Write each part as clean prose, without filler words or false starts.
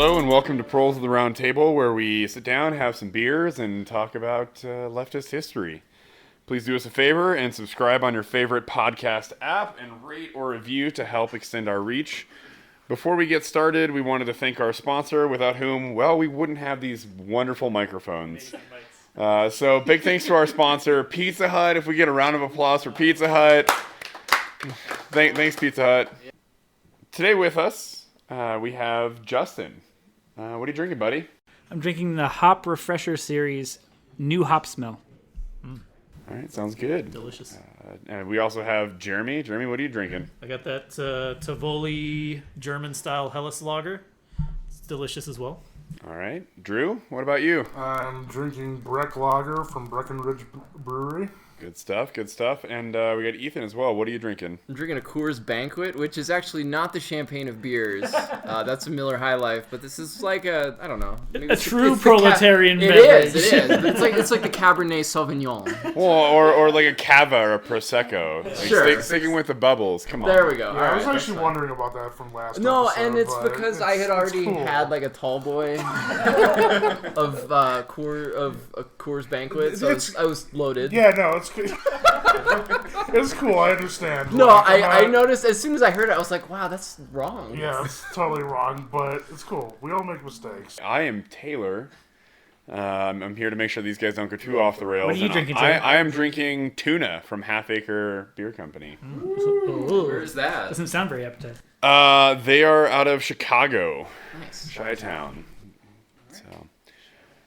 Hello and welcome to Proles of the Round Table, where we sit down, have some beers, and talk about leftist history. Please do us a favor and subscribe on your favorite podcast app and rate or review to help extend our reach. Before we get started, we wanted to thank our sponsor, without whom, well, we wouldn't have these wonderful microphones. So big thanks to our sponsor, Pizza Hut. If we get a round of applause for Pizza Hut. Thanks, Pizza Hut. Today with us, we have Justin. What are you drinking, buddy? I'm drinking the Hop Refresher Series New Hop Smell. All right, sounds good. Delicious. And we also have Jeremy. Jeremy, what are you drinking? I got that Tivoli German-style Helles Lager. It's delicious as well. All right. Drew, what about you? I'm drinking Breck Lager from Breckenridge Brewery. Good stuff, good stuff. And we got Ethan as well. What are you drinking? I'm drinking a Coors Banquet, which is actually not the champagne of beers. That's a Miller High Life, but this is like a, I don't know. A true proletarian beverage. It is. But it's like the Cabernet Sauvignon. Well, or like a Cava or a Prosecco. Like Sure. Sticking with the bubbles. Come on. There we go. Yeah, I was actually wondering about that from last episode. No, and it's but because I had already cool. had like a tall boy of Coors Banquet, so I was loaded. Yeah, no, it's good. It's cool, I understand. No, Like, I noticed as soon as I heard it, I was like, wow, that's wrong. Yeah, it's totally wrong, but it's cool. We all make mistakes. I am Taylor. I'm here to make sure these guys don't go too off the rails. What are you And drinking, Taylor? I am drinking tuna from Half Acre Beer Company. Where's that? Doesn't sound very appetizing. They are out of Chicago. Nice. Chi-Town. So,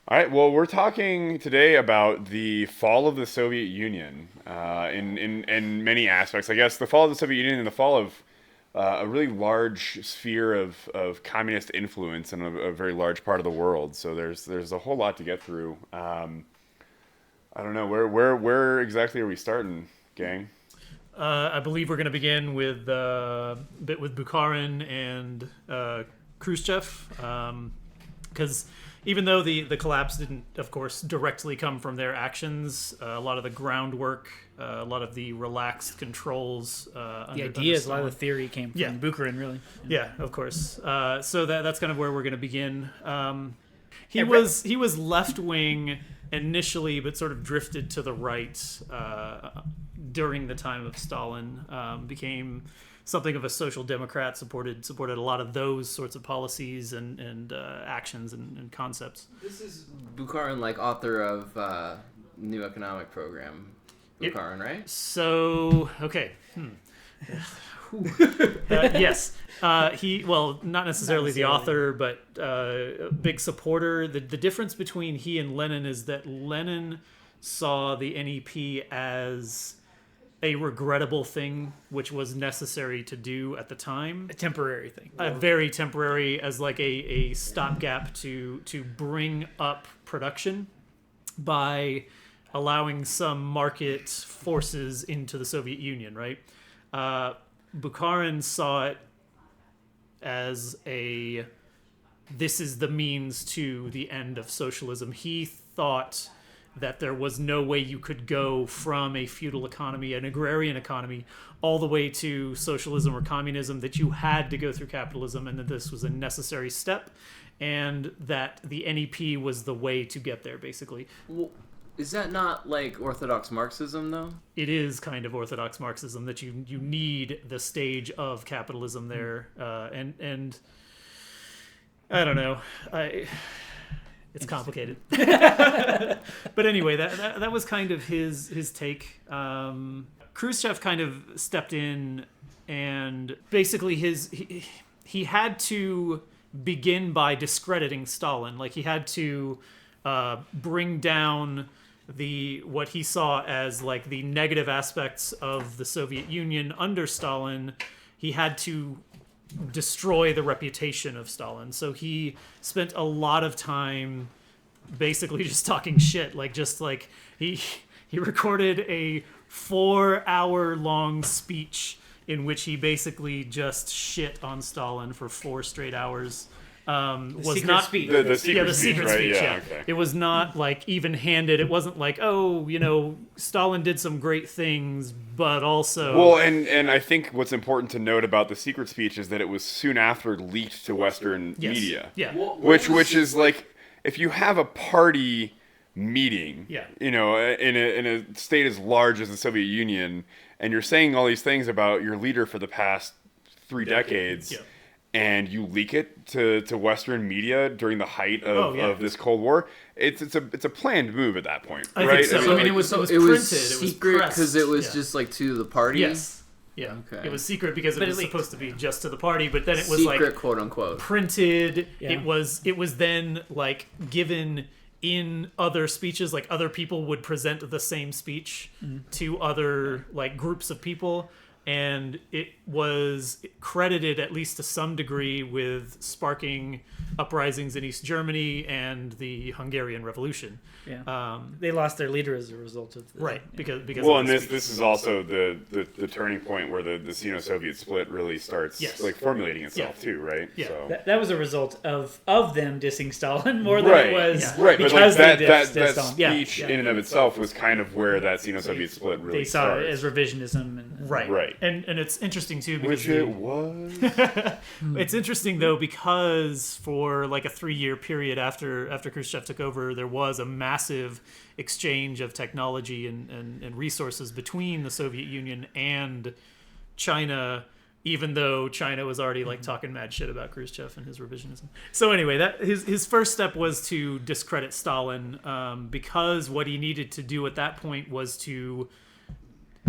all right. Well, we're talking today about the fall of the Soviet Union in many aspects. I guess the fall of the Soviet Union and the fall of a really large sphere of communist influence in a very large part of the world. So there's a whole lot to get through. I don't know where exactly are we starting, gang? I believe we're going to begin with a bit with Bukharin and Khrushchev, because even though the collapse didn't, of course, directly come from their actions, a lot of the groundwork, a lot of the relaxed controls, The ideas, a lot of the theory came from Bukharin, really. Yeah, of course. So that's kind of where we're going to begin. He was left wing initially, but sort of drifted to the right during the time of Stalin. Became something of a social democrat, supported a lot of those sorts of policies and actions and concepts. This is Bukharin, like author of New Economic Program. Bukharin, right? So, okay. Yes. Not necessarily the author, but a big supporter. The difference between he and Lenin is that Lenin saw the NEP as a regrettable thing, which was necessary to do at the time. A temporary thing. Very temporary, as like a stopgap to bring up production by allowing some market forces into the Soviet Union, right? Bukharin saw it as this is the means to the end of socialism. He thought that there was no way you could go from a feudal economy, an agrarian economy, all the way to socialism or communism, that you had to go through capitalism, and that this was a necessary step, and that the NEP was the way to get there, basically. Well, is that not like Orthodox Marxism, though? It is kind of Orthodox Marxism, that you need the stage of capitalism there, and I don't know, it's complicated. But anyway, that was kind of his take. Khrushchev kind of stepped in, and basically he had to begin by discrediting Stalin. Like, he had to bring down what he saw as like the negative aspects of the Soviet Union under Stalin. He had to destroy the reputation of Stalin. So he spent a lot of time basically just talking shit. He recorded a 4-hour long speech in which he basically just shit on Stalin for 4 straight hours. was secret not speech. The secret speech, secret right? speech. Yeah, Yeah, okay. it was not like even-handed. It wasn't like, oh, Stalin did some great things, but also Well, and I think what's important to note about the secret speech is that it was soon after leaked to Western yes. media. Yeah, Which is like, if you have a party meeting, Yeah. in a state as large as the Soviet Union, and you're saying all these things about your leader for the past 3 decades, Yeah. and you leak it to Western media during the height of this Cold War, it's a planned move at that point, I right? think so. I mean, it was printed. It was secret because pressed. it was Yeah. just like to the party. Yes. Yeah. Okay. It was secret because But it was it leaked. supposed to be just to the party, but then it was Secret, like quote unquote. printed. Yeah. It was then like given in other speeches, like other people would present the same speech to other like groups of people, and it was credited at least to some degree with sparking uprisings in East Germany and the Hungarian Revolution. Yeah. They lost their leader as a result of the, Right, because Well, of and the this speech. this is also the turning point where the Sino-Soviet split really starts Yes. like formulating itself Yeah. too, right? Yeah. So. That was a result of them dissing Stalin more than Right, it was right, but like because that they that dissed Stalin. Yeah, speech yeah. in and of itself was kind of where that Sino-Soviet split really They saw starts. it as revisionism. And, Right. And it's interesting too because Which it was. it's interesting though because for like a 3-year period after Khrushchev took over, there was a massive exchange of technology and resources between the Soviet Union and China, even though China was already like talking mad shit about Khrushchev and his revisionism. So anyway, that his first step was to discredit Stalin, because what he needed to do at that point was to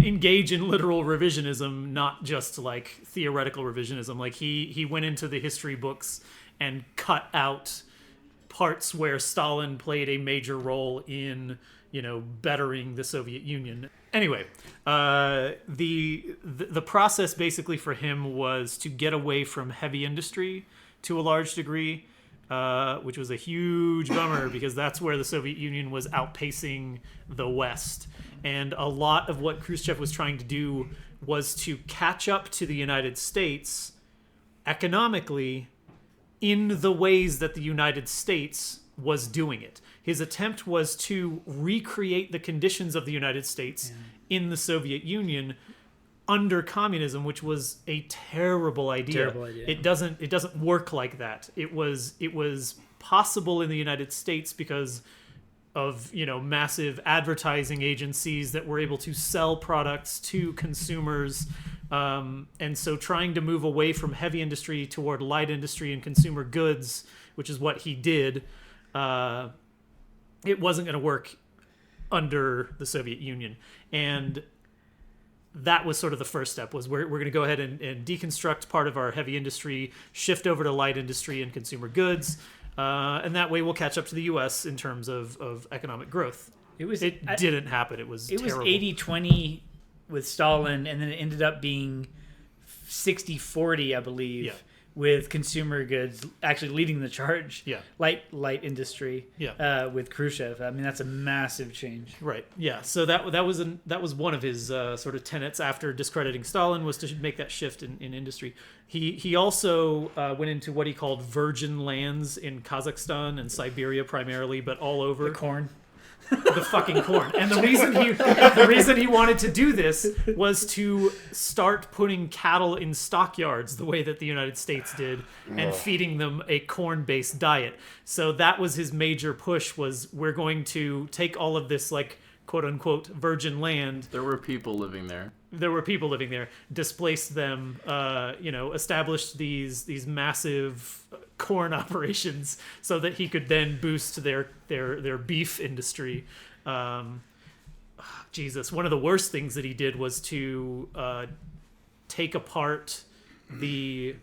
engage in literal revisionism, not just like theoretical revisionism. Like he went into the history books and cut out parts where Stalin played a major role in, bettering the Soviet Union. Anyway, the process basically for him was to get away from heavy industry to a large degree, which was a huge bummer because that's where the Soviet Union was outpacing the West. And a lot of what Khrushchev was trying to do was to catch up to the United States economically in the ways that the United States was doing it. His attempt was to recreate the conditions of the United States in the Soviet Union under communism, which was a terrible idea. Terrible idea. It doesn't work like that. It was possible in the United States because of massive advertising agencies that were able to sell products to consumers, and so trying to move away from heavy industry toward light industry and consumer goods, which is what he did, it wasn't going to work under the Soviet Union. And that was sort of the first step, was we're going to go ahead and deconstruct part of our heavy industry, shift over to light industry and consumer goods, and that way we'll catch up to the U.S. in terms of economic growth. It didn't happen. It was terrible. 80-20 with Stalin, and then it ended up being 60-40, I believe, Yeah. with consumer goods actually leading the charge. Yeah. Light industry. Yeah. With Khrushchev. I mean, that's a massive change. Right. Yeah. So that was one of his sort of tenets after discrediting Stalin, was to make that shift in industry. He also went into what he called virgin lands in Kazakhstan and Siberia primarily, but all over. The corn. The fucking corn. And the reason he wanted to do this was to start putting cattle in stockyards the way that the United States did, and feeding them a corn-based diet. So that was his major push, was we're going to take all of this like quote unquote virgin land. There were people living there. There were people living there, displaced them, established these massive corn operations so that he could then boost their beef industry. Jesus, one of the worst things that he did was to take apart the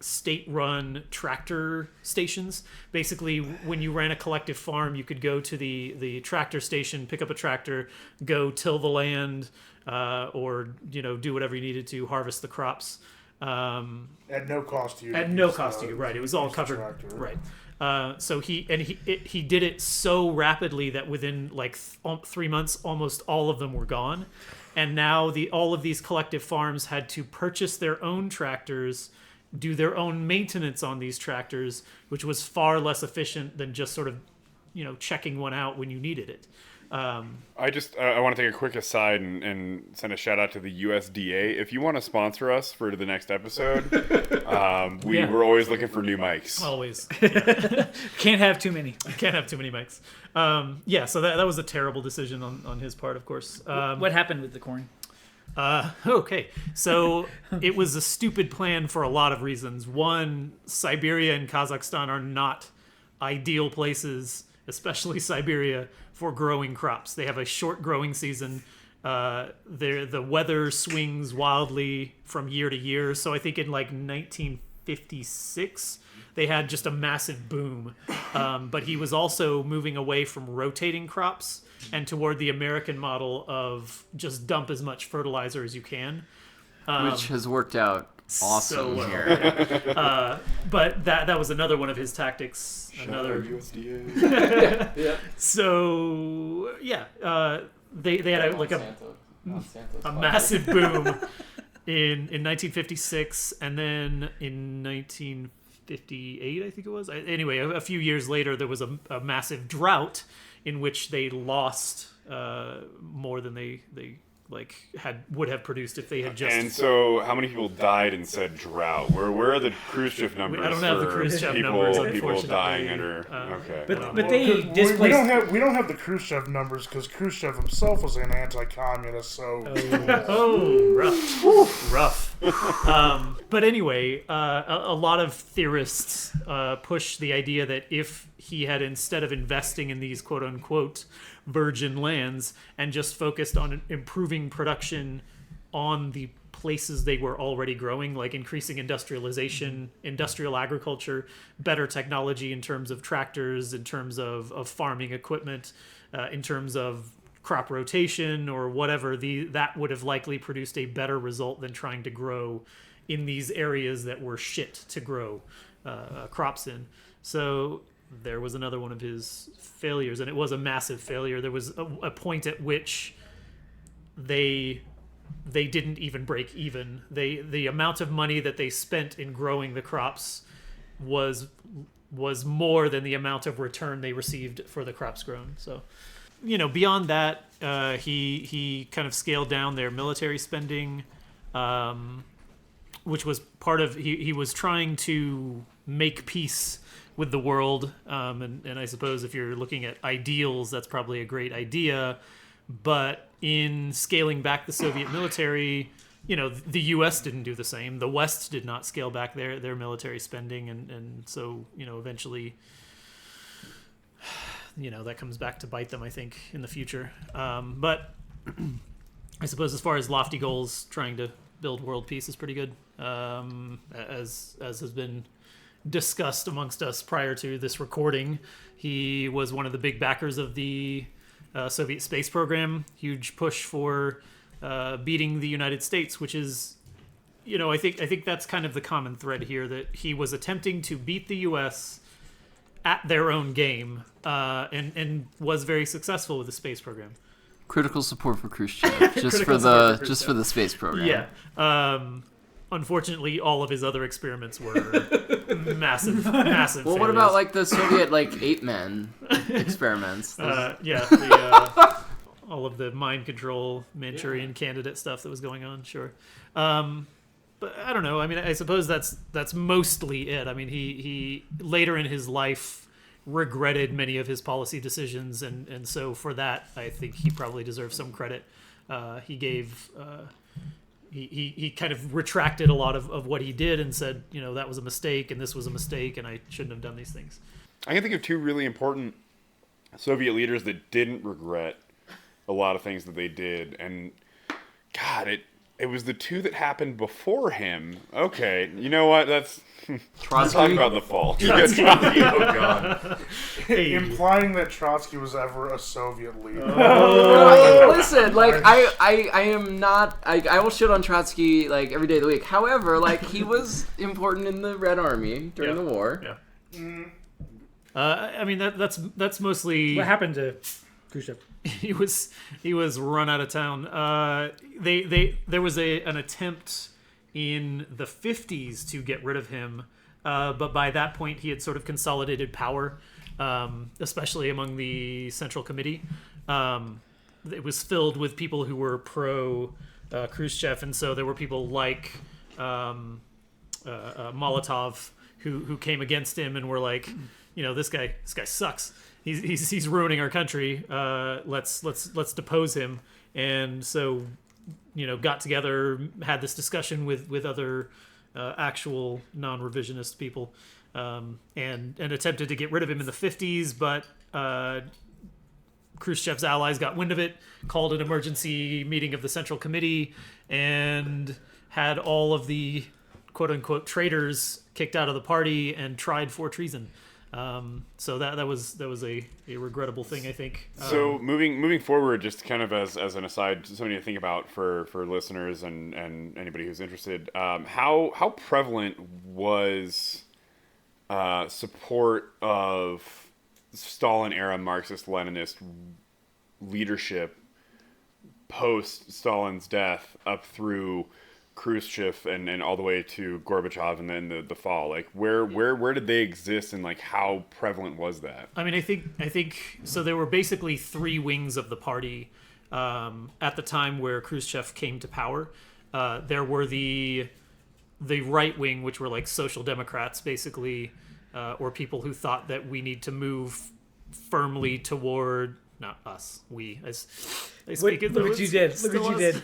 state-run tractor stations. Basically, when you ran a collective farm, you could go to the tractor station, pick up a tractor, go till the land, or do whatever you needed to harvest the crops. At no cost to you. At no cost to you, right? It was all use the covered, tractor. right? So he did it so rapidly that within like 3 months, almost all of them were gone, and now all of these collective farms had to purchase their own tractors, do their own maintenance on these tractors, which was far less efficient than just sort of, checking one out when you needed it. I want to take a quick aside and send a shout out to the USDA. If you want to sponsor us for the next episode, we're always looking for new mics. Always. Can't have too many. Can't have too many mics. So that was a terrible decision on his part, of course. What happened with the corn? Okay, so it was a stupid plan for a lot of reasons. One, Siberia and Kazakhstan are not ideal places, especially Siberia, for growing crops. They have a short growing season. The weather swings wildly from year to year. So I think in like 1956, they had just a massive boom. But he was also moving away from rotating crops and toward the American model of just dump as much fertilizer as you can. Which has worked out awesome well. here. But that was another one of his tactics. Another USDA. Yeah. So they had a massive boom in 1956, and then in 1958, I think it was. Anyway, a few years later, there was a massive drought in which they lost more than they would have produced if they had just. And so, how many people died in said drought? Where are the Khrushchev numbers? I don't have the for Khrushchev people, numbers, people unfortunately. dying under. Okay. But Well, they we displaced. don't have the Khrushchev numbers because Khrushchev himself was an anti-communist. So Rough. But anyway, a lot of theorists push the idea that if he had, instead of investing in these quote-unquote virgin lands and just focused on improving production on the places they were already growing, like increasing industrialization, industrial agriculture, better technology in terms of tractors, in terms of farming equipment, in terms of crop rotation or whatever, that would have likely produced a better result than trying to grow in these areas that were shit to grow crops in. So there was another one of his failures, and it was a massive failure. There was a point at which they didn't even break even. The amount of money that they spent in growing the crops was more than the amount of return they received for the crops grown. So, beyond that, he kind of scaled down their military spending, which was part of he was trying to make peace with the world, and I suppose if you're looking at ideals, that's probably a great idea. But in scaling back the Soviet military, the U.S. didn't do the same. The West did not scale back their military spending, and so eventually, that comes back to bite them, I think, in the future. But I suppose as far as lofty goals, trying to build world peace is pretty good, as has been discussed amongst us prior to this recording. He was one of the big backers of the Soviet space program. Huge push for beating the United States, which is, I think that's kind of the common thread here, that he was attempting to beat the U.S. at their own game, and was very successful with the space program. Critical support for Khrushchev, just for the space program. Yeah. Unfortunately, all of his other experiments were massive Well, failures. what about like the Soviet ape men experiments? All of the mind control Manchurian candidate stuff that was going on. Sure. But I don't know. I mean, I suppose that's mostly it. I mean, he later in his life regretted many of his policy decisions, and so for that, I think he probably deserves some credit. He gave. He kind of retracted a lot of what he did and said, that was a mistake and this was a mistake and I shouldn't have done these things. I can think of two really important Soviet leaders that didn't regret a lot of things that they did, and God, it was the two that happened before him. Okay, you know what? That's Trotsky. talk about the fall. Trotsky. Oh God. implying that Trotsky was ever a Soviet leader. Listen, I am not. I will shit on Trotsky every day of the week. However, he was important in the Red Army during the war. Yeah. I mean that's mostly What happened to Khrushchev? he was run out of town. There was an attempt in the 50s to get rid of him. But by that point, he had sort of consolidated power, especially among the Central Committee. It was filled with people who were pro Khrushchev, and so there were people like Molotov who came against him and were like, this guy sucks. He's ruining our country. Let's depose him. And so, got together, had this discussion with other actual non-revisionist people, and attempted to get rid of him in the 50s, but Khrushchev's allies got wind of it, called an emergency meeting of the Central Committee, and had all of the quote-unquote traitors kicked out of the party and tried for treason. So that was a regrettable thing, I think. So moving forward, just kind of as an aside, something to think about for listeners and anybody who's interested, how prevalent was support of Stalin-era Marxist-Leninist leadership post-Stalin's death up through Khrushchev and all the way to Gorbachev and then the fall? Like where did they exist, and like how prevalent was that? I mean, I think so. There were basically three wings of the party at the time where Khrushchev came to power. There were the right wing, which were like social democrats, basically, or people who thought that we need to move firmly toward. Not us. We. I speak Look what you did. Look what you did.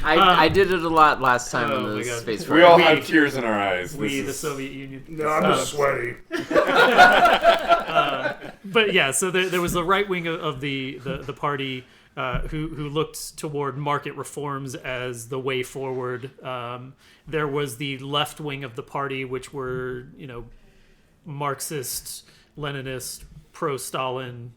I did it a lot last time on the Space We all have tears in our eyes. The Soviet Union. No, I'm just sweaty. But yeah, so there was the right wing of the party who looked toward market reforms as the way forward. There was the left wing of the party, which were Marxist, Leninist, pro-Stalin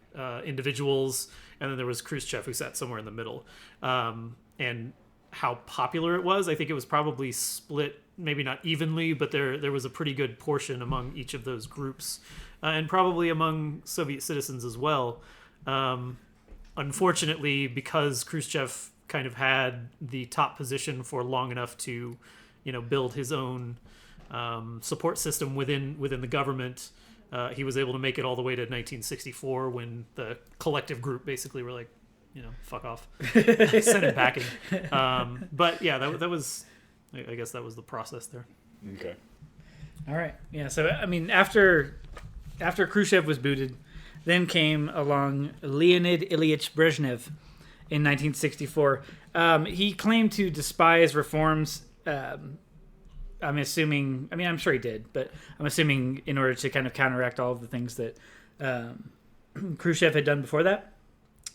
individuals, and then there was Khrushchev, who sat somewhere in the middle. And how popular it was, I think it was probably split, maybe not evenly, but there was a pretty good portion among each of those groups, and probably among Soviet citizens as well. Unfortunately, because Khrushchev kind of had the top position for long enough to, build his own support system within the government, he was able to make it all the way to 1964, when the collective group basically were like, fuck off, send him packing. But yeah, that was, I guess that was the process there. Okay. All right. Yeah. So I mean, after Khrushchev was booted, then came along Leonid Ilyich Brezhnev in 1964. He claimed to despise reforms. I'm assuming, I'm sure he did, but I'm assuming in order to kind of counteract all of the things that Khrushchev had done before that.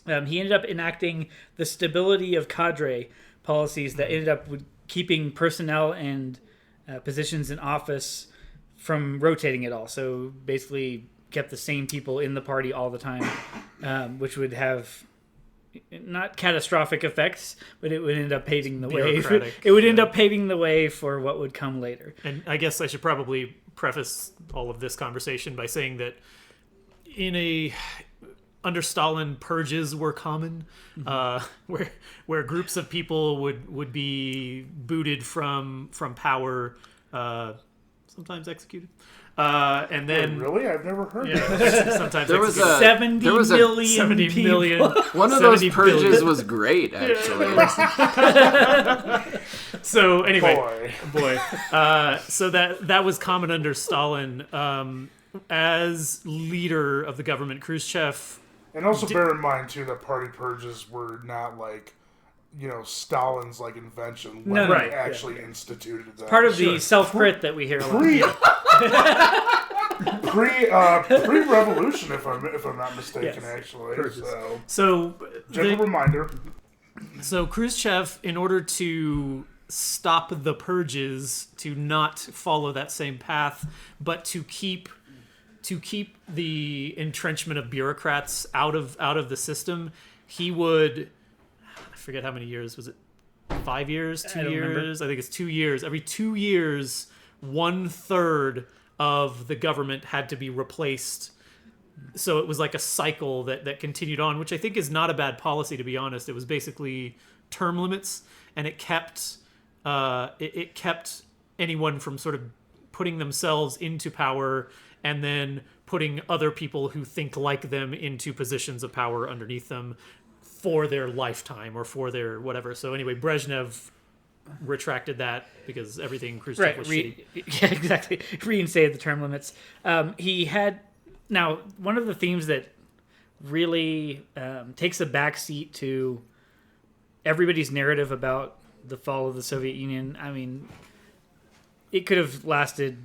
He ended up enacting the stability of cadre policies that ended up with keeping personnel and positions in office from rotating at all. So basically kept the same people in the party all the time, which would have not catastrophic effects, but it would end up paving the way. It would end up paving the way for what would come later. And I guess I should probably preface all of this conversation by saying that under Stalin, purges were common, where groups of people would be booted from power, sometimes executed. And then Really? I've never heard yeah, that. sometimes There was executed. 70 million One of those purges was great, actually. So anyway, Boy. so that was common under Stalin. As leader of the government, Khrushchev. And also bear in mind, too, that party purges were not like, Stalin's like invention. No, Lenin right, actually instituted that. part of the self-crit that we hear a lot. Pre-revolution, if I'm not mistaken, Yes. actually. Purges. So Gentle reminder. So Khrushchev, in order to stop the purges, to not follow that same path, but to keep the entrenchment of bureaucrats out of the system, he would, I forget how many years, was it 5 years, 2 I don't years? remember. I think it's 2 years. Every 2 years, 1/3 of the government had to be replaced. So it was like a cycle that continued on, which I think is not a bad policy, to be honest. It was basically term limits, and it kept it kept anyone from sort of putting themselves into power and then putting other people who think like them into positions of power underneath them for their lifetime or for their whatever. So anyway, Brezhnev retracted that because everything Khrushchev was shitty. Yeah, exactly. Reinstated the term limits. He had... Now, one of the themes that really takes a backseat to everybody's narrative about the fall of the Soviet Union, I mean, it could have lasted,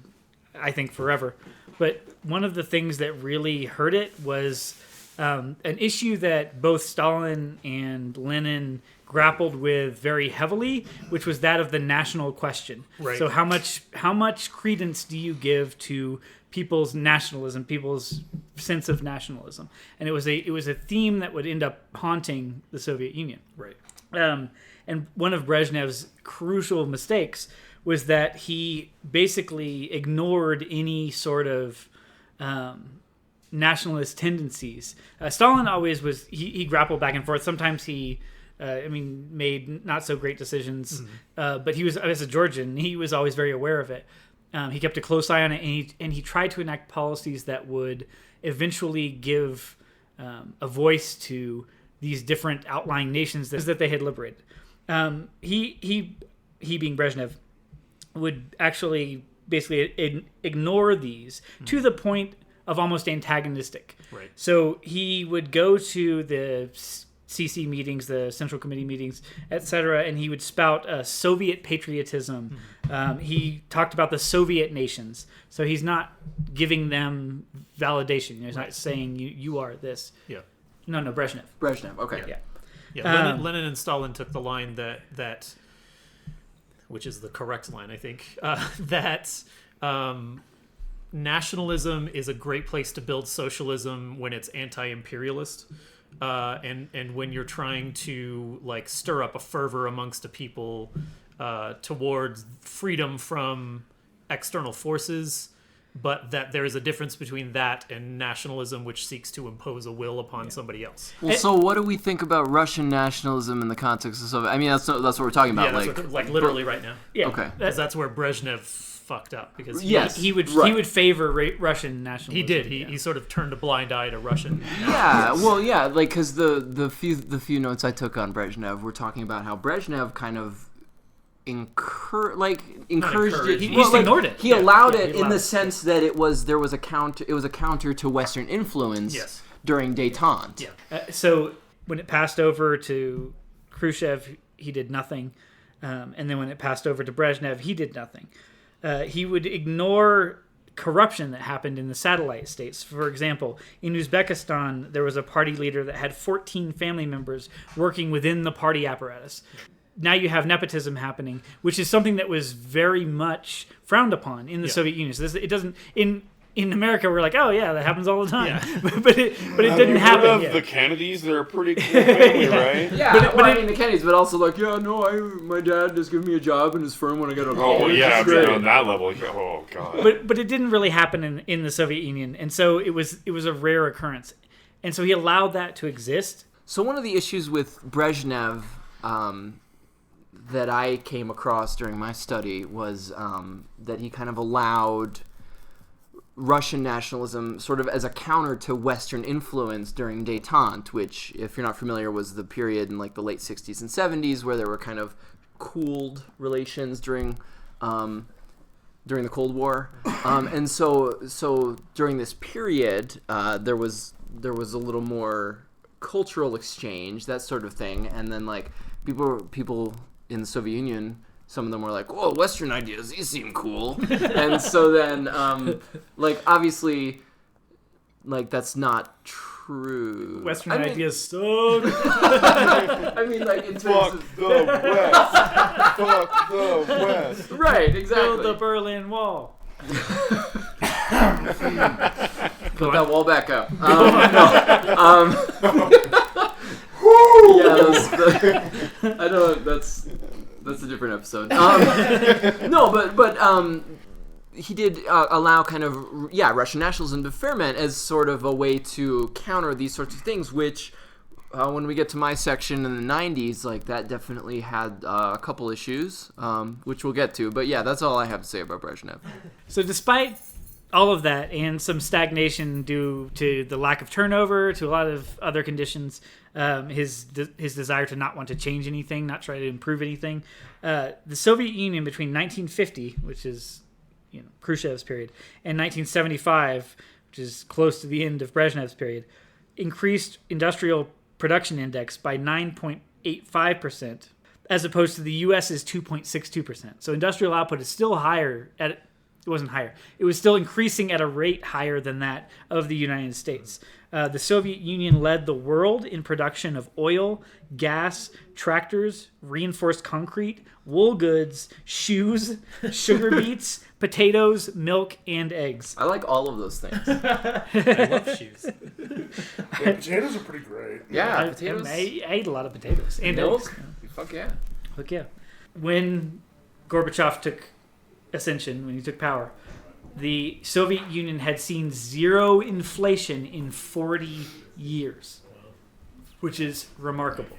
I think, forever. But one of the things that really hurt it was an issue that both Stalin and Lenin grappled with very heavily, which was that of the national question. Right. So how much credence do you give to people's nationalism, people's sense of nationalism? And it was a theme that would end up haunting the Soviet Union. Right. And one of Brezhnev's crucial mistakes was that he basically ignored any sort of nationalist tendencies. Stalin always was, he grappled back and forth. Sometimes he, made not so great decisions, but he was, as a Georgian, he was always very aware of it. He kept a close eye on it, and he tried to enact policies that would eventually give a voice to these different outlying nations that they had liberated. He being Brezhnev, would actually basically ignore these to the point of almost antagonistic. Right. So he would go to the CC meetings, the Central Committee meetings, etc., and he would spout Soviet patriotism. He talked about the Soviet nations. So he's not giving them validation. He's not saying you are this. Yeah. No, Brezhnev. Brezhnev, okay. Yeah. Yeah, Lenin and Stalin took the line that which is the correct line, I think, that nationalism is a great place to build socialism when it's anti-imperialist, and when you're trying to like stir up a fervor amongst a people towards freedom from external forces. But that there is a difference between that and nationalism, which seeks to impose a will upon somebody else. Well, so what do we think about Russian nationalism in the context of Soviet? I mean, that's what we're talking about. Yeah, that's like literally right now. Yeah. Okay. Because that's where Brezhnev fucked up. Because he would favor Russian nationalism. he did. He sort of turned a blind eye to Russian. Yeah, well, yeah, like because the few notes I took on Brezhnev were talking about how Brezhnev kind of encouraged it. He just ignored it. He allowed it in the sense that it was a counter to Western influence during détente. Yeah. So when it passed over to Khrushchev, he did nothing, and then when it passed over to Brezhnev, he did nothing. He would ignore corruption that happened in the satellite states. For example, in Uzbekistan, there was a party leader that had 14 family members working within the party apparatus. Now you have nepotism happening, which is something that was very much frowned upon in the Soviet Union. So it doesn't in America. We're like, oh yeah, that happens all the time. Yeah. but it didn't happen. The Kennedys, they're a pretty cool family, right? Yeah, I mean the Kennedys, but also like, my dad just gave me a job in his firm when I got a Oh yeah, on that level. Oh god. But it didn't really happen in the Soviet Union, and so it was a rare occurrence, and so he allowed that to exist. So one of the issues with Brezhnev that I came across during my study was that he kind of allowed Russian nationalism sort of as a counter to Western influence during détente, which, if you're not familiar, was the period in like the late 60s and 70s where there were kind of cooled relations during the Cold War, and so during this period there was a little more cultural exchange, that sort of thing, and then like people in the Soviet Union, some of them were like, whoa, Western ideas, these seem cool. And so then, like, obviously, like, that's not true. Western ideas suck. I mean, like, in terms Fuck the West. Fuck the West. Right, exactly. Build the Berlin Wall. Put that wall back up. I know that's a different episode. No, but he did allow kind of Russian nationalism to ferment as sort of a way to counter these sorts of things, which when we get to my section in the 90s, like that definitely had a couple issues, which we'll get to. But yeah, that's all I have to say about Brezhnev. So despite all of that and some stagnation due to the lack of turnover, to a lot of other conditions, his desire to not want to change anything, not try to improve anything, the Soviet Union between 1950, which is Khrushchev's period, and 1975, which is close to the end of Brezhnev's period, increased industrial production index by 9.85%, as opposed to the U.S.'s 2.62%. So industrial output is still higher it wasn't higher. It was still increasing at a rate higher than that of the United States. The Soviet Union led the world in production of oil, gas, tractors, reinforced concrete, wool goods, shoes, sugar beets, potatoes, milk, and eggs. I like all of those things. I love shoes. Yeah, potatoes are pretty great. Yeah, I potatoes. ate a lot of potatoes and Milk? eggs. Fuck yeah. Fuck yeah. When Gorbachev took ascension, when he took power, the Soviet Union had seen zero inflation in 40 years, which is remarkable.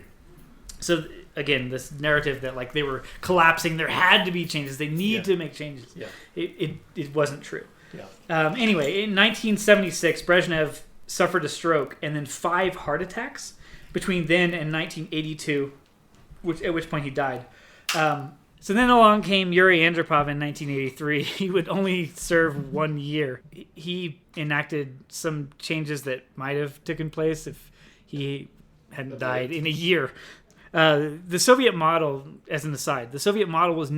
So again, this narrative that like they were collapsing, there had to be changes, they need to make changes. Yeah. It wasn't true. Yeah. Anyway, in 1976, Brezhnev suffered a stroke and then 5 heart attacks between then and 1982, at which point he died. So then along came Yuri Andropov in 1983. He would only serve 1 year. He enacted some changes that might have taken place if he hadn't died in a year. The Soviet model, as an aside, the Soviet model is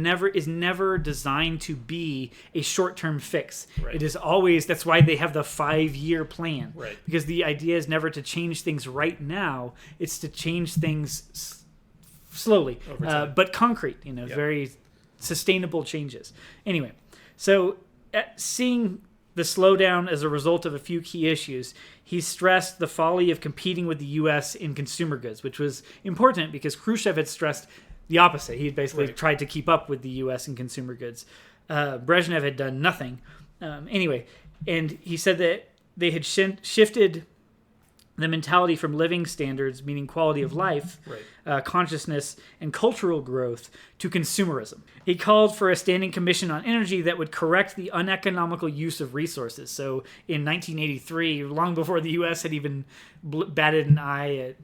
never designed to be a short-term fix. Right. It is always, that's why they have the 5-year plan. Right. Because the idea is never to change things right now. It's to change things slowly, but concrete, very sustainable changes. Anyway, so seeing the slowdown as a result of a few key issues, he stressed the folly of competing with the U.S. in consumer goods, which was important because Khrushchev had stressed the opposite. He had basically tried to keep up with the U.S. in consumer goods. Brezhnev had done nothing. Anyway, and he said that they had shifted the mentality from living standards, meaning quality of life, consciousness, and cultural growth, to consumerism. He called for a standing commission on energy that would correct the uneconomical use of resources. So in 1983, long before the U.S. had even batted an eye at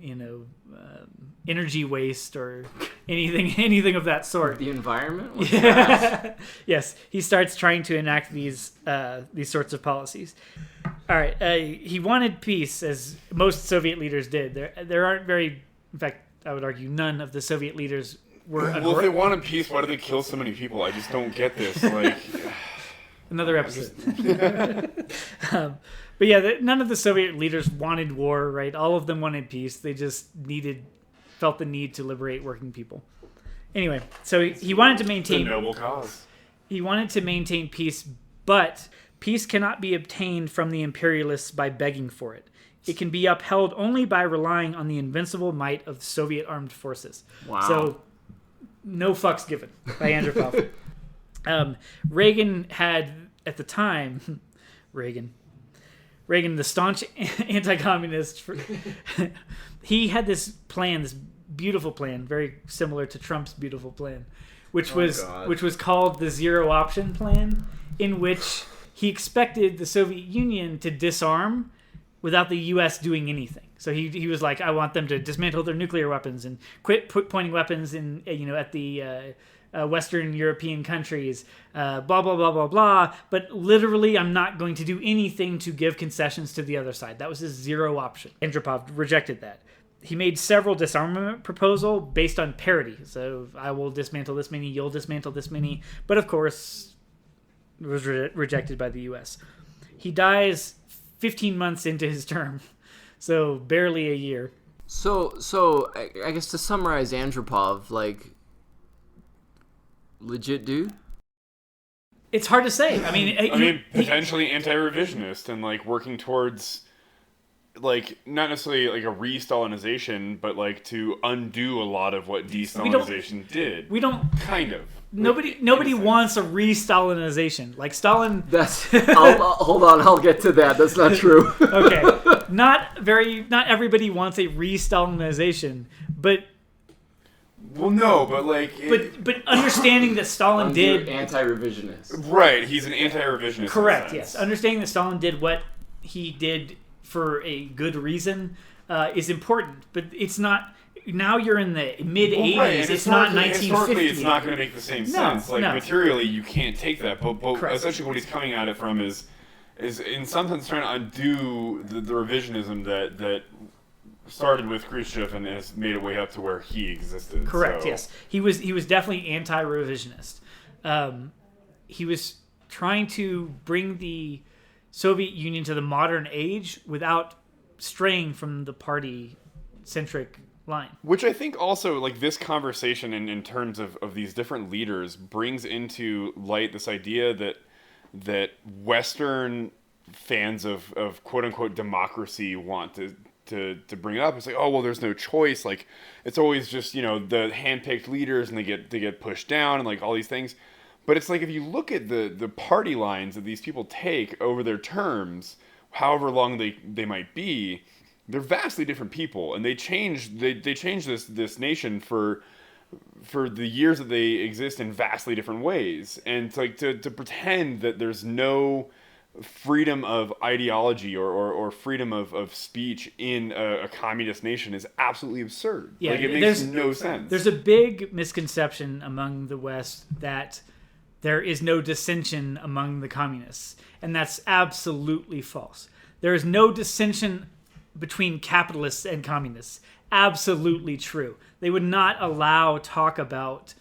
energy waste or anything of that sort. The environment? What's that? Yes, he starts trying to enact these sorts of policies. All right, he wanted peace, as most Soviet leaders did. There aren't very, in fact, I would argue none of the Soviet leaders were. Well, if they wanted peace, why do they kill so many people? I just don't get this. Like, another episode. But yeah, none of the Soviet leaders wanted war, right? All of them wanted peace. They just felt the need to liberate working people. Anyway, so he wanted to maintain a noble cause. He wanted to maintain peace, but peace cannot be obtained from the imperialists by begging for it. It can be upheld only by relying on the invincible might of Soviet armed forces. Wow. So, no fucks given by Andropov. Reagan had, at the time, Reagan, the staunch anti-communist, he had this plan, this beautiful plan, very similar to Trump's beautiful plan, which was called the Zero Option Plan, in which he expected the Soviet Union to disarm without the U.S. doing anything. So he was like, I want them to dismantle their nuclear weapons and quit pointing weapons at the Western European countries, blah, blah, blah, blah, blah. But literally, I'm not going to do anything to give concessions to the other side. That was his zero option. Andropov rejected that. He made several disarmament proposals based on parity. So I will dismantle this many, you'll dismantle this many. But of course, it was rejected by the U.S. He dies 15 months into his term, so barely a year. So I guess to summarize Andropov, like, legit dude? It's hard to say. I mean, potentially anti-revisionist and like working towards, like, not necessarily like a re-Stalinization, but like to undo a lot of what de-Stalinization did. We don't kind of. Nobody wants a re-Stalinization. Like Stalin. Hold on, I'll get to that. That's not true. Okay. not everybody wants a re-Stalinization, but Well, no, but like... but understanding that Stalin did... Anti-revisionist. Right, he's an anti-revisionist. Correct, yes. Understanding that Stalin did what he did for a good reason is important, but it's not... Now you're in the mid-'80s, Right, it's not 1950. Historically, it's not going to make the same sense. Like, no. materially, you can't take that. But Correct. essentially what he's coming at it from is in some sense trying to undo the revisionism that started with Khrushchev and has made it way up to where he existed. Correct, So- yes. He was definitely anti-revisionist. He was trying to bring the Soviet Union to the modern age without straying from the party-centric line. Which I think also, like, this conversation in terms of these different leaders brings into light this idea that Western fans of quote-unquote democracy want to bring up. It's like, oh, well, there's no choice. Like, it's always just, the hand-picked leaders and they get pushed down and, like, all these things. But it's like, if you look at the party lines that these people take over their terms, however long they might be, they're vastly different people, and they change this nation for the years that they exist in vastly different ways. And to pretend that there's no freedom of ideology or freedom of speech in a communist nation is absolutely absurd. Yeah, like, it makes no sense. There's a big misconception among the West that there is no dissension among the communists, and that's absolutely false. There is no dissension between capitalists and communists. Absolutely true. They would not allow talk about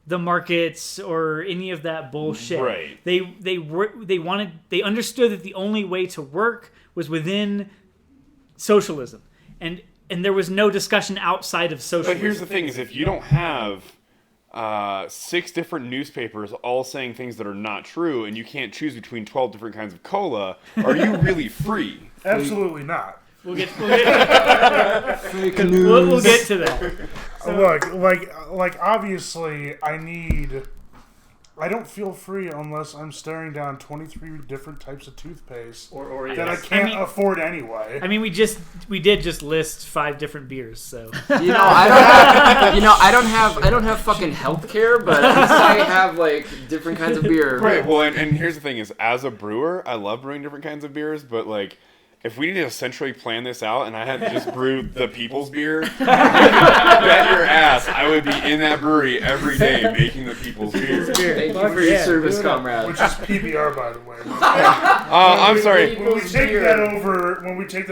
the markets or any of that bullshit. Right. They understood that the only way to work was within socialism, and there was no discussion outside of socialism. But here's the thing: is if you don't have 6 different newspapers all saying things that are not true, and you can't choose between 12 different kinds of cola, are you really free? Absolutely not. We'll get to that. Look, like obviously, I don't feel free unless I'm staring down 23 different types of toothpaste Or that I can't afford anyway. I mean, we did just list 5 different beers, so I don't have fucking healthcare, but at least I have like different kinds of beer. Right. Well, and here's the thing: is as a brewer, I love brewing different kinds of beers, but like, if we need to centrally plan this out and I had to just brew the people's beer, bet your ass I would be in that brewery every day making the people's beer. Thank you for your service, comrade. Which is PBR, by the way. I'm sorry. When we take that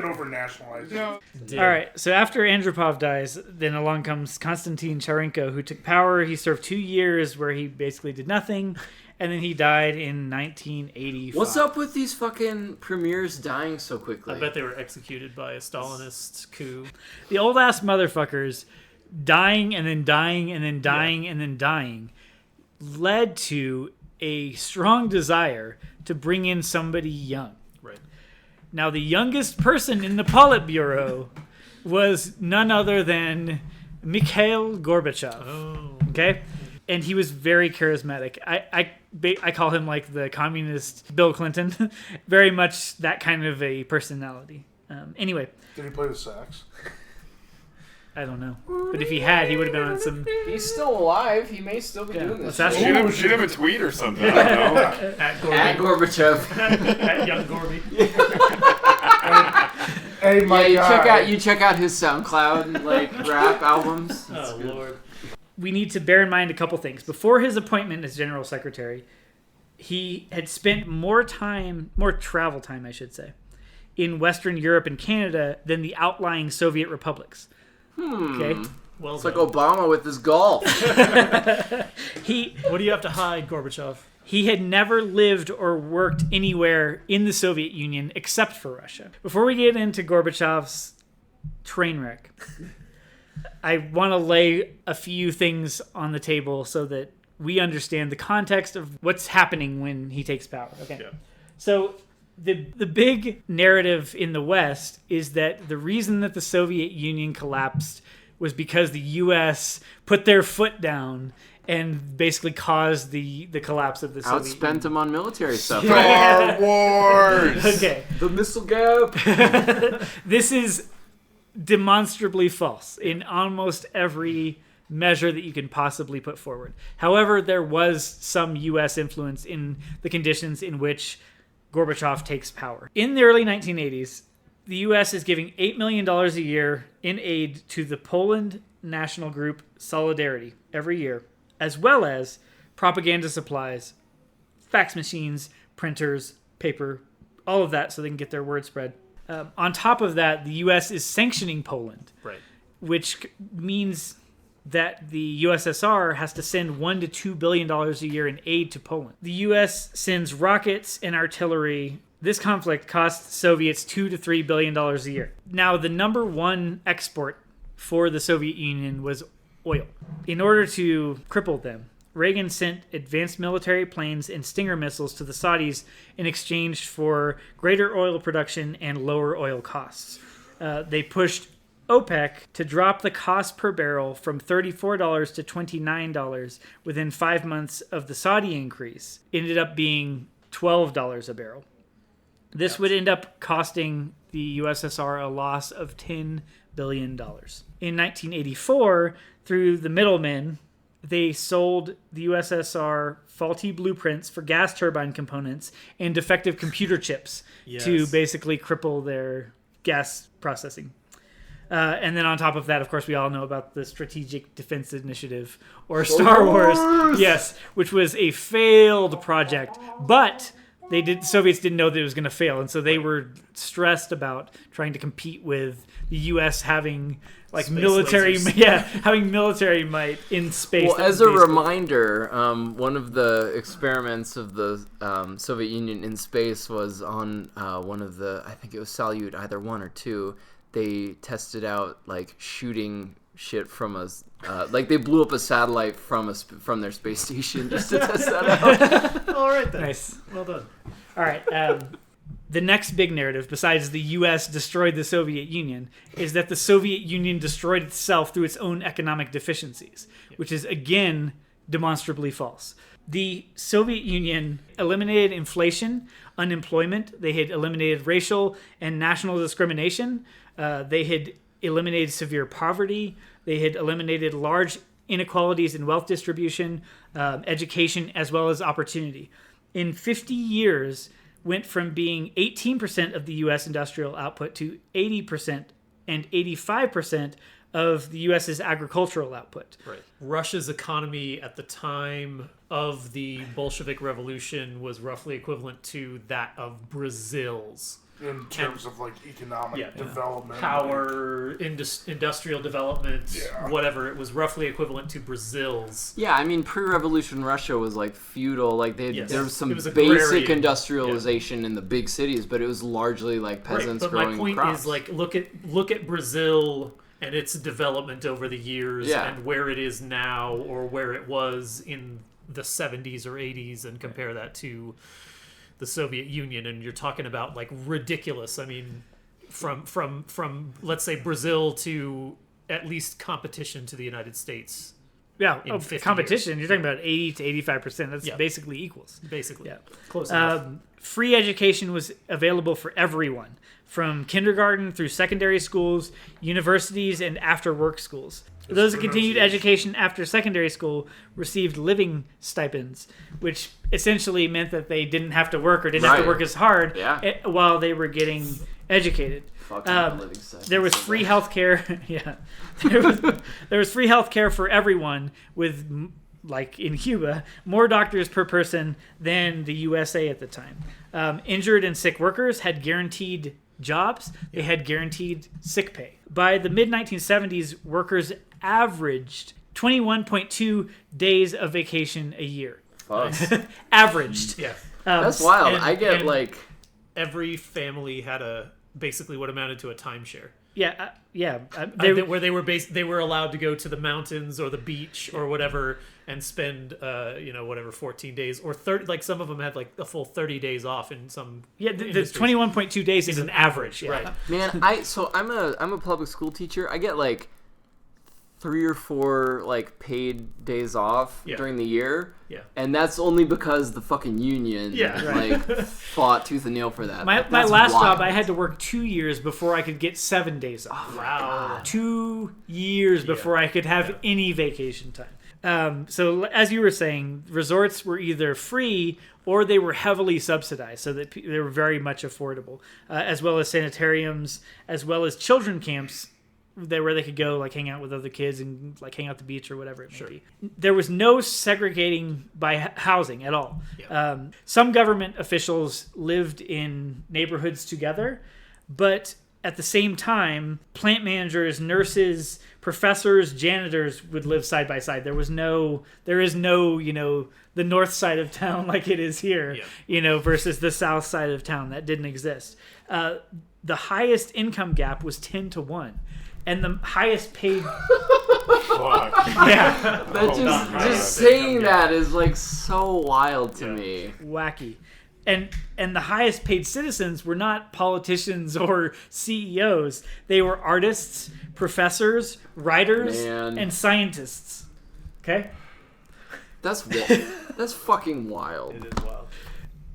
over, nationalize it. all right. So after Andropov dies, then along comes Konstantin Charenko, who took power. He served 2 years where he basically did nothing, and then he died in 1985. What's up with these fucking premiers dying so quickly? I bet they were executed by a Stalinist coup. The old ass motherfuckers dying and then dying and then dying and then dying led to a strong desire to bring in somebody young. Right. Now, the youngest person in the Politburo was none other than Mikhail Gorbachev. Oh. Okay? And he was very charismatic. I call him like the communist Bill Clinton. Very much that kind of a personality. Anyway, Did he play the sax? I don't know. But if he had, he would have been on some... He's still alive. He may still be doing this. That's shit. true. Shoot him a tweet or something. I don't know. At At Gorby. Gorbachev. At young Gorby. Hey, my You check out his SoundCloud like rap albums. Oh, Lord. We need to bear in mind a couple things. Before his appointment as general secretary, he had spent more travel time, I should say, in Western Europe and Canada than the outlying Soviet republics. Okay? Well, It's like Obama with his golf. what do you have to hide, Gorbachev? He had never lived or worked anywhere in the Soviet Union except for Russia. Before we get into Gorbachev's train wreck, I want to lay a few things on the table so that we understand the context of what's happening when he takes power. Okay. Yeah. So the big narrative in the West is that the reason that the Soviet Union collapsed was because the U.S. put their foot down and basically caused the collapse of the Soviet Outspent them on military stuff. Star Wars. Okay, The missile gap. this is demonstrably false in almost every measure that you can possibly put forward. However, there was some U.S. influence in the conditions in which Gorbachev takes power. In the early 1980s, the U.S. is giving $8 million a year in aid to the Poland national group Solidarity every year, as well as propaganda supplies, fax machines, printers, paper, all of that so they can get their word spread. On top of that, the U.S. is sanctioning Poland, Right. which means that the USSR has to send $1 to $2 billion a year in aid to Poland. The U.S. sends rockets and artillery. This conflict costs Soviets $2 to $3 billion a year. Now, the number one export for the Soviet Union was oil. In order to cripple them, Reagan sent advanced military planes and Stinger missiles to the Saudis in exchange for greater oil production and lower oil costs. They pushed OPEC to drop the cost per barrel from $34 to $29 within 5 months of the Saudi increase. Ended up being $12 a barrel. This would end up costing the USSR a loss of $10 billion. In 1984, through the middlemen, they sold the USSR faulty blueprints for gas turbine components and defective computer chips to basically cripple their gas processing. And then on top of that, of course, we all know about the Strategic Defense Initiative, or Star Wars. Yes, which was a failed project, but Soviets didn't know that it was going to fail, and so they were stressed about trying to compete with the U.S. having Space military, lasers. having military might in space. Well, That was as a basically- reminder, one of the experiments of the Soviet Union in space was on one of the, I think it was Salyut, either 1 or 2. They tested out like shooting shit from us. Like they blew up a satellite from their space station just to test that out. All right then. Nice. Well done. All right. The next big narrative, besides the U.S. destroyed the Soviet Union, is that the Soviet Union destroyed itself through its own economic deficiencies, which is, again, demonstrably false. The Soviet Union eliminated inflation, unemployment. They had eliminated racial and national discrimination. They had eliminated severe poverty. They had eliminated large inequalities in wealth distribution, education, as well as opportunity. In 50 years, went from being 18% of the U.S. industrial output to 80% and 85% of the U.S.'s agricultural output. Right. Russia's economy at the time of the Bolshevik Revolution was roughly equivalent to that of Brazil's. In terms of like economic development, Power, industrial development, Yeah. whatever. It was roughly equivalent to Brazil's. Yeah, I mean, pre-revolution Russia was like feudal. Like Yes. there was some It was basic agrarian. industrialization in the big cities, but it was largely like peasants But growing my point crops. is, like, look at Brazil and its development over the years, Yeah. and where it is now, or where it was in the 70s or 80s, and compare that to the Soviet Union, and you're talking about like ridiculous. I mean, from let's say Brazil to at least competition to the United States, Yeah, in 50 competition. years. You're talking about 80 to 85%. That's Yeah. basically equals. basically. Yeah. Close enough. Free education was available for everyone, from kindergarten through secondary schools, universities, and after-work schools. Those that continued education after secondary school received living stipends, which essentially meant that they didn't have to work or didn't have to Right. work as hard Yeah. while they were getting educated. Fucking living stipends. There was free health care. Yeah, there was free health care for everyone with, like in Cuba, more doctors per person than the USA at the time. Injured and sick workers had guaranteed jobs. They had guaranteed sick pay. By the mid-1970s, workers averaged 21.2 days of vacation a year. Fuck. Averaged. Yeah. That's wild. and- I get and- like Every family had basically what amounted to a timeshare. Yeah, Where they were allowed to go to the mountains or the beach or whatever and spend 14 days or 30. Like some of them had like a full 30 days off in some. the industries. 21.2 days is an average. Yeah. Right. man, I'm a public school teacher. I get like 3 or 4 like paid days off Yeah. during the year. Yeah. And that's only because the fucking union like fought tooth and nail for that. My That's last wild. job, I had to work 2 years before I could get 7 days off. Wow. 2 years before I could have any vacation time. So as you were saying, resorts were either free or they were heavily subsidized, so that they were very much affordable, as well as sanitariums, as well as children camps where they could go like hang out with other kids and like hang out at the beach or whatever it may be. There was no segregating by housing at all. Some government officials lived in neighborhoods together, but at the same time, plant managers, nurses, professors, janitors would live side by side. There is no, the north side of town like it is here, versus the south side of town. That didn't exist. The highest income gap was 10-1. And the highest paid... Fuck. Yeah. That just saying that is like so wild to me. Wacky. And the highest paid citizens were not politicians or CEOs. They were artists, professors, writers, and scientists. Okay? That's fucking wild. It is wild.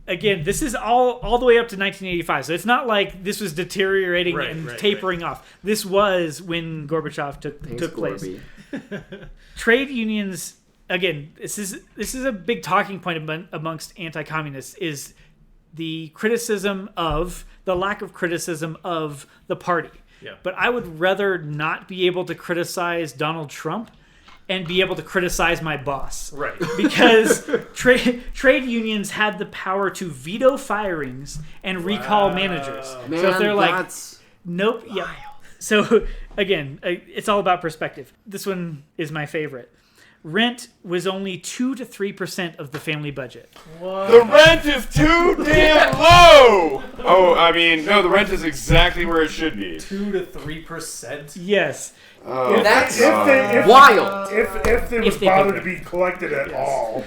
Again, this is all the way up to 1985. So it's not like this was deteriorating and tapering off. This was when Gorbachev took place. Gorby. Trade unions, again, this is a big talking point amongst anti-communists, is the lack of criticism of the party. Yeah. But I would rather not be able to criticize Donald Trump and be able to criticize my boss. Right. Because trade unions had the power to veto firings and recall managers. Man, so if they're like, that's nope, yeah. So again, it's all about perspective. This one is my favorite. Rent was only 2 to 3% of the family budget. The rent is too damn low! Oh, I mean, no, the rent is exactly where it should be. 2 to 3%. Yes. Oh, that's wild. wild. If they was they bothered to paid be collected at all.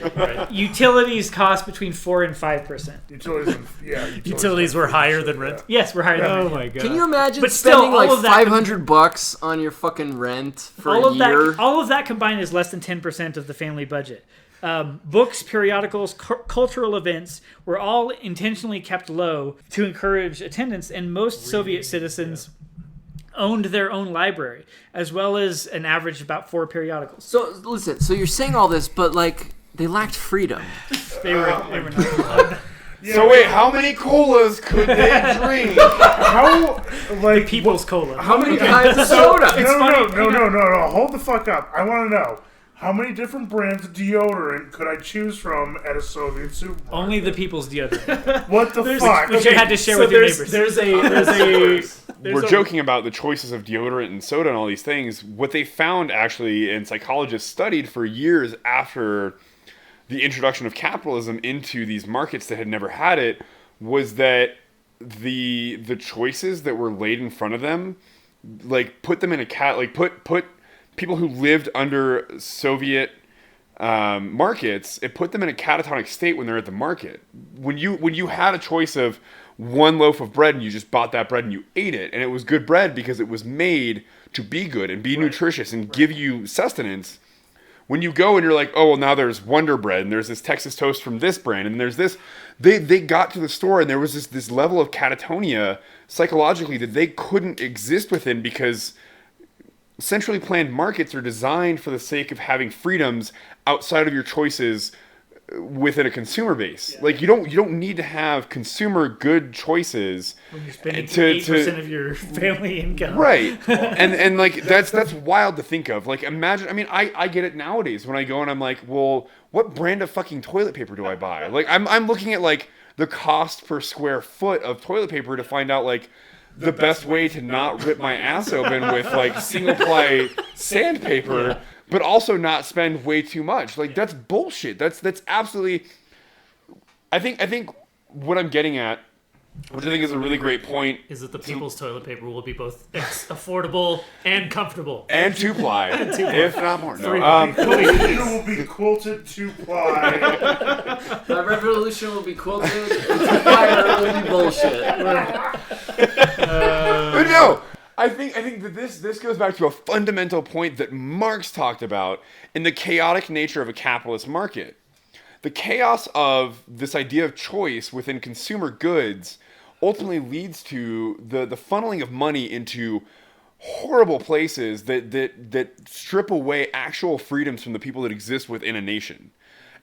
Utilities cost between 4 and 5%. Utilities were higher than rent. Yes, we're higher than Oh rent. my god. Can you imagine But still, spending all like of that $500 on your fucking rent for all a of year? all of that combined is less than 10% of the family budget. Books, periodicals, cultural events were all intentionally kept low to encourage attendance, and most Soviet citizens owned their own library, as well as an average about 4 periodicals. So listen, so you're saying all this, but like they lacked freedom. They were not. So wait, how many colas could they drink? How, like, People's Cola. How many kinds of soda? No. Hold the fuck up. I want to know. How many different brands of deodorant could I choose from at a Soviet supermarket? Only the People's deodorant. What the fuck? Which you had to share with your neighbors. There's a We're joking about the choices of deodorant and soda and all these things. What they found actually, and psychologists studied for years after the introduction of capitalism into these markets that had never had it, was that the choices that were laid in front of them, like put them in a put people who lived under Soviet markets, it put them in a catatonic state when they're at the market. When you had a choice of one loaf of bread and you just bought that bread and you ate it, and it was good bread because it was made to be good and be nutritious and give you sustenance. When you go and you're like, oh, well, now there's Wonder Bread and there's this Texas toast from this brand and there's this, they got to the store and there was this level of catatonia psychologically that they couldn't exist within, because centrally planned markets are designed for the sake of having freedoms outside of your choices within a consumer base. Yeah. Like you don't need to have consumer good choices when you're spending 8% of your family income. Right. and like that's wild to think of. Like imagine, I mean, I get it nowadays when I go and I'm like, well, what brand of fucking toilet paper do I buy? Like I'm looking at like the cost per square foot of toilet paper to find out like the best way to not rip my ass open with like single ply sandpaper, but also not spend way too much. Like that's bullshit. That's absolutely. I think what I'm getting at, which I think is a really great point, is that the people's toilet paper will be both affordable and comfortable and 2-ply, if not more. No. It will be quilted 2-ply. My revolution will be quilted. It will be bullshit. But no, I think that this goes back to a fundamental point that Marx talked about in the chaotic nature of a capitalist market. The chaos of this idea of choice within consumer goods ultimately leads to the funneling of money into horrible places that strip away actual freedoms from the people that exist within a nation.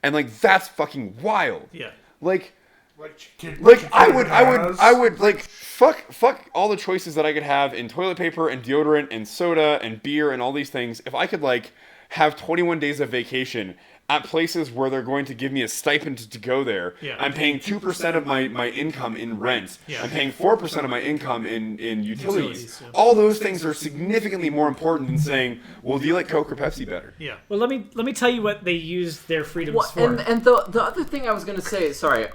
And like that's fucking wild. Yeah. Like I would like fuck all the choices that I could have in toilet paper and deodorant and soda and beer and all these things if I could like have 21 days of vacation at places where they're going to give me a stipend to go there. Yeah. I'm paying 2% of my income in rent. Yeah. I'm paying 4% of my income in utilities. Yeah. All those things are significantly more important than saying, well, do you like Coke or Pepsi better? Yeah. Well, let me tell you what they used their freedoms Well, for. and the other thing I was going to say, sorry,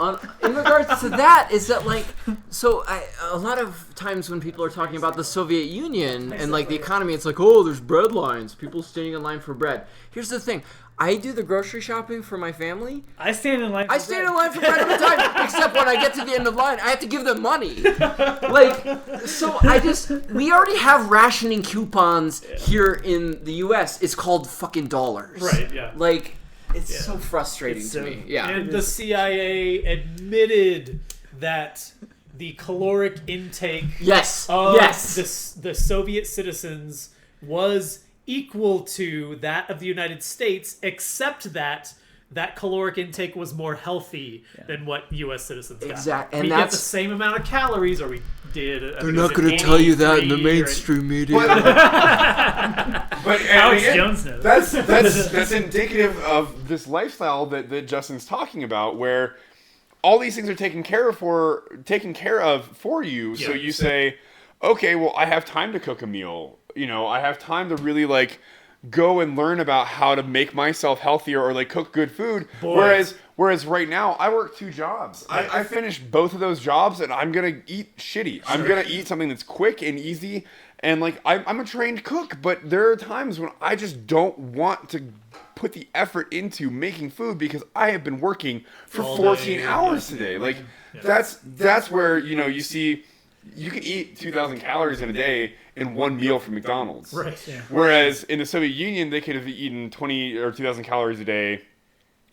in regards to that is that like, so a lot of times when people are talking about the Soviet Union and like the economy, it's like, oh, there's bread lines, people standing in line for bread. Here's the thing. I do the grocery shopping for my family. I stand in line for I stand in line for bread every time, except when I get to the end of the line, I have to give them money. Like, so we already have rationing coupons here in the U.S. It's called fucking dollars. Right, yeah. Like, it's so frustrating to me. Yeah. And the CIA admitted that the caloric intake Yes. of Yes. the Soviet citizens was equal to that of the United States, except that caloric intake was more healthy than what U.S. citizens got. Exactly, and we get that's the same amount of calories, or we did. They're not going to tell you that in the mainstream media. But Alex again, Jones knows. that's indicative of this lifestyle that Justin's talking about, where all these things are taken care of for you. So you say, okay, well, I have time to cook a meal. You know, I have time to really like go and learn about how to make myself healthier or like cook good food. Whereas right now I work 2 jobs. I finished both of those jobs and I'm gonna eat shitty. I'm gonna eat something that's quick and easy. And like I'm a trained cook, but there are times when I just don't want to put the effort into making food because I have been working for 14 hours today. Like that's where you see. You can eat 2,000 calories in a day in one meal from McDonald's. Right. Yeah. Whereas in the Soviet Union, they could have eaten 20 or 2,000 calories a day,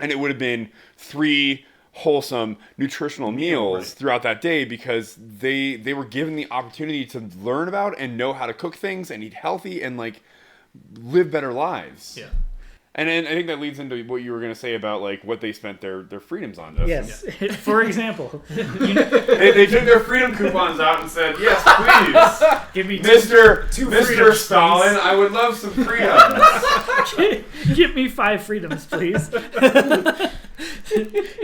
and it would have been 3 wholesome, nutritional meals throughout that day because they were given the opportunity to learn about and know how to cook things and eat healthy and like live better lives. Yeah. And then I think that leads into what you were going to say about like what they spent their freedoms on. Justin. Yes. For example, They took their freedom coupons out and said, "Yes, please, give me Mr. freedoms, Stalin, I would love some freedoms." give me 5 freedoms, please.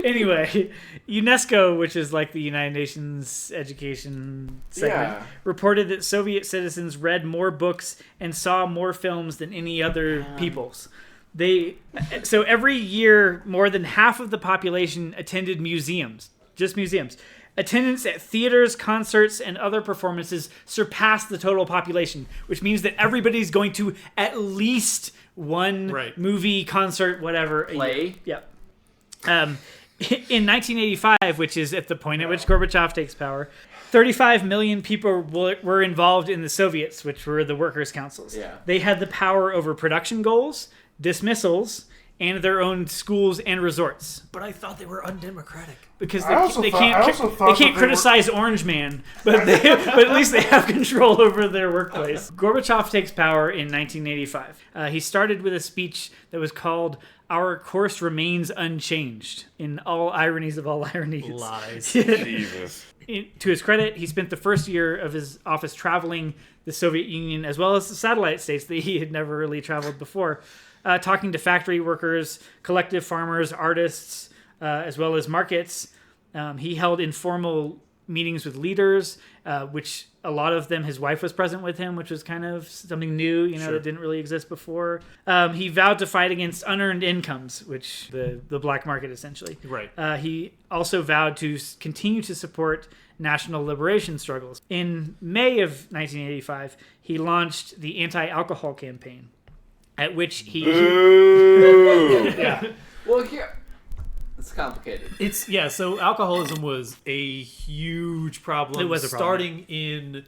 Anyway, UNESCO, which is like the United Nations education segment, reported that Soviet citizens read more books and saw more films than any other peoples. So every year, more than half of the population attended museums, just museums. Attendance at theaters, concerts, and other performances surpassed the total population, which means that everybody's going to at least one movie, concert, whatever. Play? Yep. In 1985, which is at the point at which Gorbachev takes power, 35 million people were involved in the Soviets, which were the workers' councils. Yeah. They had the power over production goals, dismissals, and their own schools and resorts. But I thought they were undemocratic. Because I also thought that they criticize Orange Man, but at least they have control over their workplace. Gorbachev takes power in 1985. He started with a speech that was called "Our course remains unchanged." In all ironies of all ironies, Lies. Jesus. To his credit, he spent the first year of his office traveling the Soviet Union as well as the satellite states that he had never really traveled before, talking to factory workers, collective farmers, artists, as well as markets. He held informal meetings with leaders, which a lot of them, his wife was present with him, which was kind of something new, that didn't really exist before. He vowed to fight against unearned incomes, which the black market essentially. Right. He also vowed to continue to support national liberation struggles. In May of 1985, he launched the anti-alcohol campaign, at which he... Well, here... It's complicated. So alcoholism was a huge problem. It was a problem. Starting in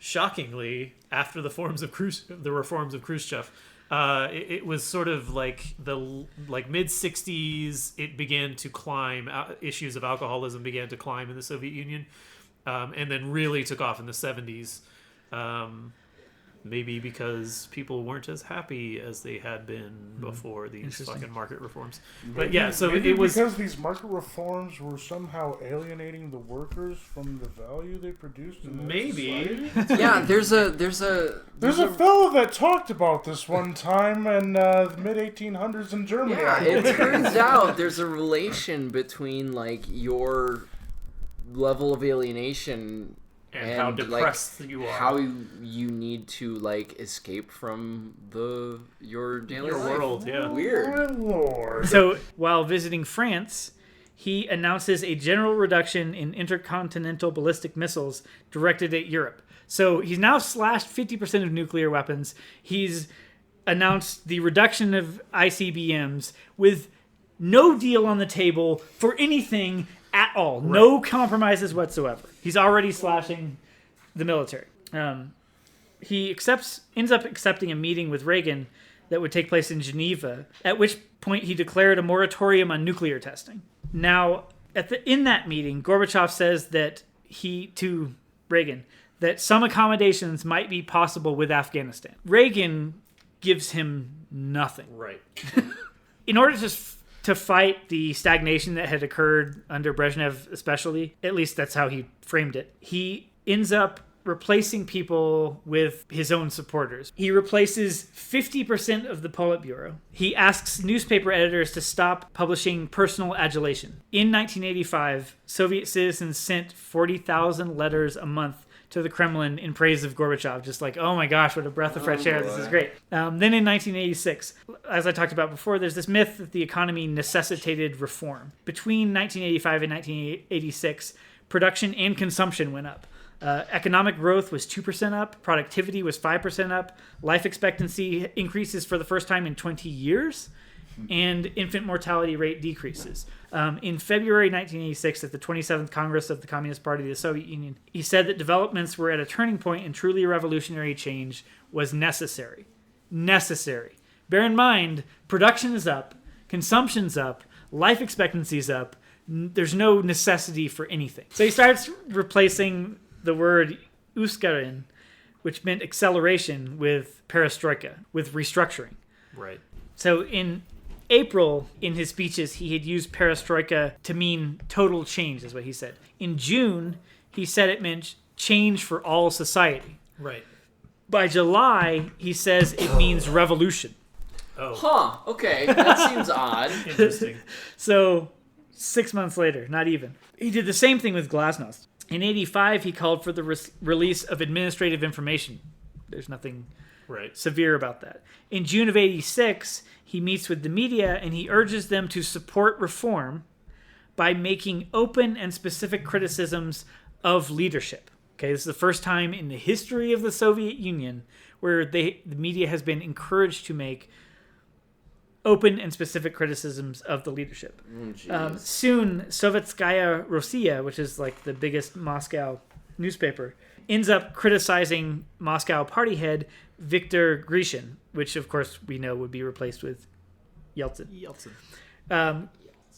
shockingly, after the reforms of Khrushchev, it was sort of like the mid '60s. It began to climb. Issues of alcoholism began to climb in the Soviet Union, and then really took off in the '70s. Maybe because people weren't as happy as they had been before these fucking market reforms. But yeah, so Maybe it was because these market reforms were somehow alienating the workers from the value they produced. In maybe. Yeah, there's a There's a fellow that talked about this one time in the mid 1800s in Germany. Yeah, it turns out there's a relation between like your level of alienation and how depressed like, you are, how you need to like escape from your daily life. world. Yeah, Weird. My lord. So while visiting France, he announces a general reduction in intercontinental ballistic missiles directed at Europe. So he's now slashed 50% of nuclear weapons. He's announced the reduction of ICBMs with no deal on the table for anything at all. Right. No compromises whatsoever. He's already slashing the military. He ends up accepting a meeting with Reagan that would take place in Geneva, at which point he declared a moratorium on nuclear testing. Now, in that meeting, Gorbachev says that to Reagan that some accommodations might be possible with Afghanistan. Reagan gives him nothing. Right. In order to fight the stagnation that had occurred under Brezhnev especially, at least that's how he framed it, he ends up replacing people with his own supporters. He replaces 50% of the Politburo. He asks newspaper editors to stop publishing personal adulation. In 1985, Soviet citizens sent 40,000 letters a month to the Kremlin in praise of Gorbachev, just like, oh my gosh, what a breath of fresh air, this is great. Then in 1986, as I talked about before, there's this myth that the economy necessitated reform. Between 1985 and 1986, production and consumption went up. Economic growth was 2% up, productivity was 5% up, life expectancy increases for the first time in 20 years, and infant mortality rate decreases. In February 1986, at the 27th Congress of the Communist Party of the Soviet Union, he said that developments were at a turning point and truly revolutionary change was necessary. Necessary. Bear in mind, production is up, consumption's up, life expectancy's up, there's no necessity for anything. So he starts replacing the word uskarin, which meant acceleration, with perestroika, with restructuring. Right. So in April, in his speeches, he had used perestroika to mean total change, is what he said. In June, he said it meant change for all society. Right. By July, he says it means revolution. Oh. Huh, okay. That seems odd. Interesting. So 6 months later, not even. He did the same thing with glasnost. In 85, he called for the release of administrative information. There's nothing severe about that. In June of 86, he meets with the media and he urges them to support reform by making open and specific criticisms of leadership. Okay, this is the first time in the history of the Soviet Union where the media has been encouraged to make open and specific criticisms of the leadership. Soon, Sovetskaya Rossiya, which is like the biggest Moscow newspaper, ends up criticizing Moscow party head Viktor Grishin, which of course we know would be replaced with Yeltsin.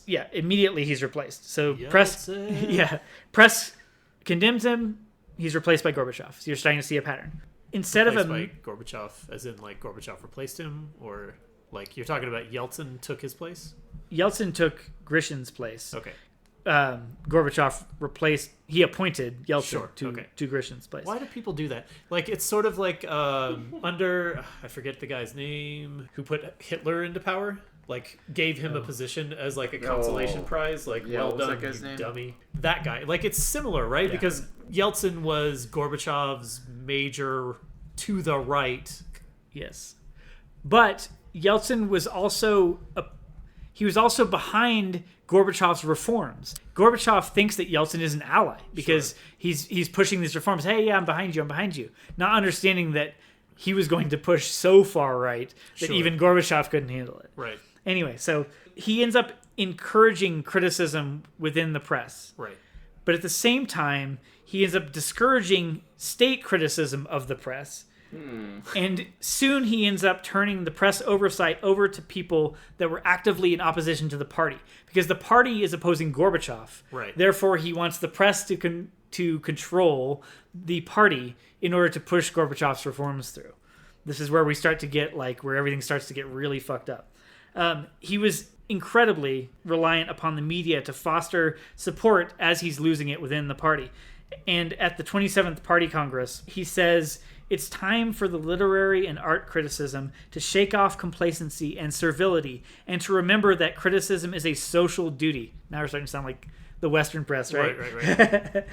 Yeah, immediately he's replaced. So Yeltsin. press condemns him. He's replaced by Gorbachev. So you're starting to see a pattern. Instead replaced of by Gorbachev, as in like Gorbachev replaced him, or like you're talking about Yeltsin took his place? Yeltsin took Grishin's place. Okay. Gorbachev appointed Yeltsin to Grishin's place. Why do people do that? Like, it's sort of like under, I forget the guy's name, who put Hitler into power, like gave him a position as like a consolation prize, like, well done, you dummy. That guy. Like, it's similar, right? Yeah. Because Yeltsin was Gorbachev's major to the right. Yes. But Yeltsin was also behind Gorbachev's reforms. Gorbachev thinks that Yeltsin is an ally because he's pushing these reforms. Hey, yeah, I'm behind you. Not understanding that he was going to push so far right that even Gorbachev couldn't handle it. Right. Anyway, so he ends up encouraging criticism within the press. Right. But at the same time, he ends up discouraging state criticism of the press. And soon he ends up turning the press oversight over to people that were actively in opposition to the party. Because the party is opposing Gorbachev. Right. Therefore, he wants the press to control the party in order to push Gorbachev's reforms through. This is where we start to get, like, where everything starts to get really fucked up. He was incredibly reliant upon the media to foster support as he's losing it within the party. And at the 27th Party Congress, he says, "It's time for the literary and art criticism to shake off complacency and servility and to remember that criticism is a social duty." Now we're starting to sound like the Western press, right? Right.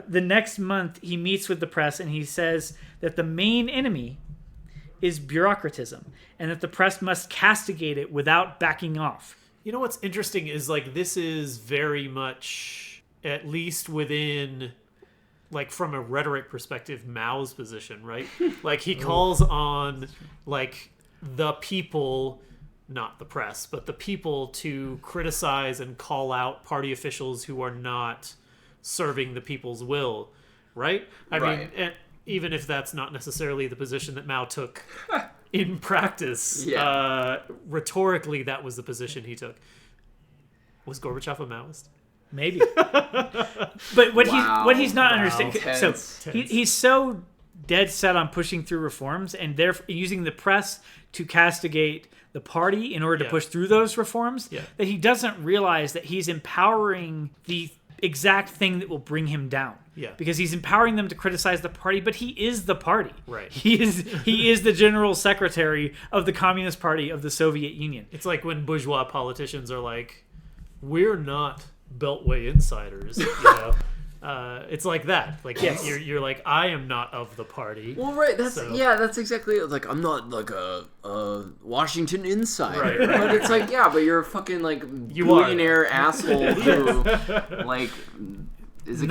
The next month, he meets with the press and he says that the main enemy is bureaucratism and that the press must castigate it without backing off. You know what's interesting is, like, this is very much, at least within, like, from a rhetoric perspective, Mao's position, right? Like, he calls on, like, the people, not the press, but the people to criticize and call out party officials who are not serving the people's will, right? I mean, and even if that's not necessarily the position that Mao took in practice, rhetorically, that was the position he took. Was Gorbachev a Maoist? Maybe. But what he's not understanding, so he's so dead set on pushing through reforms and therefore using the press to castigate the party in order to push through those reforms that he doesn't realize that he's empowering the exact thing that will bring him down. Yeah. Because he's empowering them to criticize the party, but he is the party. Right. He is the general secretary of the Communist Party of the Soviet Union. It's like when bourgeois politicians are like, "We're not Beltway insiders," you know. It's like that. Like, you're like, "I am not of the party." Well, right. That's exactly it. Like, I'm not like a Washington insider. Right. But it's like, but you're a fucking like billionaire asshole who like is a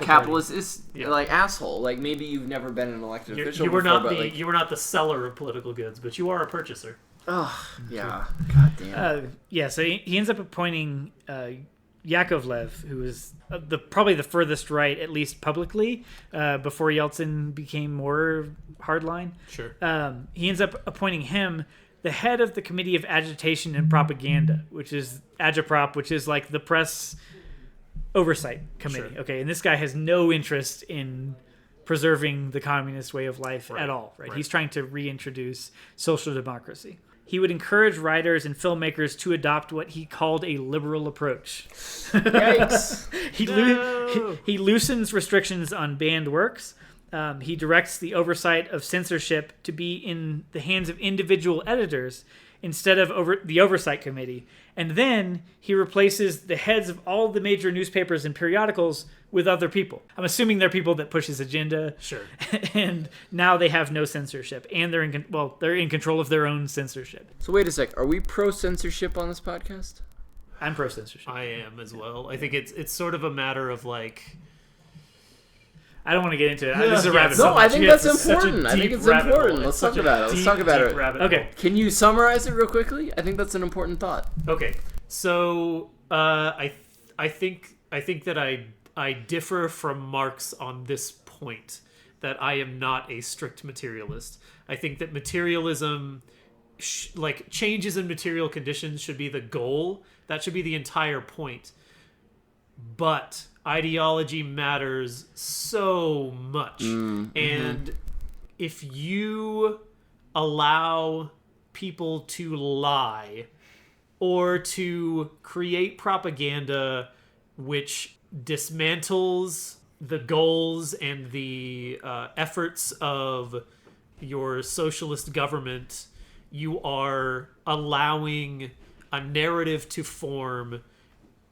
capitalist is like asshole. Like, maybe you've never been an elected official. You were before, not you were not the seller of political goods, but you are a purchaser. Oh yeah. God damn. So he ends up appointing Yakovlev, who is probably the furthest right, at least publicly, before Yeltsin became more hardline. Sure. He ends up appointing him the head of the Committee of Agitation and Propaganda, which is Agitprop, which is like the press oversight committee. Sure. Okay, and this guy has no interest in preserving the communist way of life at all. Right? He's trying to reintroduce social democracy. He would encourage writers and filmmakers to adopt what he called a liberal approach. Yikes. He loosens restrictions on banned works. He directs the oversight of censorship to be in the hands of individual editors instead of the oversight committee. And then he replaces the heads of all the major newspapers and periodicals with other people. I'm assuming they're people that push his agenda. Sure. And now they have no censorship, and they're in control of their own censorship. So wait a sec. Are we pro censorship on this podcast? I'm pro censorship. I am as well. I think it's sort of a matter of like. I don't want to get into it. This is a rabbit No, hole. I think that's important. I think it's important. Let's talk about it. Okay. Can you summarize it real quickly? I think that's an important thought. Okay. So I think that I differ from Marx on this point, that I am not a strict materialist. I think that materialism, like changes in material conditions, should be the goal. That should be the entire point. But ideology matters so much. And if you allow people to lie or to create propaganda which dismantles the goals and the efforts of your socialist government, you are allowing a narrative to form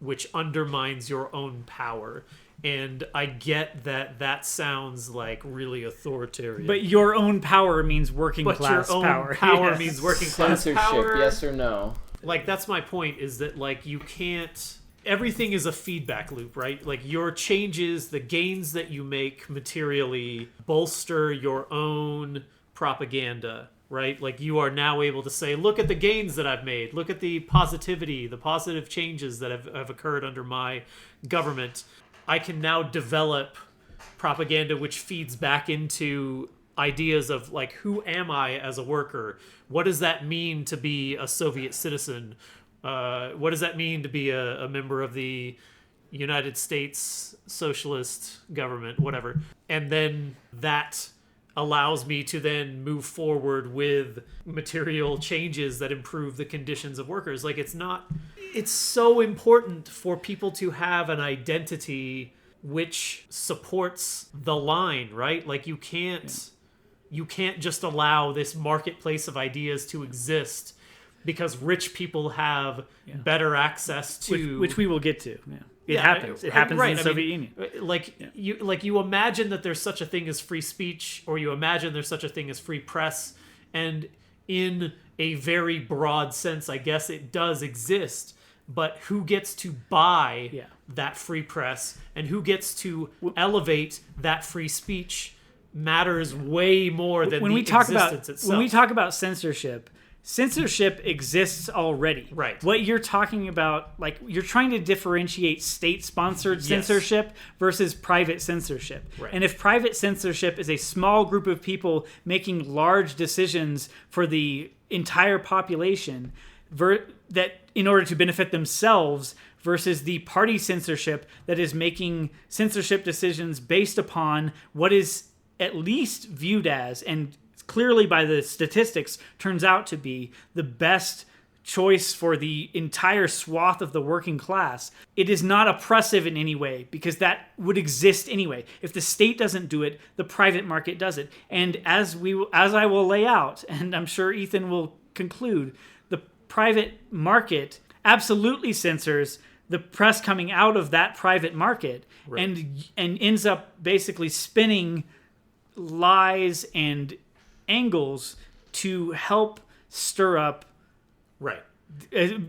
which undermines your own power. And I get that sounds like really authoritarian. But your own power means working But class your own power. power Yes. means working class Censorship, power. yes or no? Like, that's my point, is that, like, you can't... Everything is a feedback loop, right? Like, your changes, the gains that you make materially bolster your own propaganda, right? Like, you are now able to say, look at the gains that I've made. Look at the positivity, the positive changes that have occurred under my government. I can now develop propaganda which feeds back into ideas of like, who am I as a worker? What does that mean to be a Soviet citizen? What does that mean to be a member of the United States socialist government, whatever? And then that allows me to then move forward with material changes that improve the conditions of workers. Like, it's so important for people to have an identity which supports the line, right? Like, you can't just allow this marketplace of ideas to exist because rich people have better access to, which we will get to. Yeah. It happens. It happens in the Soviet Union. You imagine that there's such a thing as free speech, or you imagine there's such a thing as free press, and in a very broad sense, I guess it does exist. But who gets to buy that free press, and who gets to elevate that free speech matters way more than the existence itself. When we talk about censorship exists already. Right. What you're talking about, like, you're trying to differentiate state-sponsored censorship versus private censorship. Right. And if private censorship is a small group of people making large decisions for the entire population that in order to benefit themselves, versus the party censorship that is making censorship decisions based upon what is at least viewed as, and clearly by the statistics turns out to be, the best choice for the entire swath of the working class. It is not oppressive in any way, because that would exist anyway. If the state doesn't do it, the private market does it. And as I will lay out, and I'm sure Ethan will conclude, the private market absolutely censors the press coming out of that private market, and ends up basically spinning lies and angles to help stir up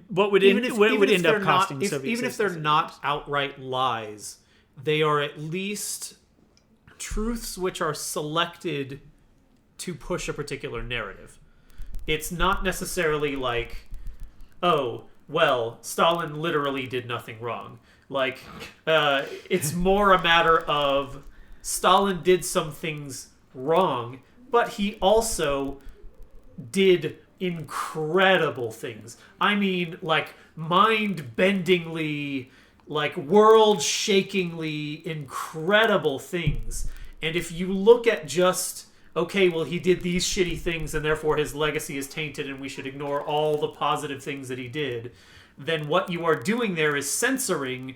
what would end up costing Soviet even if they're not outright lies, they are at least truths which are selected to push a particular narrative. It's not necessarily like, oh, well, Stalin literally did nothing wrong. Like, it's more a matter of Stalin did some things wrong, but he also did incredible things. I mean, like, mind-bendingly, like, world-shakingly incredible things. And if you look at just, okay, well, he did these shitty things and therefore his legacy is tainted and we should ignore all the positive things that he did, then what you are doing there is censoring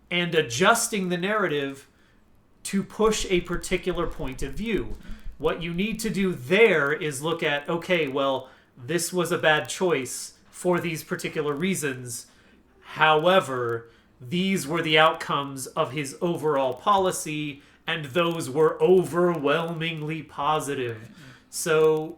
and adjusting the narrative to push a particular point of view. What you need to do there is look at, okay, well, this was a bad choice for these particular reasons. However, these were the outcomes of his overall policy, and those were overwhelmingly positive. So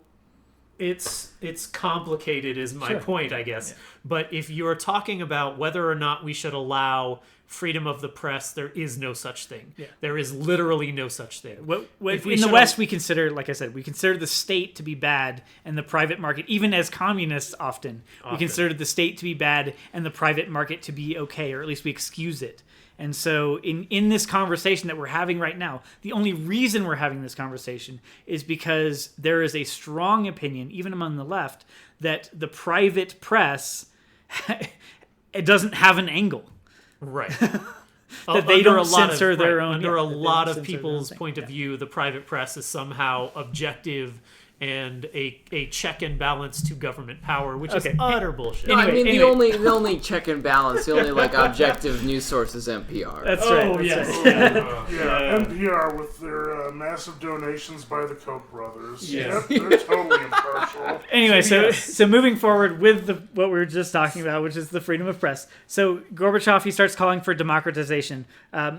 it's complicated is my point, I guess. Yeah. But if you're talking about whether or not we should allow freedom of the press, there is no such thing. Yeah. There is literally no such thing. In the West, we consider, like I said, we consider the state to be bad and the private market, even as communists often. We consider the state to be bad and the private market to be okay, or at least we excuse it. And so in this conversation that we're having right now, the only reason we're having this conversation is because there is a strong opinion, even among the left, that the private press it doesn't have an angle. Right. That they don't censor their own. Under a lot of people's point of view, the private press is somehow objective and a check and balance to government power, which is utter bullshit. No, I mean, the only check and balance, the only like objective news source is NPR. That's right. Oh, yes. NPR with their massive donations by the Koch brothers. Yes. Yep, they're totally impartial. Anyway, so moving forward with what we were just talking about, which is the freedom of press. So Gorbachev, he starts calling for democratization.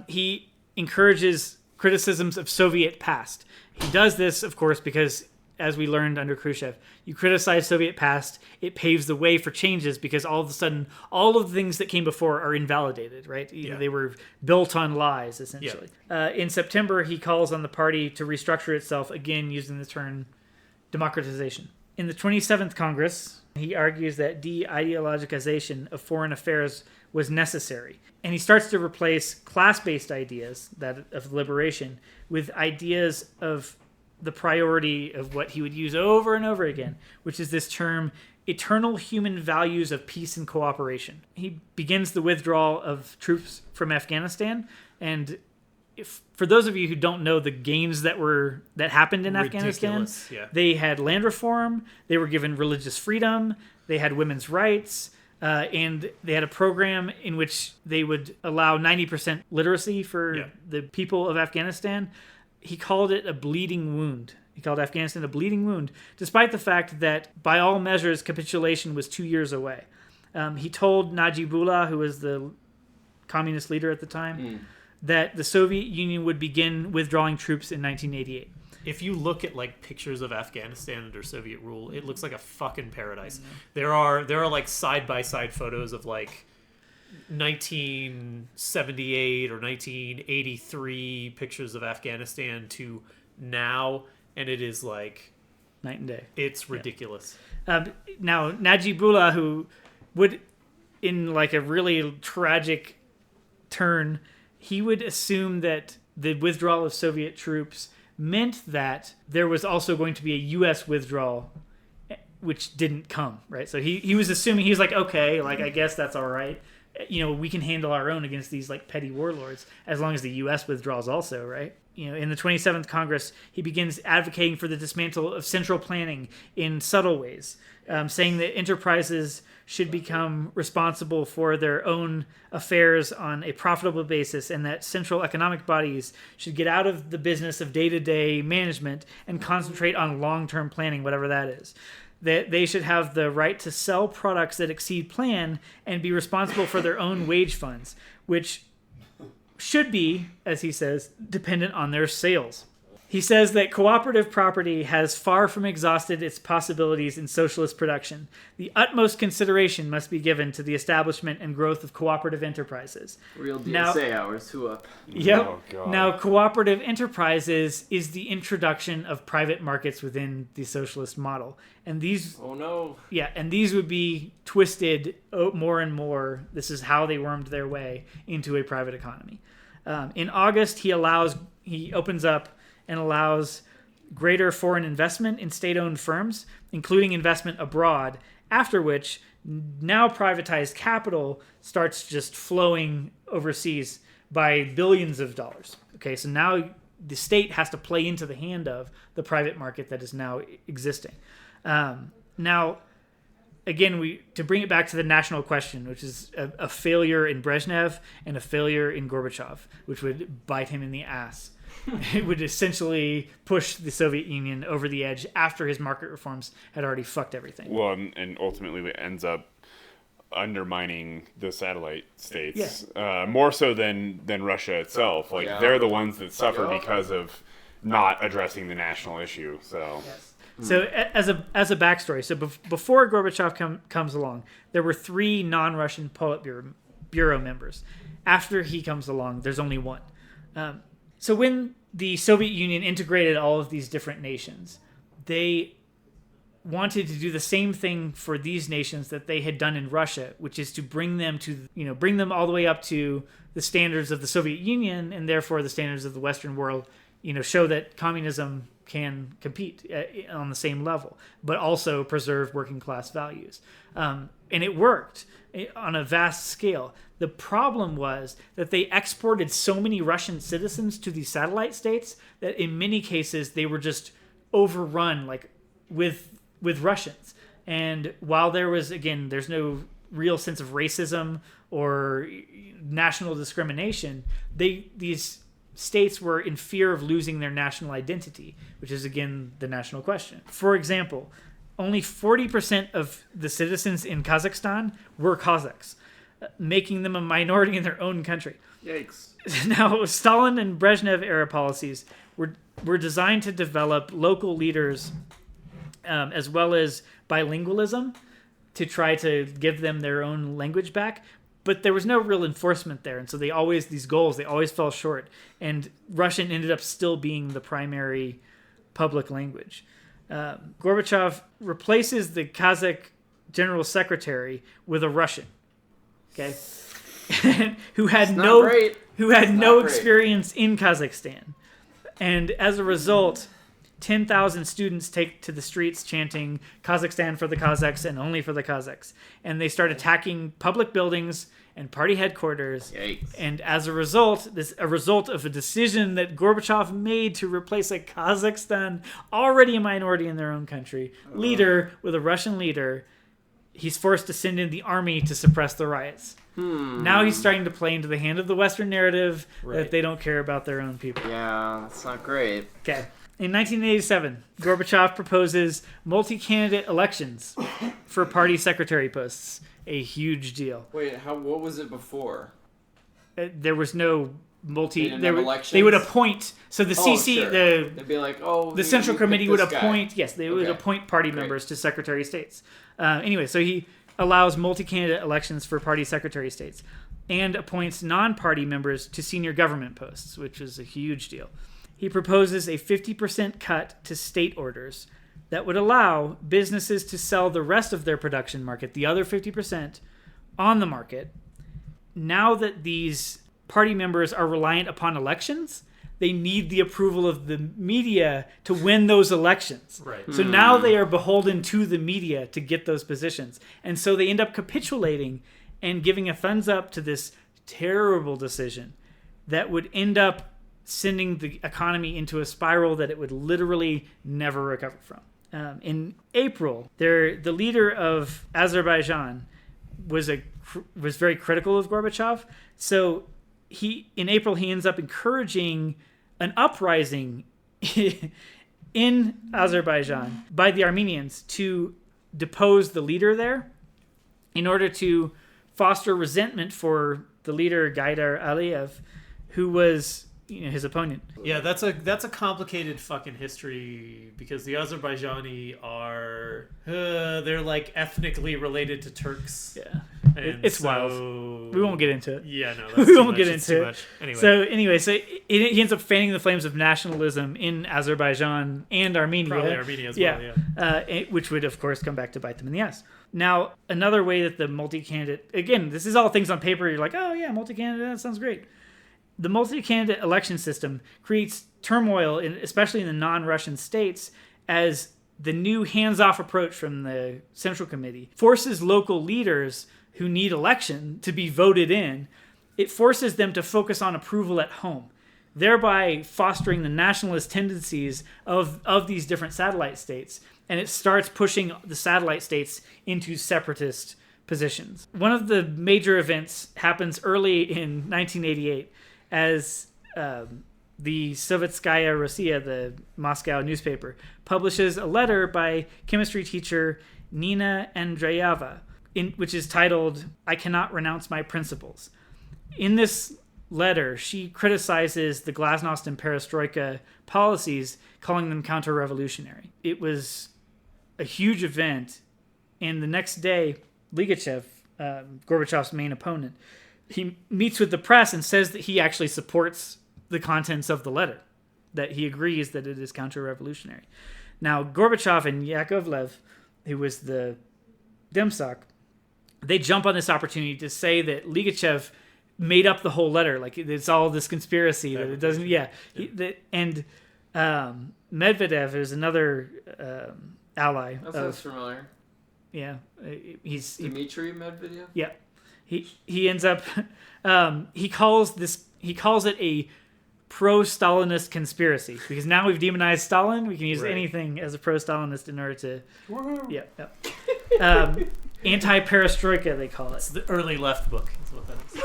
He encourages criticisms of Soviet past. He does this, of course, because, as we learned under Khrushchev, you criticize Soviet past, it paves the way for changes, because all of a sudden, all of the things that came before are invalidated, right? They were built on lies, essentially. Yeah. In September, he calls on the party to restructure itself, again using the term democratization. In the 27th Congress, He argues that de-ideologization of foreign affairs was necessary. And he starts to replace class-based ideas, that of liberation, with ideas of the priority of what he would use over and over again, which is this term, eternal human values of peace and cooperation. He begins the withdrawal of troops from Afghanistan, and for those of you who don't know the gains that happened in Afghanistan, they had land reform, they were given religious freedom, they had women's rights, and they had a program in which they would allow 90% literacy for the people of Afghanistan. He called it a bleeding wound. He called Afghanistan a bleeding wound, despite the fact that, by all measures, capitulation was 2 years away. He told Najibullah, who was the communist leader at the time, that the Soviet Union would begin withdrawing troops in 1988. If you look at like pictures of Afghanistan under Soviet rule, it looks like a fucking paradise. There are like side by side photos of like 1978 or 1983 pictures of Afghanistan to now, and it is like night and day. It's ridiculous. Now Najibullah, who would, in like a really tragic turn, he would assume that the withdrawal of Soviet troops meant that there was also going to be a U.S. withdrawal, which didn't come, right? So he was assuming, he was like, okay, like I guess that's all right. You know, we can handle our own against these like petty warlords as long as the U.S. withdraws also, right? You know, in the 27th Congress, he begins advocating for the dismantle of central planning in subtle ways, saying that enterprises should become responsible for their own affairs on a profitable basis, and that central economic bodies should get out of the business of day-to-day management and concentrate on long-term planning, whatever that is. That they should have the right to sell products that exceed plan and be responsible for their own wage funds, which should be, as he says, dependent on their sales. He says that cooperative property has far from exhausted its possibilities in socialist production. The utmost consideration must be given to the establishment and growth of cooperative enterprises. Real DSA hours, who up? Yep. Oh, God. Now, cooperative enterprises is the introduction of private markets within the socialist model. And these... Oh, no. Yeah, and these would be twisted more and more. This is how they wormed their way into a private economy. In August, he opens up and allows greater foreign investment in state-owned firms, including investment abroad, after which now privatized capital starts just flowing overseas by billions of dollars. Okay, so now the state has to play into the hand of the private market that is now existing. Now, again, to bring it back to the national question, which is a failure in Brezhnev and a failure in Gorbachev, which would bite him in the ass. It would essentially push the Soviet Union over the edge after his market reforms had already fucked everything. Well, and ultimately it ends up undermining the satellite states, more so than Russia itself. Like they're the ones that suffer because of not addressing the national issue. So. Yes. So as a backstory, so before Gorbachev comes along, there were 3 non-Russian Politburo members. After he comes along, there's only 1. So when the Soviet Union integrated all of these different nations, they wanted to do the same thing for these nations that they had done in Russia, which is to bring them all the way up to the standards of the Soviet Union and therefore the standards of the Western world, show that communism can compete on the same level, but also preserve working class values. And it worked on a vast scale. The problem was that they exported so many Russian citizens to these satellite states that in many cases they were just overrun with Russians. And while there's no real sense of racism or national discrimination, these states were in fear of losing their national identity, which is again the national question. For example, only 40% of the citizens in Kazakhstan were Kazakhs, making them a minority in their own country. Yikes. Now, Stalin and Brezhnev era policies were designed to develop local leaders as well as bilingualism to try to give them their own language back. But there was no real enforcement there. And so they always fell short. And Russian ended up still being the primary public language. Gorbachev replaces the Kazakh general secretary with a Russian. Okay, who had not no great. no great. experience in Kazakhstan, and as a result, 10,000 students take to the streets chanting "Kazakhstan for the Kazakhs and only for the Kazakhs," and they start attacking public buildings and party headquarters. Yikes. And as a result, a result of a decision that Gorbachev made to replace a Kazakhstan, already a minority in their own country, leader with a Russian leader, he's forced to send in the army to suppress the riots. Now he's starting to play into the hand of the Western narrative that they don't care about their own people. Yeah, that's not great. Okay. In 1987, Gorbachev proposes multi-candidate elections for party secretary posts. A huge deal. Wait, what was it before? There was no multi. They didn't have elections? They would appoint. So the CC, sure. They'd be like, the Central Committee would appoint. Yes, they would Okay. appoint party members to Secretary of States. Anyway, so he allows multi-candidate elections for party Secretary of States, and appoints non-party members to senior government posts, which is a huge deal. He proposes a 50% cut to state orders that would allow businesses to sell the rest of their production market, the other 50%, on the market. Now that these party members are reliant upon elections, they need the approval of the media to win those elections. Right. So now they are beholden to the media to get those positions. And so they end up capitulating and giving a thumbs up to this terrible decision that would end up sending the economy into a spiral that it would literally never recover from. In April, the leader of Azerbaijan was very critical of Gorbachev. So in April he ends up encouraging an uprising in Azerbaijan by the Armenians to depose the leader there in order to foster resentment for the leader Gaidar Aliyev, who was his opponent. Yeah, that's a complicated fucking history because the Azerbaijani are they're like ethnically related to Turks. Yeah, And it's so- wild. We won't get into it. Yeah, no, that's We too won't much. get It's into too it. much. Anyway, So anyway, he ends up fanning the flames of nationalism in Azerbaijan and Armenia. probably Armenia as well. Yeah. Which would of course come back to bite them in the ass. Now, another way that the multi-candidate, again, this is all things on paper. You're like, oh yeah, multi-candidate, that sounds great. The multi-candidate election system creates turmoil, especially in the non-Russian states, as the new hands-off approach from the Central Committee forces local leaders who need election to be voted in. It forces them to focus on approval at home, thereby fostering the nationalist tendencies of these different satellite states. And it starts pushing the satellite states into separatist positions. One of the major events happens early in 1988 as the Sovetskaya Rossiya, the Moscow newspaper, publishes a letter by chemistry teacher Nina Andreeva, which is titled, "I Cannot Renounce My Principles." In this letter, she criticizes the glasnost and perestroika policies, calling them counter-revolutionary. It was a huge event, and the next day, Ligachev, Gorbachev's main opponent, he meets with the press and says that he actually supports the contents of the letter, that he agrees that it is counter-revolutionary. Now, Gorbachev and Yakovlev, who was the Demsak, they jump on this opportunity to say that Ligachev made up the whole letter, like it's all this conspiracy that it doesn't. Yeah, Medvedev is another ally. That sounds familiar. Yeah, he's Dmitry Medvedev? yeah. He ends up he calls it a pro-Stalinist conspiracy because now we've demonized Stalin. We can use anything as a pro-Stalinist in order to anti-perestroika, they call it. It's the early left book. That's what that is.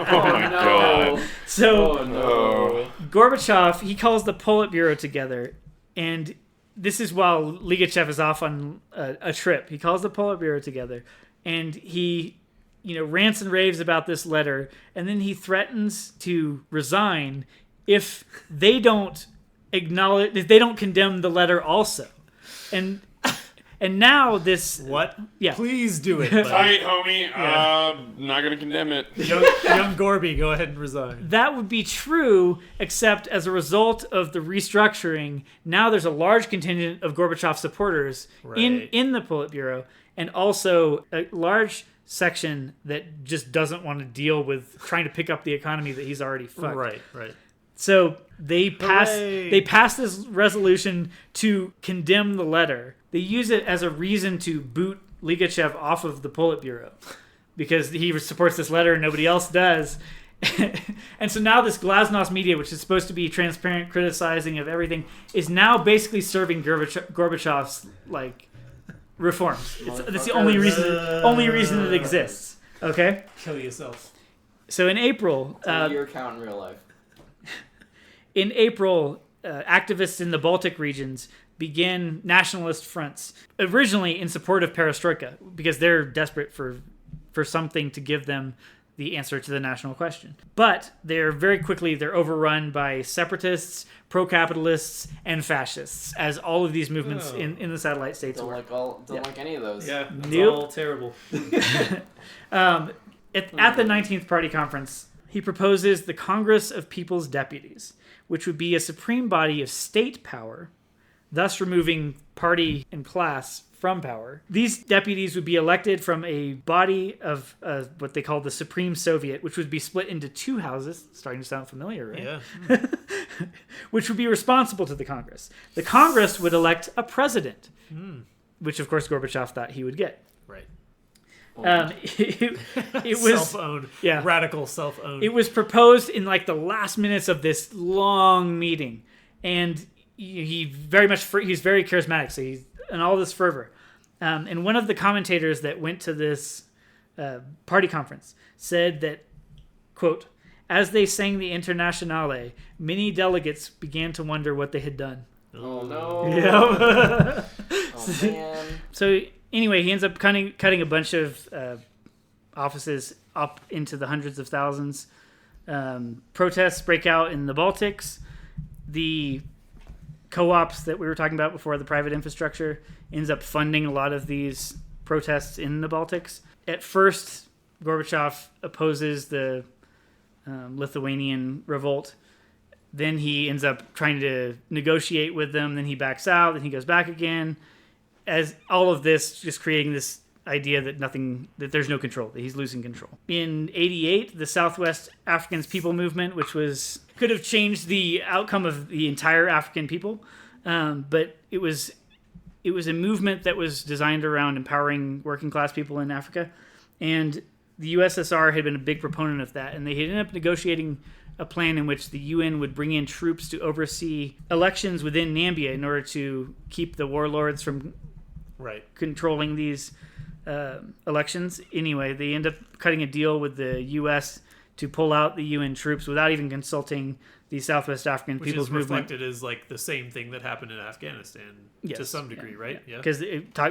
Oh my god. So no. Gorbachev, he calls the Politburo together, and this is while Ligachev is off on a trip. He calls the Politburo together, and he rants and raves about this letter, and then he threatens to resign if they don't condemn the letter also. And now this... What? Yeah. Please do it. buddy. Tight, homie. Not gonna condemn it. young Gorby, go ahead and resign. That would be true, except as a result of the restructuring, now there's a large contingent of Gorbachev supporters Right. in the Politburo, and also a large section that just doesn't want to deal with trying to pick up the economy that he's already fucked. Right. So they pass Hooray. this resolution to condemn the letter. They use it as a reason to boot Ligachev off of the Politburo because he supports this letter and nobody else does. And so now this Glasnost media, which is supposed to be transparent, criticizing of everything, is now basically serving Gorbachev's like reforms. That's the only reason it exists. Okay. Kill yourself. So in April, your account in real life. Activists in the Baltic regions began nationalist fronts, originally in support of perestroika, because they're desperate for something to give them the answer to the national question. But they're overrun by separatists, pro-capitalists, and fascists, as all of these movements in the satellite states Don't were. like any of those. Yeah, it's Nope. all terrible. At the 19th Party Conference, he proposes the Congress of People's Deputies, which would be a supreme body of state power, thus removing party and class from power. These deputies would be elected from a body of what they call the Supreme Soviet, which would be split into two houses, starting to sound familiar, right? Yeah. Which would be responsible to the Congress. The Congress would elect a president, which of course Gorbachev thought he would get. Right. It was Self-owned. yeah. Radical self-owned. It was proposed in like the last minutes of this long meeting, and he's very charismatic. So he's in all this fervor. And one of the commentators that went to this party conference said that, quote, as they sang the Internationale, many delegates began to wonder what they had done. Oh no. Yeah. Oh man. So anyway, he ends up cutting a bunch of offices up into the hundreds of thousands. Protests break out in the Baltics. The co-ops that we were talking about before, the private infrastructure, ends up funding a lot of these protests in the Baltics. At first, Gorbachev opposes the Lithuanian revolt. Then he ends up trying to negotiate with them. Then he backs out. Then he goes back again. As all of this just creating this idea that there's no control, that he's losing control. In '88, the Southwest African People Movement, which could have changed the outcome of the entire African people, but it was a movement that was designed around empowering working class people in Africa, and the USSR had been a big proponent of that, and they had ended up negotiating a plan in which the UN would bring in troops to oversee elections within Nambia in order to keep the warlords from controlling these elections. Anyway, they end up cutting a deal with the U.S. to pull out the UN troops without even consulting the Southwest African People's Movement. Which is reflected as like the same thing that happened in Afghanistan to some degree, right? Yeah. Because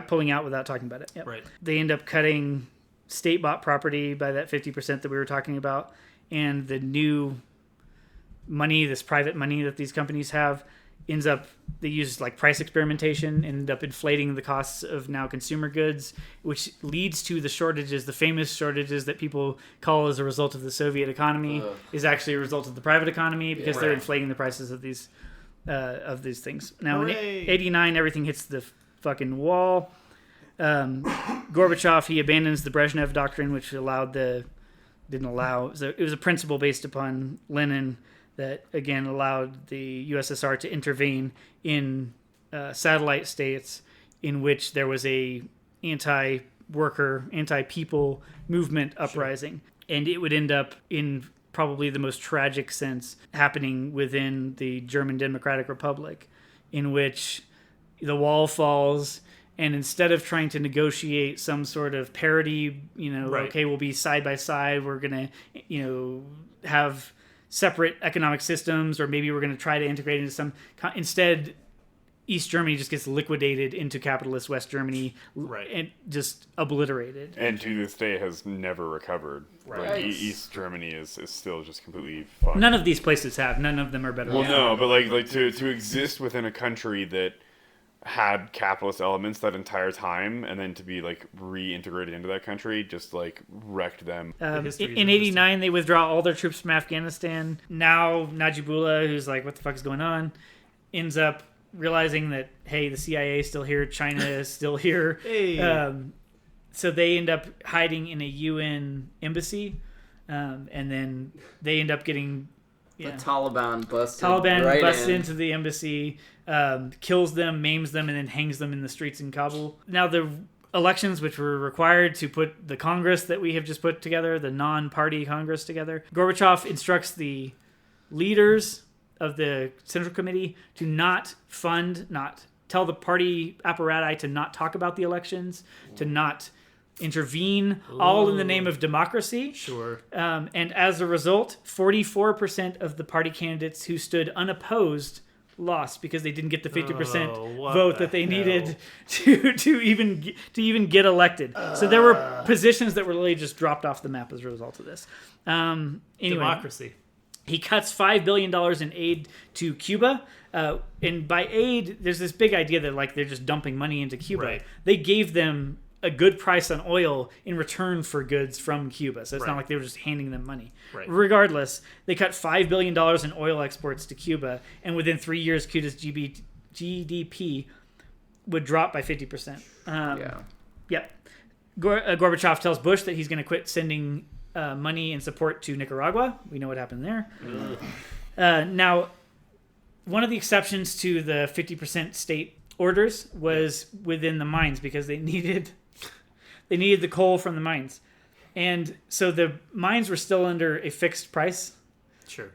pulling out without talking about it. Yep. Right. They end up cutting state-bought property by that 50% that we were talking about, and the new money, this private money that these companies have, they use like price experimentation, end up inflating the costs of now consumer goods, which leads to the shortages, the famous shortages that people call as a result of the Soviet economy, is actually a result of the private economy because they're inflating the prices of these things. Now in '89, everything hits the fucking wall. Gorbachev, he abandons the Brezhnev doctrine, which it was a principle based upon Lenin that, again, allowed the USSR to intervene in satellite states in which there was a anti-worker, anti-people movement uprising. Sure. And it would end up, in probably the most tragic sense, happening within the German Democratic Republic, in which the wall falls, and instead of trying to negotiate some sort of parity, okay, we'll be side by side, we're going to, have separate economic systems, or maybe we're going to try to integrate into some. Instead, East Germany just gets liquidated into capitalist West Germany, and just obliterated. And to this day has never recovered. Right. Like, East Germany is still just completely fucked. None of these places have. None of them are better. Well, no, but like to exist within a country that had capitalist elements that entire time, and then to be like reintegrated into that country just like wrecked them. In '89, they withdraw all their troops from Afghanistan. Now Najibullah, who's like, what the fuck is going on, ends up realizing that, hey, the CIA is still here, China is still here. Hey. So they end up hiding in a UN embassy, and then they end up getting The Taliban busted busts in. into the embassy, kills them, maims them, and then hangs them in the streets in Kabul. Now the elections, which were required to put the Congress that we have just put together, the non-party Congress together, Gorbachev instructs the leaders of the Central Committee to not tell the party apparatus to not talk about the elections, to not intervene, all in the name of democracy. Sure. And as a result, 44% of the party candidates who stood unopposed lost because they didn't get the 50% vote that they needed to even get elected. So there were positions that were really just dropped off the map as a result of this. Anyway, Democracy. he cuts $5 billion in aid to Cuba. And by aid, there's this big idea that like they're just dumping money into Cuba. Right. They gave them a good price on oil in return for goods from Cuba. So it's not like they were just handing them money. Right. Regardless, they cut $5 billion in oil exports to Cuba. And within 3 years, Cuba's GDP would drop by 50%. Yep. Gorbachev tells Bush that he's going to quit sending money and support to Nicaragua. We know what happened there. Now, one of the exceptions to the 50% state orders was within the mines because they needed the coal from the mines. And so the mines were still under a fixed price. Sure.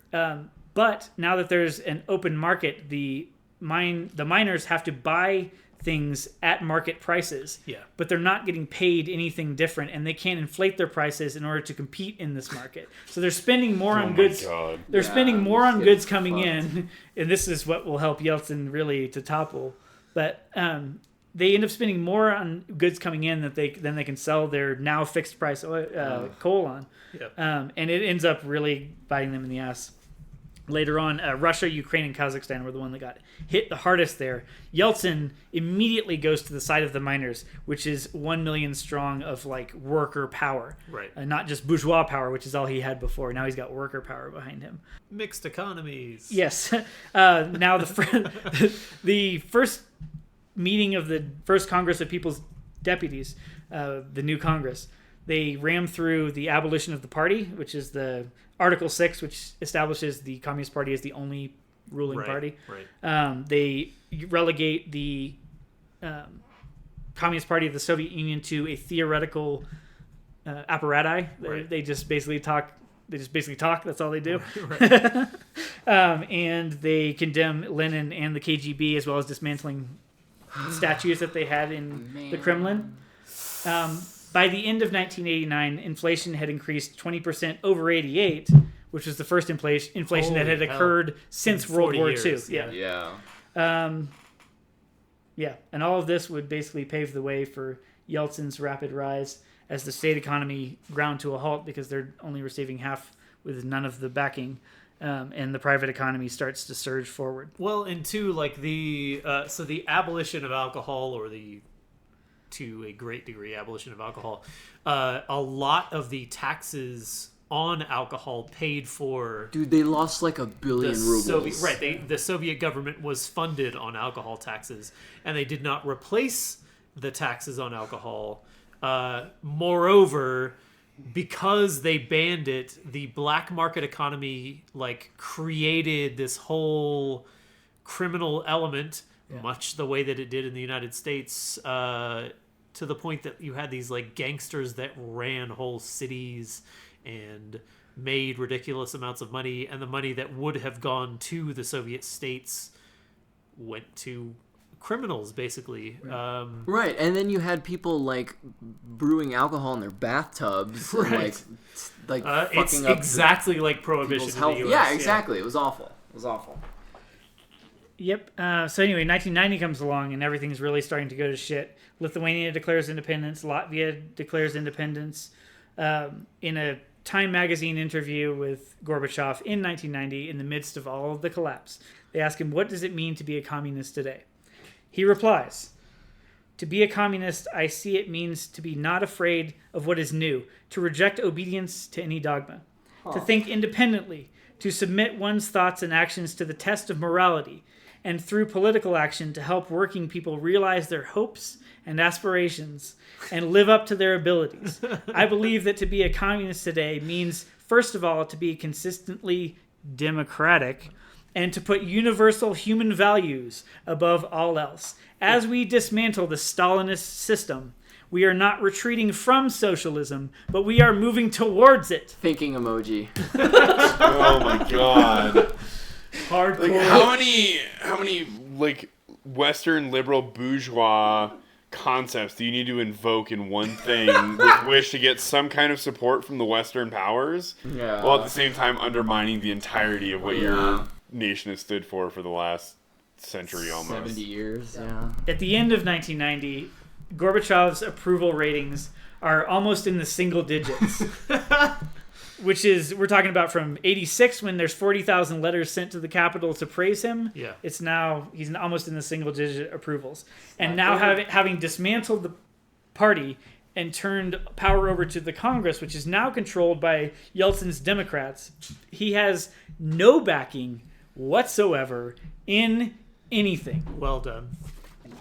But now that there's an open market, the miners have to buy things at market prices. Yeah. But they're not getting paid anything different, and they can't inflate their prices in order to compete in this market. So they're spending more on goods. God. They're spending more on goods coming fucked. in, and this is what will help Yeltsin really to topple. But they end up spending more on goods coming in than they can sell their now fixed price coal on. Yep. And it ends up really biting them in the ass. Later on, Russia, Ukraine, and Kazakhstan were the one that got hit the hardest there. Yeltsin immediately goes to the side of the miners, which is 1 million strong of like worker power. Right. Not just bourgeois power, which is all he had before. Now he's got worker power behind him. Mixed economies. Yes. Now the first meeting of the first Congress of People's Deputies, the new Congress, they rammed through the abolition of the party, which is the Article 6, which establishes the Communist Party as the only ruling party. Right. They relegate the Communist Party of the Soviet Union to a theoretical apparatus. Right. They just basically talk. That's all they do. Right. And they condemn Lenin and the KGB, as well as dismantling statues that they had in the Kremlin. By the end of 1989, inflation had increased 20% over 88, which was the first inflation that had occurred since World War II. years, Yeah. And all of this would basically pave the way for Yeltsin's rapid rise as the state economy ground to a halt because they're only receiving half with none of the backing. And the private economy starts to surge forward. Well, and two, like the abolition of alcohol, or to a great degree abolition of alcohol, a lot of the taxes on alcohol paid for. Dude, they lost like $1 billion rubles. The Soviet government was funded on alcohol taxes, and they did not replace the taxes on alcohol. Moreover, because they banned it, the black market economy like created this whole criminal element, much the way that it did in the United States, to the point that you had these like gangsters that ran whole cities and made ridiculous amounts of money, and the money that would have gone to the Soviet states went to criminals, basically. Right, and then you had people like brewing alcohol in their bathtubs, and, Right. like It's fucking up exactly like prohibition people's in health. the US. Yeah, exactly. It was awful. Yep. So anyway, 1990 comes along and everything's really starting to go to shit. Lithuania declares independence. Latvia declares independence. In a Time magazine interview with Gorbachev in 1990, in the midst of all of the collapse, they ask him, "What does it mean to be a communist today?" He replies, "To be a communist, I see it means to be not afraid of what is new, to reject obedience to any dogma, to think independently, to submit one's thoughts and actions to the test of morality, and through political action to help working people realize their hopes and aspirations and live up to their abilities. I believe that to be a communist today means, first of all, to be consistently democratic and to put universal human values above all else. As we dismantle the Stalinist system, we are not retreating from socialism, but we are moving towards it. Thinking emoji. Oh my god. Hardcore. Like how many like Western liberal bourgeois concepts do you need to invoke in one thing with which to get some kind of support from the Western powers, Yeah. while at the same time undermining the entirety of what your nation has stood for the last century almost. 70 years, yeah. At the end of 1990, Gorbachev's approval ratings are almost in the single digits. Which is, we're talking about from 86 when there's 40,000 letters sent to the Capitol to praise him. Yeah. It's now, he's almost in the single digit approvals. And now having dismantled the party and turned power over to the Congress, which is now controlled by Yeltsin's Democrats, he has no backing whatsoever in anything. Well done.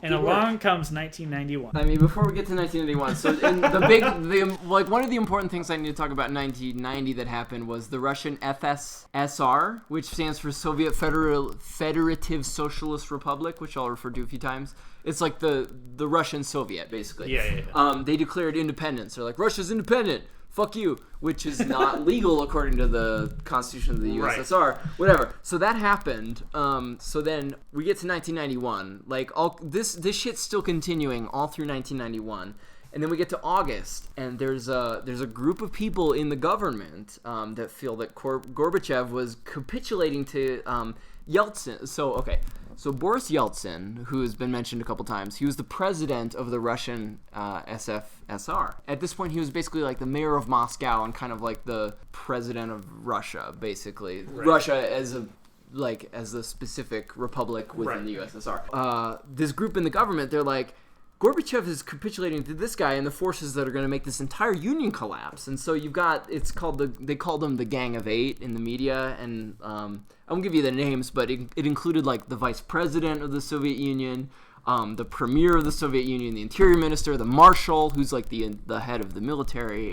And along comes 1991. I mean, before we get to 1991, so in one of the important things I need to talk about in 1990 that happened was the Russian FSSR, which stands for Soviet Federative Socialist Republic, which I'll refer to a few times. It's like the Russian Soviet, basically. Yeah. They declared independence. They're like, Russia's independent. Fuck you, which is not legal according to the Constitution of the USSR. Whatever. So that happened. So then we get to 1991. Like this shit's still continuing all through 1991, and then we get to August, and there's a group of people in the government that feel that Gorbachev was capitulating to Yeltsin. So Boris Yeltsin, who has been mentioned a couple times, he was the president of the Russian SFSR. At this point, he was basically like the mayor of Moscow and kind of like the president of Russia, basically. Right. Russia as a specific republic within the USSR. This group in the government, they're like, Gorbachev is capitulating to this guy and the forces that are going to make this entire union collapse. And so you've got, they call them the Gang of Eight in the media, and I won't give you the names, but it included like the vice president of the Soviet Union, the premier of the Soviet Union, the interior minister, the marshal, who's like the head of the military,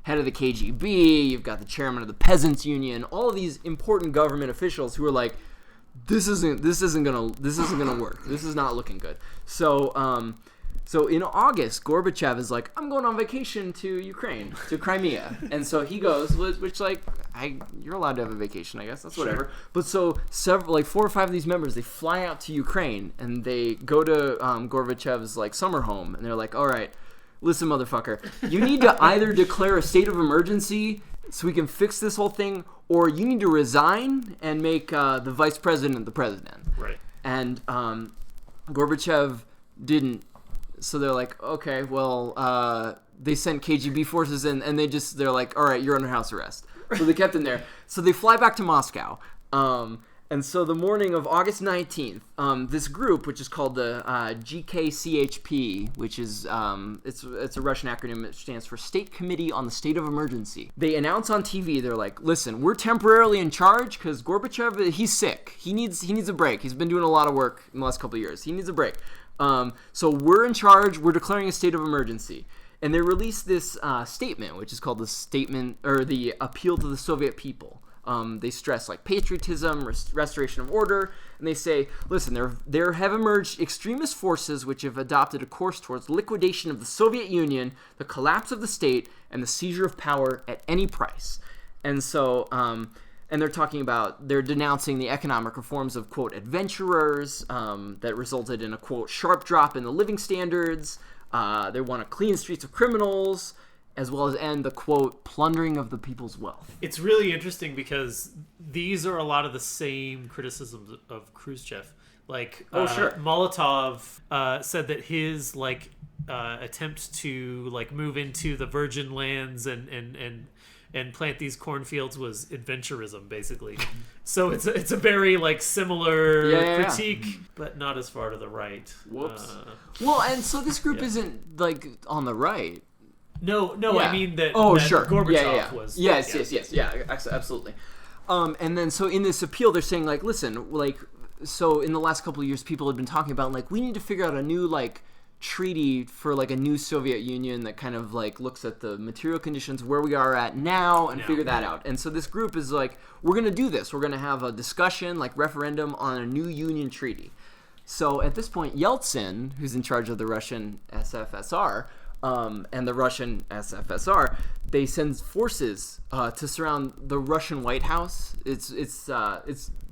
head of the KGB. You've got the chairman of the Peasants Union. All of these important government officials who are like, this isn't gonna work. This is not looking good. So in August, Gorbachev is like, I'm going on vacation to Ukraine, to Crimea. And so he goes, which like, you're allowed to have a vacation, I guess. That's whatever. But so several, like 4 or 5 of these members, they fly out to Ukraine and they go to Gorbachev's like summer home, and they're like, all right, listen, motherfucker, you need to either declare a state of emergency so we can fix this whole thing, or you need to resign and make the vice president the president. Right. And Gorbachev didn't. So they're like, okay, well, they sent KGB forces in, and they're like, all right, you're under house arrest. So they kept him there. So they fly back to Moscow. And so the morning of August 19th, this group, which is called the GKCHP, which is it's a Russian acronym that stands for State Committee on the State of Emergency. They announce on TV, they're like, listen, we're temporarily in charge because Gorbachev, he's sick. He needs a break. He's been doing a lot of work in the last couple of years. He needs a break. So we're in charge. We're declaring a state of emergency. And they released this statement, which is called the statement, or the appeal to the Soviet people. They stress like patriotism, restoration of order, and they say, listen, there have emerged extremist forces which have adopted a course towards liquidation of the Soviet Union, the collapse of the state, and the seizure of power at any price. And so, and they're denouncing the economic reforms of, quote, adventurers that resulted in a, quote, sharp drop in the living standards. They want to clean streets of criminals, as well as end the, quote, plundering of the people's wealth. It's really interesting because these are a lot of the same criticisms of Khrushchev. Like, sure. Molotov said that his, like, attempt to, like, move into the virgin lands and plant these cornfields was adventurism, basically. So it's a very, like, similar critique, but not as far to the right. Whoops. Well, and so this group isn't, like, on the right. No, Yeah. I mean that. Oh, that sure. Gorbachev was. Yes. Yeah, absolutely. And then so in this appeal, they're saying like, listen, like, so in the last couple of years, people had been talking about like we need to figure out a new like treaty for like a new Soviet Union that kind of like looks at the material conditions where we are at now and figure that out. And so this group is like, we're going to do this. We're going to have a discussion, like referendum on a new union treaty. So at this point, Yeltsin, who's in charge of the Russian SFSR, and the Russian SFSR, they send forces to surround the Russian White House. It's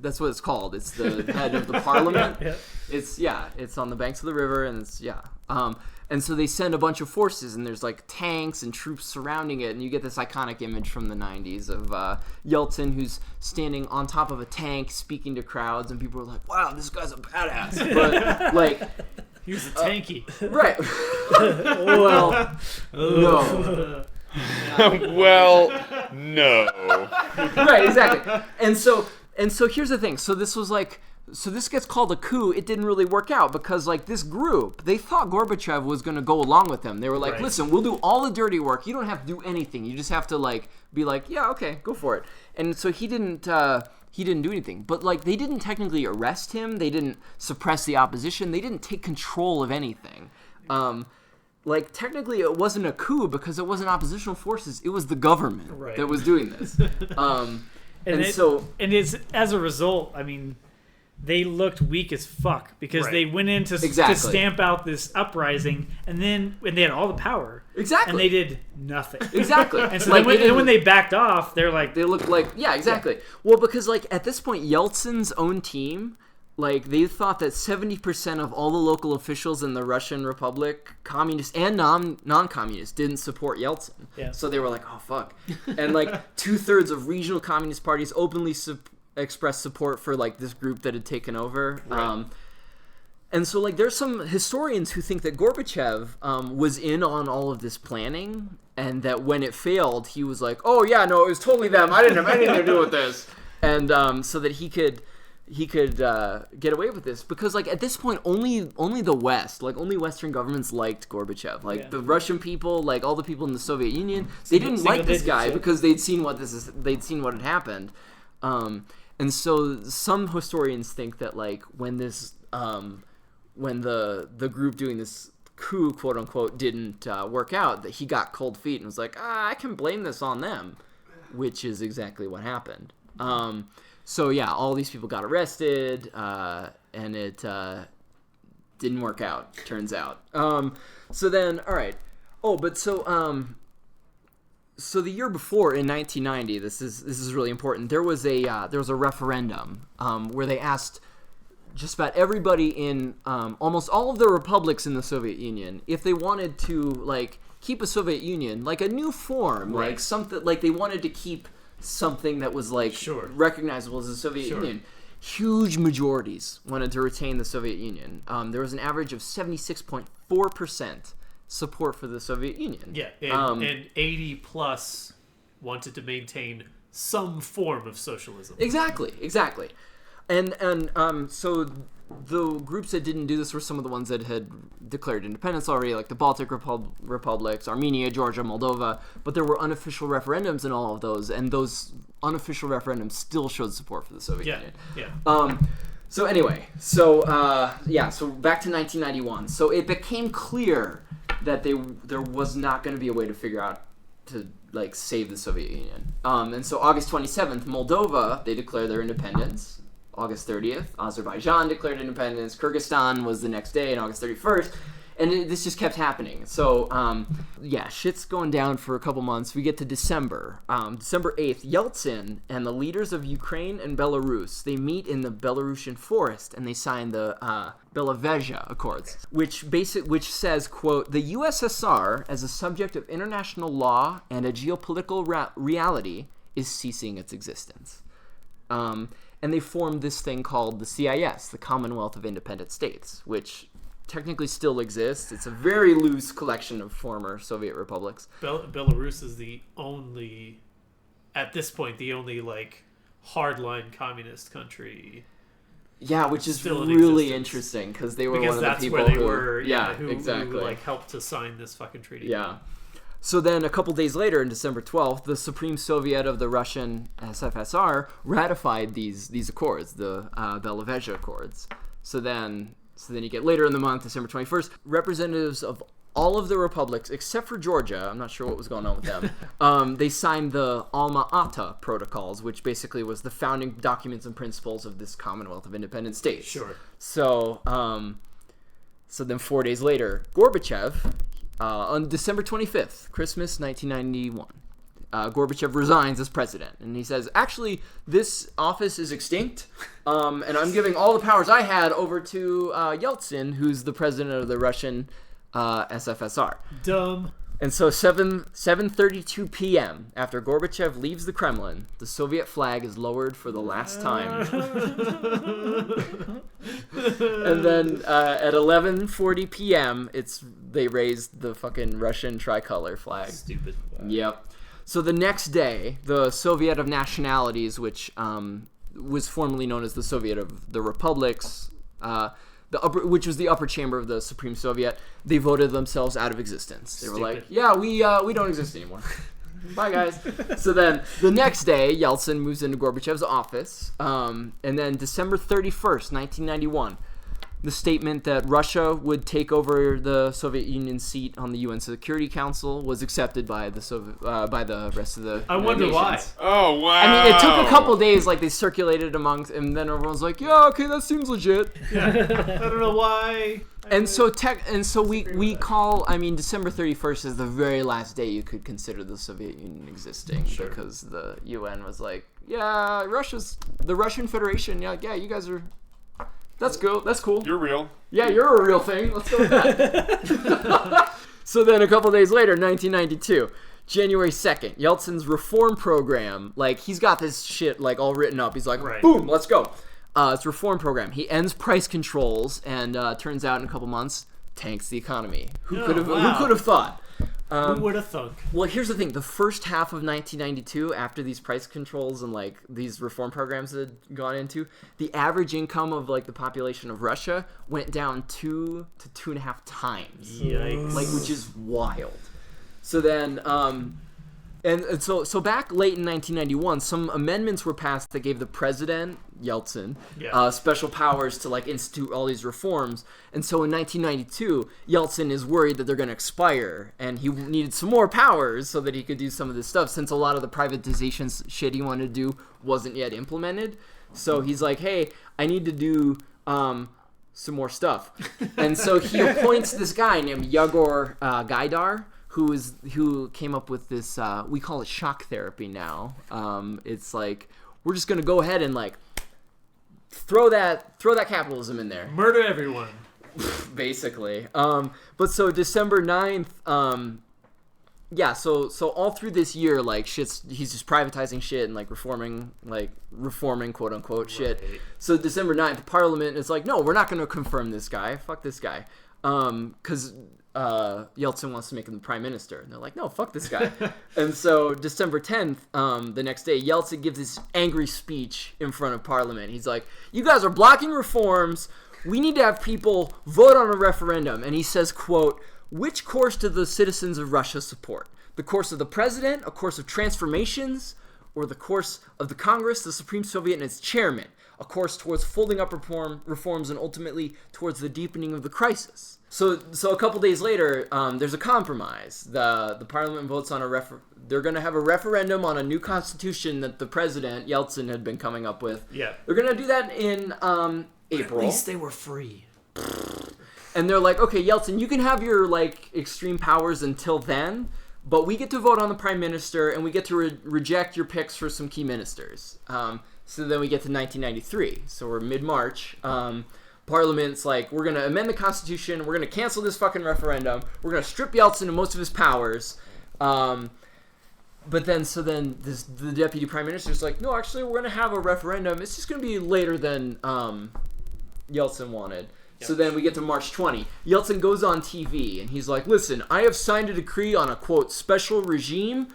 that's what it's called. It's the head of the parliament. It's on the banks of the river, and and so they send a bunch of forces, and there's like tanks and troops surrounding it, and you get this iconic image from the 90s of Yeltsin, who's standing on top of a tank speaking to crowds, and people are like, wow, this guy's a badass. But like, he was a tanky. right. Well, no. Well, no. Right, exactly. And so here's the thing. So this gets called a coup. It didn't really work out because like this group, they thought Gorbachev was going to go along with them. They were like, listen, we'll do all the dirty work. You don't have to do anything. You just have to like be like, yeah, okay, go for it. And so he didn't do anything. But like they didn't technically arrest him. They didn't suppress the opposition. They didn't take control of anything. Like technically it wasn't a coup because it wasn't oppositional forces. It was the government that was doing this. And it's as a result, I mean, they looked weak as fuck because they went in to stamp out this uprising, and they had all the power. Exactly. And they did nothing. Exactly. And so like, when they backed off, they're like... They looked like... Yeah, exactly. Yeah. Well, because like at this point, Yeltsin's own team, like they thought that 70% of all the local officials in the Russian Republic, communist and non-communist, didn't support Yeltsin. Yeah. So they were like, oh, fuck. And like 2/3 of regional communist parties openly expressed support for like this group that had taken over. Right. And so like there's some historians who think that Gorbachev was in on all of this planning, and that when it failed, he was like, oh yeah, no, it was totally them. I didn't have anything to do with this. And so that he could get away with this because like at this point only the West, like only Western governments liked Gorbachev. Like the Russian people, like all the people in the Soviet Union, they didn't like this guy because they'd seen what had happened. And so some historians think that like when this when the group doing this coup, quote unquote, didn't work out, that he got cold feet and was like, I can blame this on them, which is exactly what happened. So yeah, all these people got arrested, and it didn't work out, turns out. So then, all right. Oh, but so the year before, in 1990, this is really important. There was a referendum where they asked just about everybody in almost all of the republics in the Soviet Union if they wanted to like keep a Soviet Union, like a new form, like something, like they wanted to keep something that was like recognizable as the Soviet Union. Huge majorities wanted to retain the Soviet Union. There was an average of 76.4% support for the Soviet Union. Yeah, and 80 plus wanted to maintain some form of socialism. Exactly. And so the groups that didn't do this were some of the ones that had declared independence already, like the Baltic republics, Armenia, Georgia, Moldova. But there were unofficial referendums in all of those, and those unofficial referendums still showed support for the Soviet Union. Yeah. So anyway, so back to 1991. So it became clear that there was not going to be a way to figure out to like save the Soviet Union. And so August 27th, Moldova, they declared their independence. August 30th, Azerbaijan declared independence. Kyrgyzstan was the next day, on August 31st. And this just kept happening. So, shit's going down for a couple months. We get to December. December 8th, Yeltsin and the leaders of Ukraine and Belarus, they meet in the Belarusian forest and they sign the Belavesia Accords, which says, quote, the USSR, as a subject of international law and a geopolitical reality, is ceasing its existence. And they formed this thing called the CIS, the Commonwealth of Independent States, which technically still exists. It's a very loose collection of former Soviet republics. Belarus is at this point, the only like hardline communist country. Yeah, which is really interesting because they were one of the people who like helped to sign this fucking treaty. Yeah. So then a couple days later, on December 12th, the Supreme Soviet of the Russian SFSR ratified these accords, the Belavesia Accords. So then So then you get later in the month, December 21st, representatives of all of the republics, except for Georgia, I'm not sure what was going on with them, they signed the Alma Ata Protocols, which basically was the founding documents and principles of this Commonwealth of Independent States. Sure. So, so then 4 days later, Gorbachev, on December 25th, Christmas 1991, Gorbachev resigns as president, and he says, actually, this office is extinct, and I'm giving all the powers I had over to Yeltsin, who's the president of the Russian SFSR. Dumb. And so 7:32 p.m. after Gorbachev leaves the Kremlin, the Soviet flag is lowered for the last time. And then at 11:40 p.m. they raised the fucking Russian tricolor flag. Stupid. Yep. So the next day, the Soviet of Nationalities, which was formerly known as the Soviet of the Republics, which was the upper chamber of the Supreme Soviet, they voted themselves out of existence. They were like, yeah, we don't exist anymore. Bye, guys. So then the next day, Yeltsin moves into Gorbachev's office. And then December 31st, 1991, the statement that Russia would take over the Soviet Union's seat on the UN Security Council was accepted by the rest of the I wonder nations. why. Oh, wow. I mean, it took a couple days, like, they circulated amongst, and then everyone's like, yeah, okay, that seems legit. I don't know why. And so we call, I mean, December 31st is the very last day you could consider the Soviet Union existing, Sure. because the UN was like, yeah, the Russian Federation, yeah, you guys are, that's cool. You're real. Yeah, you're a real thing. Let's go with that. So then a couple days later, 1992, January 2nd, Yeltsin's reform program, like, he's got this shit, like, all written up. He's like, Right. boom, let's go. It's reform program. He ends price controls, and turns out in a couple months, tanks the economy. Who Oh, could have wow. thought? Who would have thunk? Well, here's the thing. The first half of 1992, after these price controls and, like, these reform programs had gone into, the average income of, like, the population of Russia went down 2 to 2.5 times. Yikes. Like, which is wild. So then, and so back late in 1991, some amendments were passed that gave the president, Yeltsin, Yeah. special powers to, like, institute all these reforms. And so in 1992, Yeltsin is worried that they're going to expire, and he needed some more powers so that he could do some of this stuff, since a lot of the privatization shit he wanted to do wasn't yet implemented. So he's like, hey, I need to do some more stuff. And so he appoints this guy named Yegor Gaidar, who came up with this, we call it shock therapy now. It's like, we're just going to go ahead and, like, throw that capitalism in there, Murder everyone. basically. But so December 9th, so all through this year, like, he's just privatizing shit and, like, reforming quote unquote shit. Right. So December 9th, Parliament is like, no, we're not going to confirm this guy. Fuck this guy. Because Yeltsin wants to make him the prime minister. And they're like, no, fuck this guy. And so December 10th, the next day, Yeltsin gives this angry speech in front of Parliament. He's like, you guys are blocking reforms. We need to have people vote on a referendum. And he says, quote, which course do the citizens of Russia support? The course of the president, a course of transformations, or the course of the Congress, the Supreme Soviet, and its chairman, a course towards folding up reforms and ultimately towards the deepening of the crisis. So a couple days later, there's a compromise. The parliament votes on they're going to have a referendum on a new constitution that the president, Yeltsin, had been coming up with. Yeah. They're going to do that in April. At least they were free. And they're like, okay, Yeltsin, you can have your, like, extreme powers until then, but we get to vote on the prime minister, and we get to reject your picks for some key ministers. So then we get to 1993. So we're mid-March. Parliament's like, we're going to amend the Constitution, we're going to cancel this fucking referendum, we're going to strip Yeltsin of most of his powers. But then the deputy prime minister's like, no, actually, we're going to have a referendum. It's just going to be later than Yeltsin wanted. Yep. So then we get to March 20. Yeltsin goes on TV, and he's like, listen, I have signed a decree on a, quote, special regime,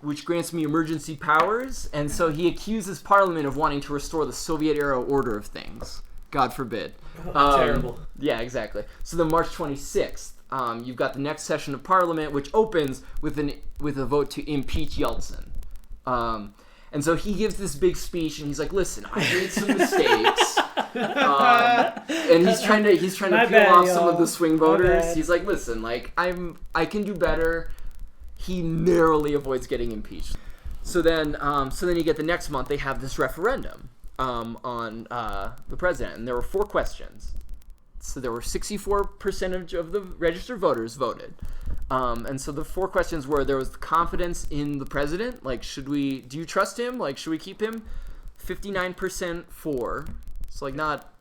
which grants me emergency powers. And so he accuses Parliament of wanting to restore the Soviet-era order of things. God forbid. Terrible. Yeah, exactly. So then March 26th, you've got the next session of Parliament, which opens with a vote to impeach Yeltsin. And so he gives this big speech, and he's like, "Listen, I made some mistakes." And he's trying to peel off some of the swing voters. He's like, "Listen, like I can do better." He narrowly avoids getting impeached. So then you get the next month. They have this referendum on the president, and there were 4 questions. So there were 64% of the registered voters voted. And so the 4 questions were: there was confidence in the president, like do you trust him? Like, should we keep him? 59% for, so like not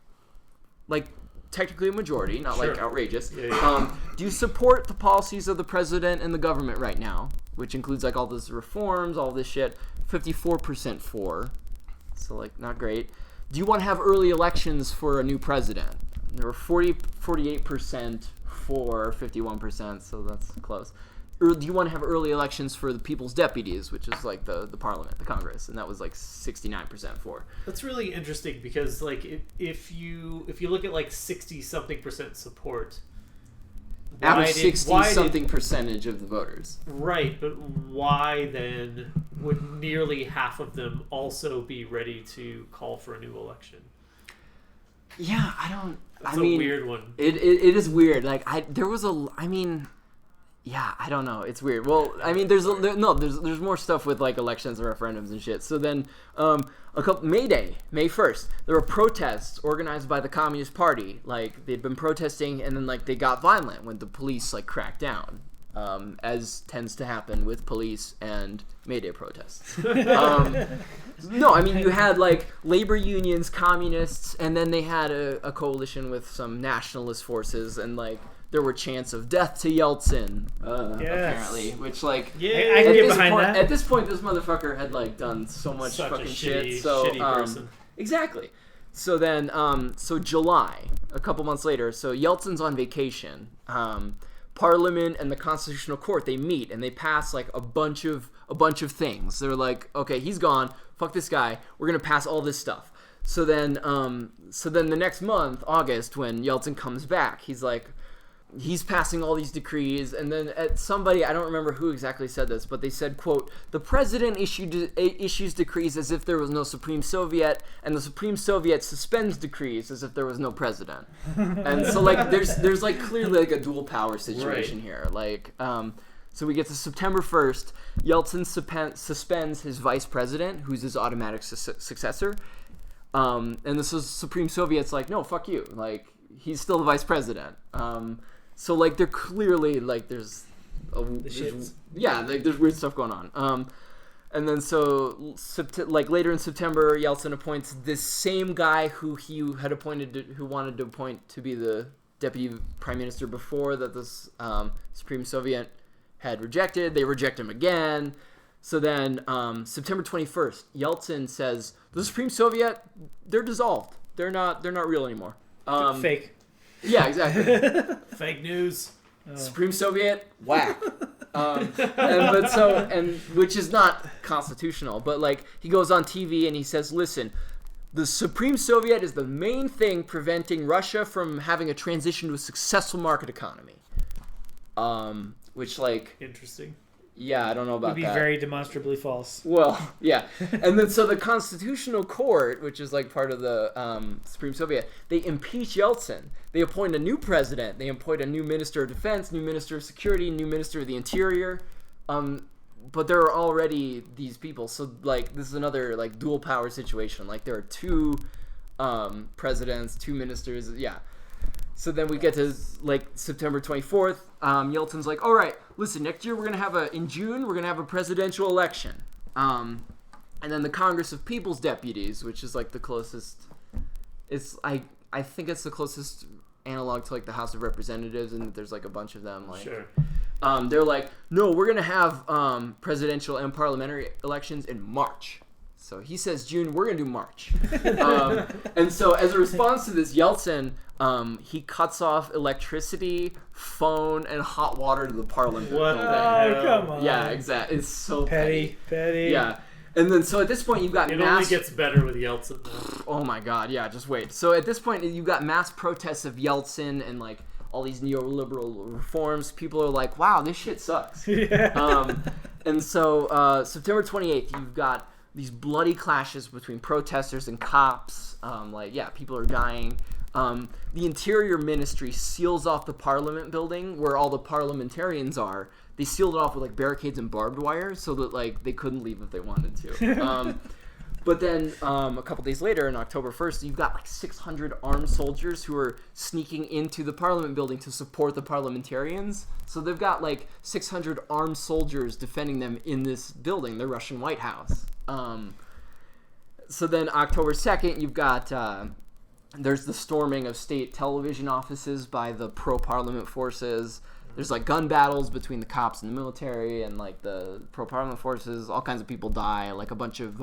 like technically a majority, not like outrageous. Yeah. Do you support the policies of the president and the government right now, which includes like all those reforms, all this shit? 54% for, so like not great. Do you want to have early elections for a new president? There were 48% for, 51%, so that's close. Or do you want to have early elections for the people's deputies, which is like the parliament, the Congress, and that was like 69% for. That's really interesting because like if you look at like 60-something% support, out of 60-something percentage of the voters. Right, but why then would nearly half of them also be ready to call for a new election? Yeah, That's a weird one. It is weird. Like yeah, I don't know. It's weird. Well, I mean, there's more stuff with like elections and referendums and shit. So then, May 1st, there were protests organized by the Communist Party. Like they'd been protesting, and then like they got violent when the police like cracked down, as tends to happen with police and May Day protests. No, I mean you had like labor unions, communists, and then they had a coalition with some nationalist forces, and like. There were chants of death to Yeltsin, apparently, which like I can get behind that. At this point, this motherfucker had like done so much fucking shit. So shitty person. Exactly. So then, so July, a couple months later, so Yeltsin's on vacation. Parliament and the Constitutional Court, they meet and they pass like a bunch of things. They're like, okay, he's gone. Fuck this guy. We're gonna pass all this stuff. So then the next month, August, when Yeltsin comes back, he's passing all these decrees, and then somebody, I don't remember who exactly said this, but they said, quote, the president issues decrees as if there was no Supreme Soviet, and the Supreme Soviet suspends decrees as if there was no president. And so like there's like clearly like a dual power situation here. Like so we get to September 1st, Yeltsin suspends his vice president, who's his automatic successor. And this is Supreme Soviet's like, no, fuck you. Like he's still the vice president. So like they're clearly like there's weird stuff going on. And then so like later in September, Yeltsin appoints this same guy who he had who wanted to appoint to be the deputy prime minister before that this Supreme Soviet had rejected. They reject him again. So then September 21st, Yeltsin says the Supreme Soviet, they're dissolved. They're not real anymore. Fake. Yeah, exactly. Fake news. Supreme Soviet, whack. Which is not constitutional, but like he goes on TV and he says, listen, the Supreme Soviet is the main thing preventing Russia from having a transition to a successful market economy. Which like interesting. Yeah, I don't know about that. Would be very demonstrably false. Well, yeah. And then so the Constitutional Court, which is like part of the Supreme Soviet, they impeach Yeltsin. They appoint a new president. They appoint a new Minister of Defense, new Minister of Security, new Minister of the Interior. But there are already these people. So like this is another like dual power situation. Like there are 2 presidents, 2 ministers. Yeah. So then we get to like September 24th. Yeltsin's like, all right, listen, next year in June, we're going to have a presidential election. And then the Congress of People's Deputies, which is like the closest, I think it's the closest analog to like the House of Representatives, and there's like a bunch of them. Like, sure. They're like, no, we're going to have presidential and parliamentary elections in March. So he says June, we're going to do March. And so as a response to this, Yeltsin, he cuts off electricity, phone, and hot water to the parliament. What building. the hell? Come on. Yeah, exactly. It's so Petty. Yeah. And then so at this point you've got It only gets better with Yeltsin though. Oh my god, yeah, just wait. So at this point you've got mass protests of Yeltsin and like all these neoliberal reforms. People are like, wow, this shit sucks. Yeah. And so September 28th, you've got these bloody clashes between protesters and cops. People are dying. The Interior Ministry seals off the Parliament building where all the parliamentarians are. They sealed it off with like barricades and barbed wire so that like they couldn't leave if they wanted to. But then a couple days later, on October 1st, you've got like 600 armed soldiers who are sneaking into the Parliament building to support the parliamentarians. So they've got like 600 armed soldiers defending them in this building, the Russian White House. So then October 2nd, you've got... there's the storming of state television offices by the pro-parliament forces. There's like gun battles between the cops and the military and like the pro-parliament forces. All kinds of people die. Like a bunch of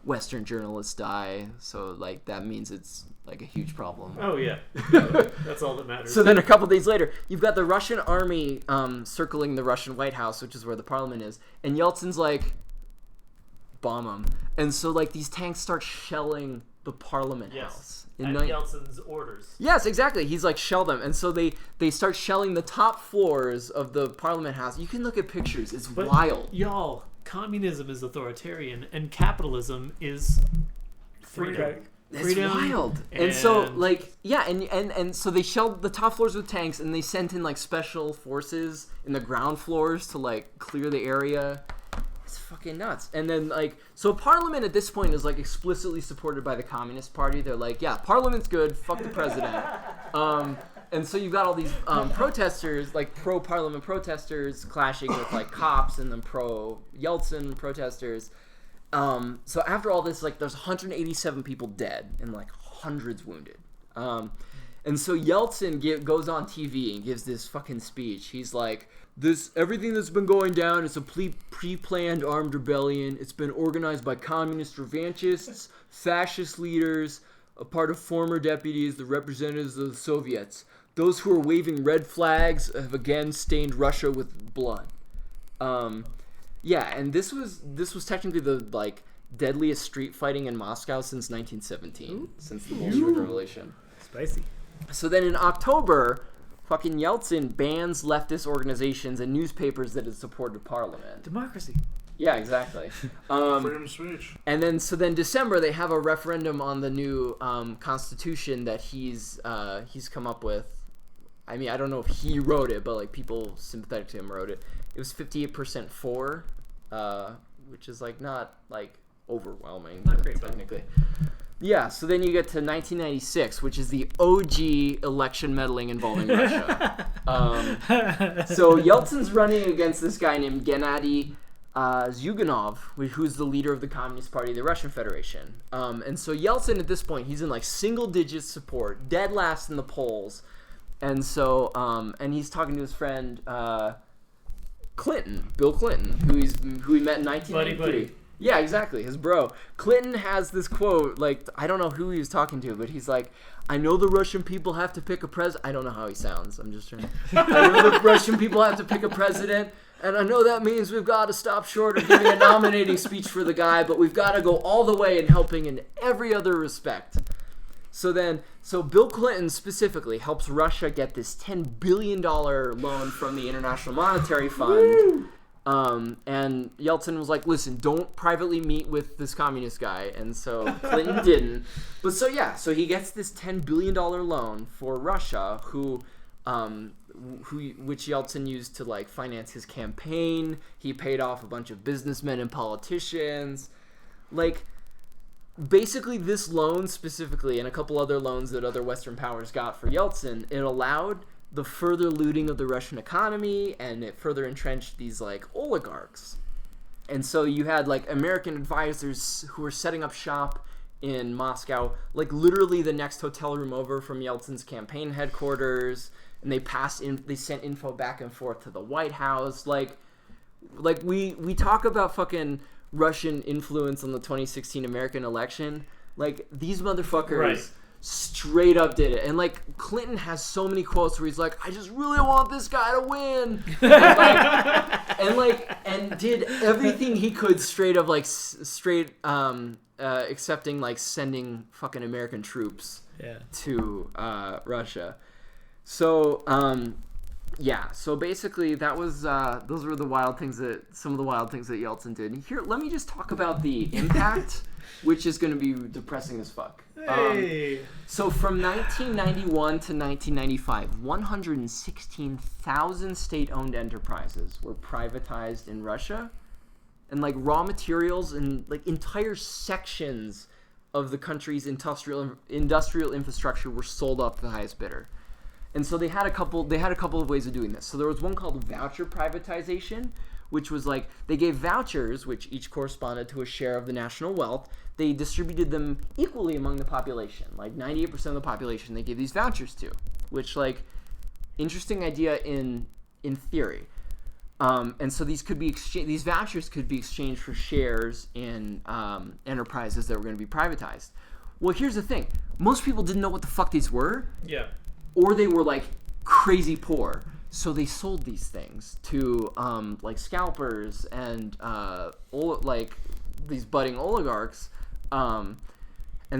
Western journalists die. So like that means it's like a huge problem. Oh yeah, that's all that matters. So then a couple days later, you've got the Russian army circling the Russian White House, which is where the parliament is. And Yeltsin's like, bomb them. And so like these tanks start shelling the Parliament House. At Yeltsin's orders. Yes, exactly. He's like, shell them. And so they start shelling the top floors of the Parliament House. You can look at pictures. It's wild. Y'all, communism is authoritarian and capitalism is freedom. It's wild. And so, like, yeah, and so they shelled the top floors with tanks, and they sent in, like, special forces in the ground floors to, like, clear the area. It's fucking nuts. And then, like, so Parliament at this point is, like, explicitly supported by the Communist Party. They're like, yeah, Parliament's good, fuck the president. And so you've got all these protesters, like, pro-Parliament protesters clashing with, like, cops and then pro-Yeltsin protesters. So after all this, like, there's 187 people dead and, like, hundreds wounded. And so Yeltsin goes on TV and gives this fucking speech. He's like, everything that's been going down is a pre-planned armed rebellion. It's been organized by communist revanchists, fascist leaders, a part of former deputies, the representatives of the Soviets. Those who are waving red flags have again stained Russia with blood. Yeah, and this was technically the like deadliest street fighting in Moscow since 1917, since the Bolshevik Revolution. Spicy. So then in October, fucking Yeltsin bans leftist organizations and newspapers that have supported Parliament. Democracy. Yeah, exactly. Freedom of speech. And then December they have a referendum on the new constitution that he's come up with. I mean, I don't know if he wrote it, but like people sympathetic to him wrote it. It was 58% for, which is like not like overwhelming. Not great, technically. Yeah, so then you get to 1996, which is the OG election meddling involving Russia. So Yeltsin's running against this guy named Gennady Zyuganov, who's the leader of the Communist Party of the Russian Federation. And so Yeltsin at this point, he's in like single-digit support, dead last in the polls. And so, and he's talking to his friend Clinton, Bill Clinton, who he met in 1993. Buddy. Yeah, exactly, his bro. Clinton has this quote, like, I don't know who he was talking to, but he's like, I know the Russian people have to pick a president. I don't know how he sounds. I'm just trying to... I know the Russian people have to pick a president, and I know that means we've got to stop short of giving a nominating speech for the guy, but we've got to go all the way in helping in every other respect. So Bill Clinton specifically helps Russia get this $10 billion loan from the International Monetary Fund. And Yeltsin was like, listen, don't privately meet with this communist guy. And so Clinton didn't. But so he gets this $10 billion loan for Russia, which Yeltsin used to like finance his campaign. He paid off a bunch of businessmen and politicians. Like, basically this loan specifically, and a couple other loans that other Western powers got for Yeltsin, it allowed the further looting of the Russian economy, and it further entrenched these like oligarchs. And so you had like American advisors who were setting up shop in Moscow, like literally the next hotel room over from Yeltsin's campaign headquarters, and they sent info back and forth to the White House. Like we talk about fucking Russian influence on the 2016 American election. Like these motherfuckers Right. Straight up did it. And like Clinton has so many quotes where he's like, I just really want this guy to win. and did everything he could straight accepting like sending fucking American troops to Russia. So Yeah, so basically that was those were some of the wild things that Yeltsin did. Here, let me just talk about the impact, which is going to be depressing as fuck. Hey. So from 1991 to 1995, 116,000 state-owned enterprises were privatized in Russia, and like raw materials and like entire sections of the country's industrial infrastructure were sold off to the highest bidder. And so they had a couple of ways of doing this. So there was one called voucher privatization, which was like they gave vouchers, which each corresponded to a share of the national wealth. They distributed them equally among the population. Like 98% of the population they gave these vouchers to, which like interesting idea in theory. And so these vouchers could be exchanged for shares in enterprises that were going to be privatized. Well, here's the thing: most people didn't know what the fuck these were. Yeah. Or they were like crazy poor, so they sold these things to like scalpers and like these budding oligarchs, and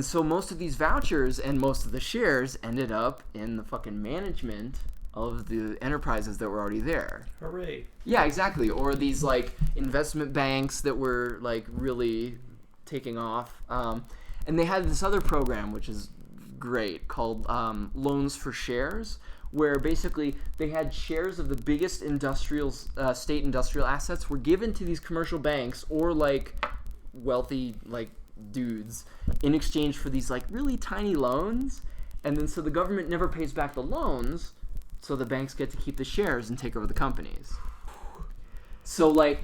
so most of these vouchers and most of the shares ended up in the fucking management of the enterprises that were already there. Hooray! Yeah, exactly. Or these like investment banks that were like really taking off, and they had this other program which is great called loans for shares, where basically they had shares of the biggest state industrial assets were given to these commercial banks or like wealthy like dudes in exchange for these like really tiny loans, and then so the government never pays back the loans, so the banks get to keep the shares and take over the companies. So like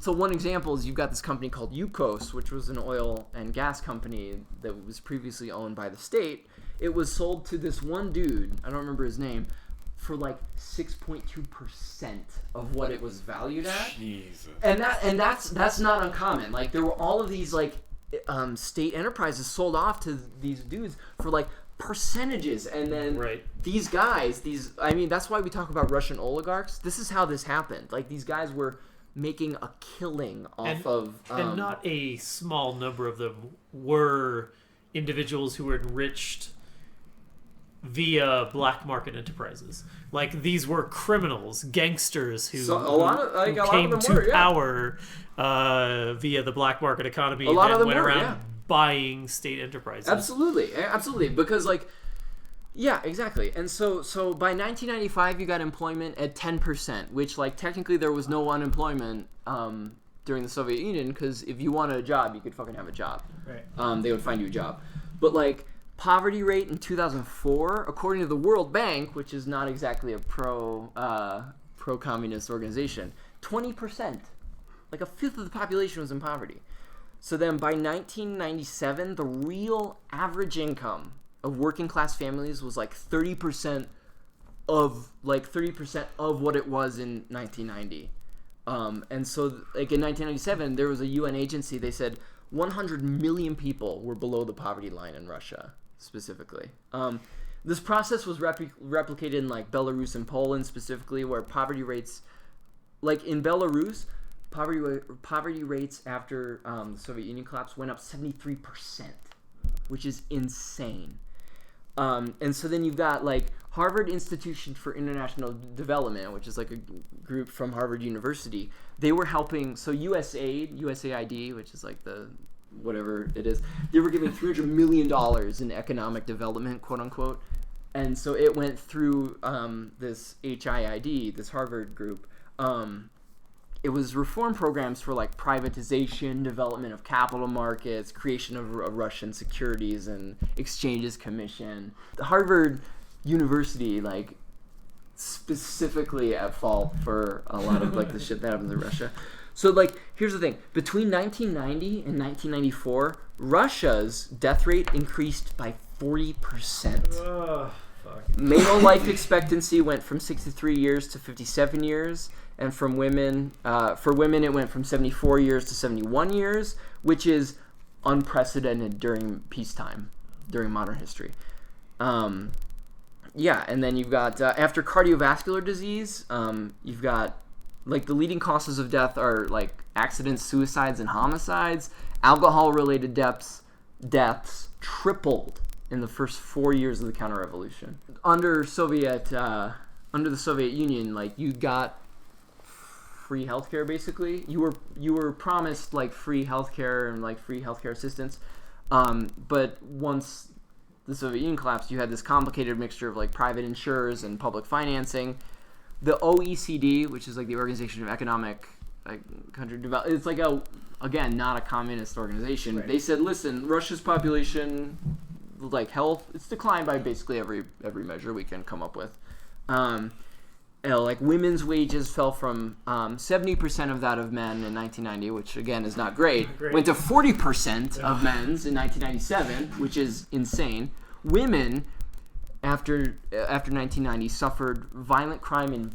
one example is you've got this company called Yukos, which was an oil and gas company that was previously owned by the state. It was sold to this one dude, I don't remember his name, for like 6.2% of what it was valued at. Jesus. And that's not uncommon. Like there were all of these like state enterprises sold off to these dudes for like percentages, and then these guys, that's why we talk about Russian oligarchs. This is how this happened. Like these guys were making a killing off and not a small number of them were individuals who were enriched via black market enterprises. Like these were criminals, gangsters who came to power via the black market economy and went around buying state enterprises. Absolutely. Because exactly. And so by 1995, you got employment at 10%, which like technically there was no unemployment during the Soviet Union, because if you wanted a job, you could fucking have a job. Right. They would find you a job. But like poverty rate in 2004, according to the World Bank, which is not exactly a pro-communist organization, 20%. Like a fifth of the population was in poverty. So then by 1997, the real average income of working class families was like 30% of what it was in 1990. And so like in 1997, there was a UN agency, they said 100 million people were below the poverty line in Russia, specifically. This process was replicated in like Belarus and Poland specifically, where poverty rates, like in Belarus, poverty rates after the Soviet Union collapse went up 73%, which is insane. And so then you've got like Harvard Institution for International Development, which is like a group from Harvard University. They were helping, so USAID, which is like the whatever it is, they were giving $300 million in economic development, quote unquote. And so it went through this HIID, this Harvard group. It was reform programs for like privatization, development of capital markets, creation of a Russian Securities and Exchanges Commission. The Harvard University, like, specifically at fault for a lot of like the shit that happens in Russia. So like, here's the thing: between 1990 and 1994, Russia's death rate increased by 40%. Male life expectancy went from 63 years to 57 years. And for women, it went from 74 years to 71 years, which is unprecedented during peacetime, during modern history. And then you've got, after cardiovascular disease, you've got, like, the leading causes of death are, like, accidents, suicides, and homicides. Alcohol-related deaths tripled in the first 4 years of the counter-revolution. Under under the Soviet Union, like you got free healthcare basically. You were promised like free healthcare and like free healthcare assistance. But once the Soviet Union collapsed, you had this complicated mixture of like private insurers and public financing. The OECD, which is like the Organization of Economic Country Development, it's like again not a communist organization. Right. They said, listen, Russia's population, like health, it's declined by basically every measure we can come up with. Like women's wages fell from 70% of that of men in 1990, which again is not great, went to 40% of men's in 1997, which is insane. Women, after 1990, suffered violent crime in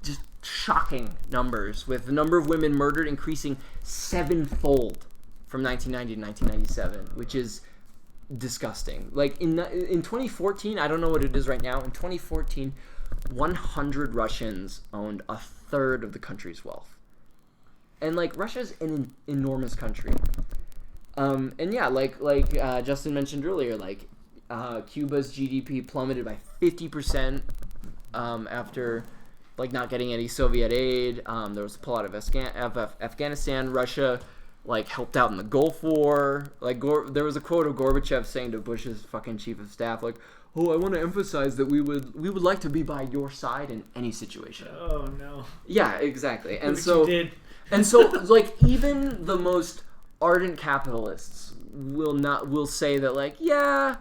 just shocking numbers, with the number of women murdered increasing 7-fold from 1990 to 1997, which is disgusting. Like in 2014, I don't know what it is right now. In 2014, 100 Russians owned a third of the country's wealth, and like Russia's an enormous country. And yeah, like Justin mentioned earlier, like Cuba's GDP plummeted by 50% after like not getting any Soviet aid. There was a pullout of Afghanistan. Russia like helped out in the Gulf War. Like there was a quote of Gorbachev saying to Bush's fucking chief of staff, like, "Oh, I want to emphasize that we would like to be by your side in any situation." Oh no. Yeah, exactly. And But so you did. and so like even the most ardent capitalists will say that like, yeah,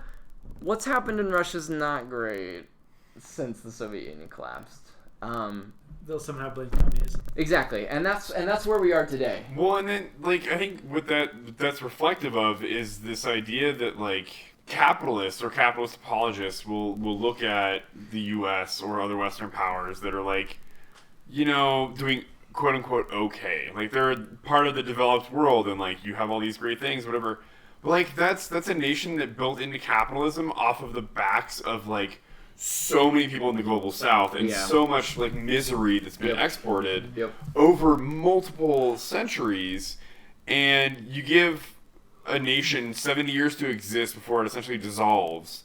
what's happened in Russia's not great since the Soviet Union collapsed. They'll somehow blame communism. Exactly, and that's where we are today. Well, and then like I think what that's reflective of is this idea that like capitalists or capitalist apologists will look at the U.S. or other Western powers that are like, you know, doing quote unquote okay, like they're part of the developed world and like you have all these great things, whatever. But like that's a nation that built into capitalism off of the backs of like so many people in the global south and so much like misery that's been exported over multiple centuries, and you give a nation 70 years to exist before it essentially dissolves,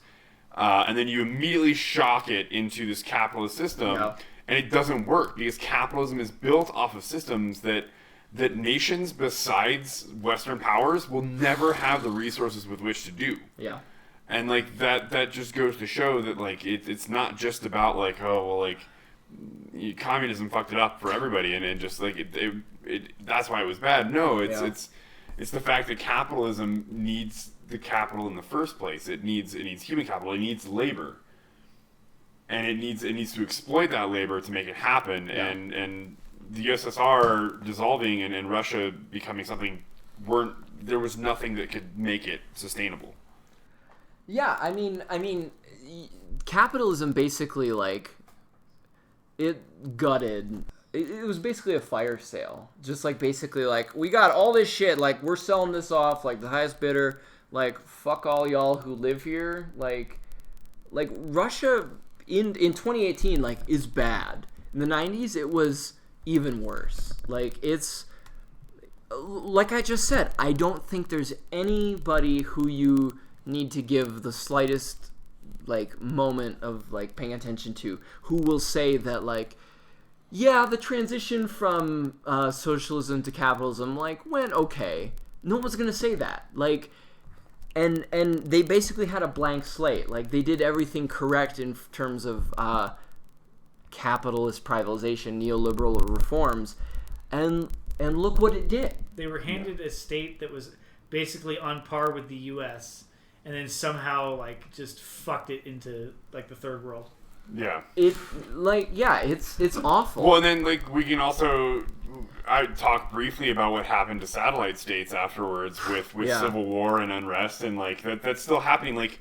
and then you immediately shock it into this capitalist system, and it doesn't work because capitalism is built off of systems that nations besides Western powers will never have the resources with which to do. Yeah. And like that just goes to show that like it's not just about like, oh well, like communism fucked it up for everybody and it just like it that's why it was bad. No, it's the fact that capitalism needs the capital in the first place. It needs human capital. It needs labor, and it needs to exploit that labor to make it happen. Yeah. And the USSR dissolving and Russia becoming something there was nothing that could make it sustainable. Yeah, I mean, capitalism basically like it gutted. It was basically a fire sale. Just like basically like we got all this shit. Like we're selling this off like the highest bidder. Like fuck all y'all who live here. Like Russia in 2018 like is bad. In the 90s it was even worse. Like it's like I just said. I don't think there's anybody who you need to give the slightest like moment of like paying attention to who will say that like, yeah, the transition from socialism to capitalism like went okay. No one's gonna say that. Like, and they basically had a blank slate. Like they did everything correct in terms of capitalist privatization, neoliberal reforms, and look what it did. They were handed a state that was basically on par with the U.S. and then somehow like just fucked it into like the third world. Yeah. It's awful. Well, and then like we can also I talked briefly about what happened to satellite states afterwards with civil war and unrest, and like that's still happening. Like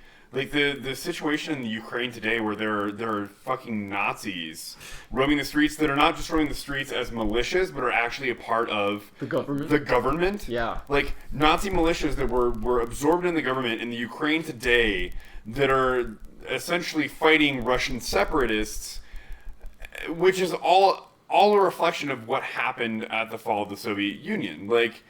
the situation in the Ukraine today where there are fucking Nazis roaming the streets that are not just roaming the streets as militias, but are actually a part of the government. The government. Yeah. Like Nazi militias that were absorbed in the government in the Ukraine today that are essentially fighting Russian separatists, which is all a reflection of what happened at the fall of the Soviet Union. Like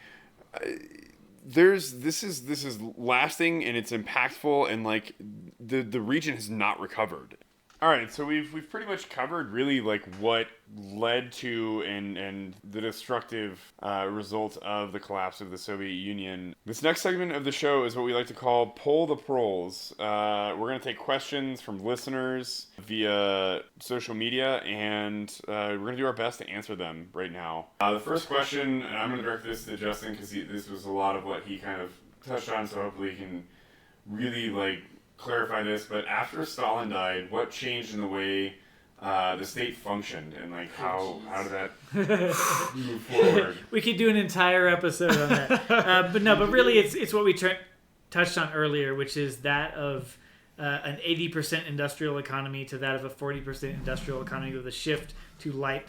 this is lasting and it's impactful, and like the region has not recovered. All right, so we've pretty much covered really like what led to and the destructive result of the collapse of the Soviet Union. This next segment of the show is what we like to call Poll the Proles. We're going to take questions from listeners via social media, and we're going to do our best to answer them right now. The first question, and I'm going to direct this to Justin because this was a lot of what he kind of touched on, so hopefully he can really like clarify this, but after Stalin died, what changed in the way the state functioned, and like how did that move forward? We could do an entire episode on that, but really it's what we touched on earlier, which is that of an 80% industrial economy to that of a 40% industrial economy with a shift to light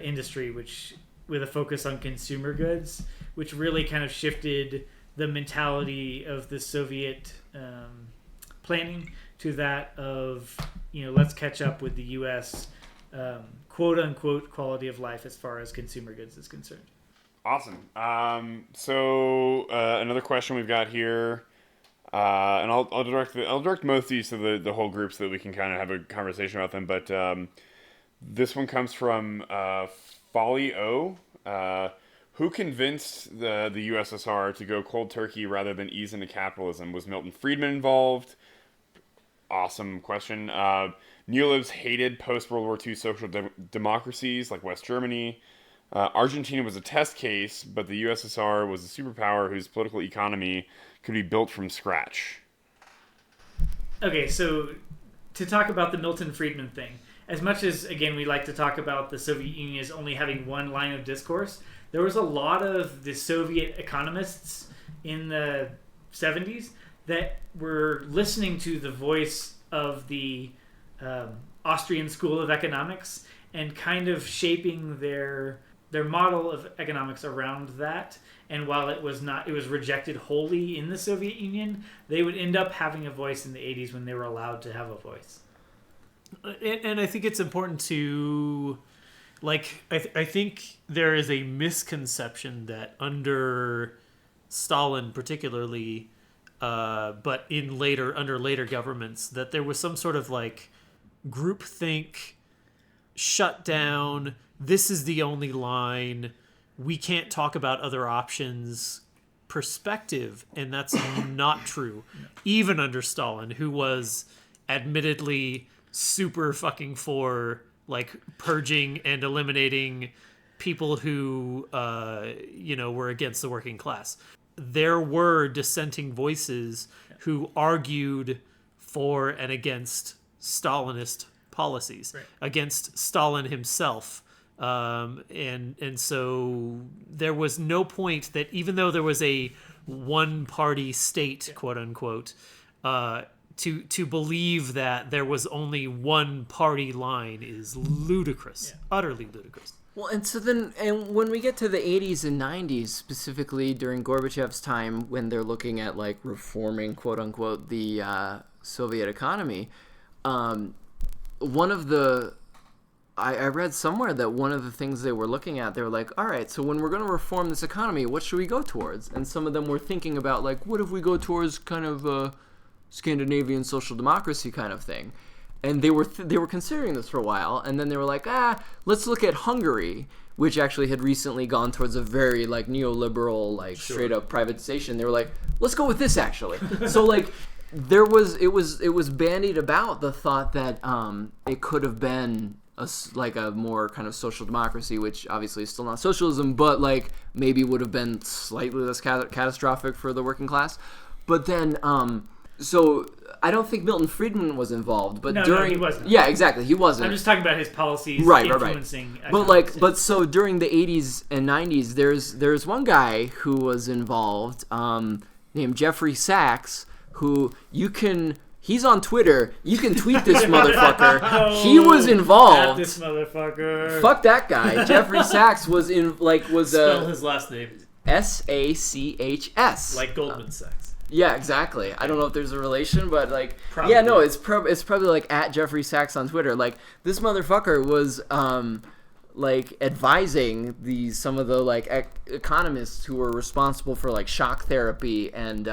industry, which with a focus on consumer goods, which really kind of shifted the mentality of the Soviet planning to that of, let's catch up with the U.S. Quote unquote quality of life as far as consumer goods is concerned. Awesome. So another question we've got here, and I'll direct most of these to the whole group so that we can kind of have a conversation about them. But this one comes from Folly O. Who convinced the USSR to go cold turkey rather than ease into capitalism? Was Milton Friedman involved? Awesome question. Neolibs hated post-World War II social democracies like West Germany. Argentina was a test case, but the USSR was a superpower whose political economy could be built from scratch. Okay, so to talk about the Milton Friedman thing, as much as, again, we like to talk about the Soviet Union as only having one line of discourse, there was a lot of the Soviet economists in the 70s that were listening to the voice of the Austrian School of Economics and kind of shaping their model of economics around that. And while it was rejected wholly in the Soviet Union, they would end up having a voice in the 80s when they were allowed to have a voice. And I think it's important to, I think there is a misconception that under Stalin particularly, but under later governments, that there was some sort of groupthink, shut down, this is the only line, we can't talk about other options perspective, and that's not true. Even under Stalin, who was admittedly super fucking for purging and eliminating people who were against the working class. There were dissenting voices who argued for and against Stalinist policies, right, against Stalin himself. And so there was no point that, even though there was a one-party state, quote unquote, to believe that there was only one party line is ludicrous, utterly ludicrous. Well, and when we get to the 80s and 90s, specifically during Gorbachev's time, when they're looking at reforming, quote unquote, the Soviet economy, I read somewhere that one of the things they were looking at, they were like, all right, so when we're going to reform this economy, what should we go towards? And some of them were thinking about, what if we go towards kind of a Scandinavian social democracy kind of thing? And they were considering this for a while, and then they were like, let's look at Hungary, which actually had recently gone towards a very neoliberal, straight up privatization. They were like, let's go with this actually. So it was bandied about the thought that it could have been a more kind of social democracy, which obviously is still not socialism, but maybe would have been slightly less catastrophic for the working class. But then so I don't think Milton Friedman was involved, but no, he wasn't. Yeah, exactly, he wasn't. I'm just talking about his policies influencing. Right. But so during the 80s and 90s, there's one guy who was involved, named Jeffrey Sachs, who he's on Twitter. You can tweet this motherfucker. He was involved. This motherfucker. Fuck that guy. Jeffrey Sachs was Spell his last name. Sachs. Like Goldman Sachs. Yeah, exactly. I don't know if there's a relation, but probably. Yeah, no, it's probably at Jeffrey Sachs on Twitter. This motherfucker was advising some of the economists who were responsible for shock therapy, and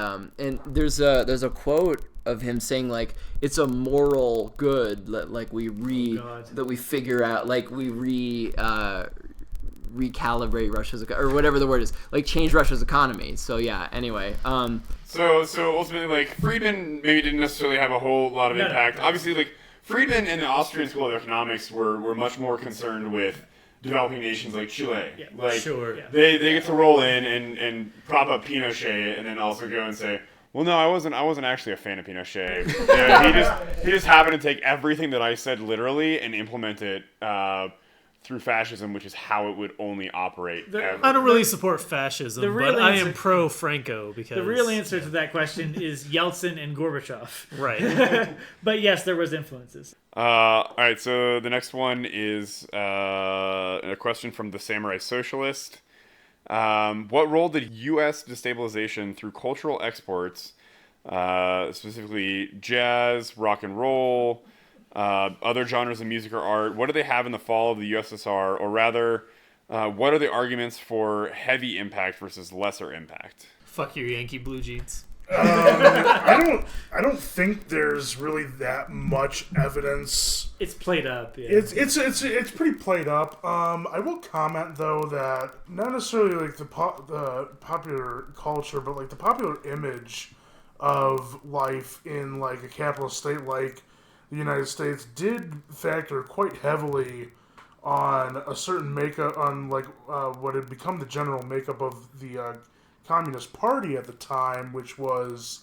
there's a quote of him saying like it's a moral good that like that we figure out, like we recalibrate Russia's or whatever the word is, like change Russia's economy. So yeah. Anyway. So ultimately, like Friedman maybe didn't necessarily have a whole lot of impact. Obviously, like Friedman and the Austrian School of Economics were much more concerned with developing nations like Chile. Yeah, like sure. they get to roll in and prop up Pinochet, and then also go and say, well, no, I wasn't actually a fan of Pinochet. He just happened to take everything that I said literally and implement it through fascism, which is how it would only operate. I don't really support fascism, but I am pro-Franco because... The real answer to that question is Yeltsin and Gorbachev. Right. But yes, there was influences. All right, so the next one is a question from the Samurai Socialist. What role did U.S. destabilization through cultural exports, specifically jazz, rock and roll, other genres of music or art, what do they have in the fall of the USSR? Or rather, what are the arguments for heavy impact versus lesser impact? Fuck your Yankee blue jeans. I don't think there's really that much evidence. It's played up. Yeah. It's pretty played up. I will comment though that not necessarily like the popular culture, but like the popular image of life in like a capitalist state like the United States did factor quite heavily on a certain makeup, on like what had become the general makeup of the Communist Party at the time, which was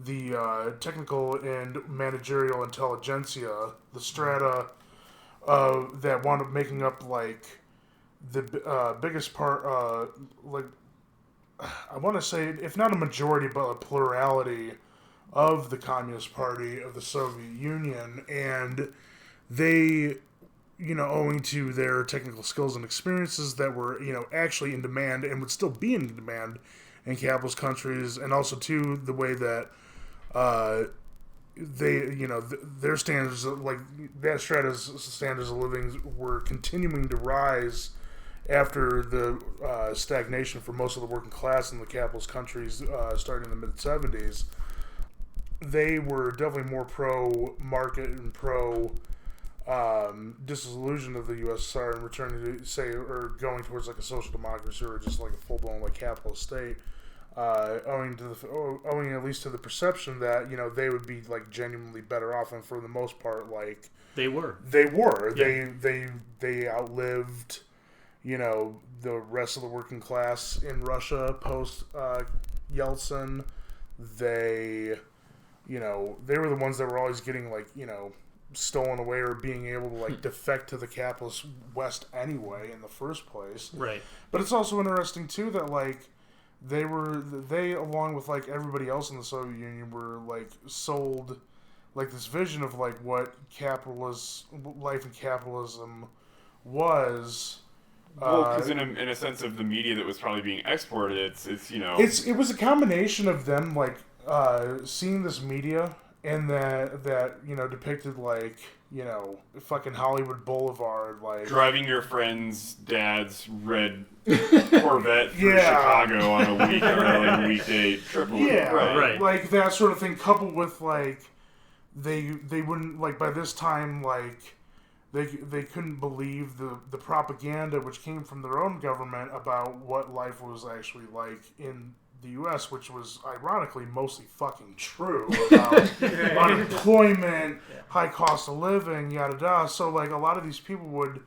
the technical and managerial intelligentsia, the strata that wound up making up like the biggest part, like I want to say, if not a majority, but a plurality of the Communist Party of the Soviet Union, and they, owing to their technical skills and experiences that were, actually in demand and would still be in demand in capitalist countries, and also to the way that their standards, like that strata's standards of living, were continuing to rise after the stagnation for most of the working class in the capitalist countries starting in the mid-70s. They were definitely more pro-market and pro-disillusion of the USSR and returning to, say, or going towards like a social democracy or just like a full-blown like capitalist state, owing at least to the perception that they would be like genuinely better off, and for the most part, like they were. Yeah. They outlived the rest of the working class in Russia post Yeltsin. They were the ones that were always getting like, stolen away or being able to like defect to the capitalist West anyway in the first place. Right. But it's also interesting too that like they along with like everybody else in the Soviet Union were like sold like this vision of like what life in capitalism was. Well, because in a sense of the media that was probably being exported, it was a combination of them like seeing this media and that depicted like fucking Hollywood Boulevard, like driving your friend's dad's red Corvette through Chicago on a weekday trip. Yeah, right. Like that sort of thing, coupled with like they wouldn't like by this time like. They couldn't believe the propaganda which came from their own government about what life was actually like in the U.S., which was ironically mostly fucking true about unemployment, high cost of living, yada yada. So like a lot of these people would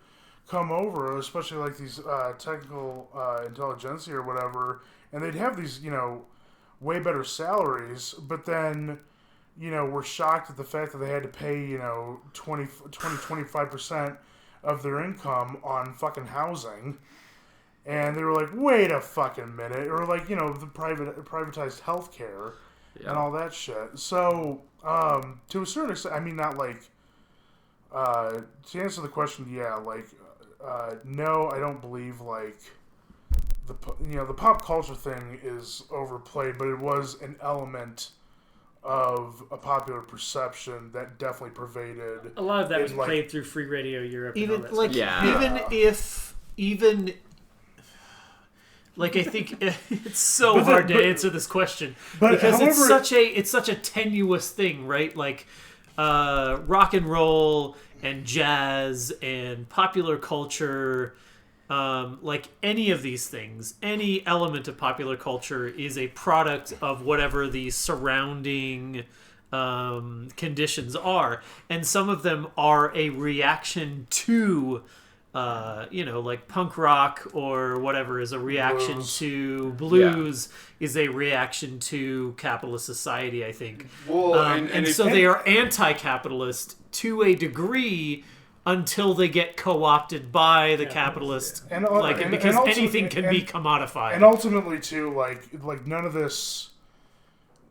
come over, especially like these technical intelligentsia or whatever, and they'd have these way better salaries, but then were shocked at the fact that they had to pay, 25% of their income on fucking housing. And they were like, wait a fucking minute. Or like, the privatized healthcare and all that shit. So, to a certain extent, I mean, not like, to answer the question, no, I don't believe like, the pop culture thing is overplayed, but it was an element of a popular perception that definitely pervaded. A lot of that was played through Free Radio Europe. Even and all that like stuff. Like, I think it's so But hard the- to but- answer this question but because it's however- such a tenuous thing, right? Like, rock and roll and jazz and popular culture, like any of these things, any element of popular culture is a product of whatever the surrounding conditions are, and some of them are a reaction to like punk rock or whatever is a reaction Blues. to blues is a reaction to capitalist society, I think. Well, And so they are anti-capitalist to a degree until they get co-opted by the capitalist, And, because also- anything can be and- commodified. And ultimately, too, like none of this,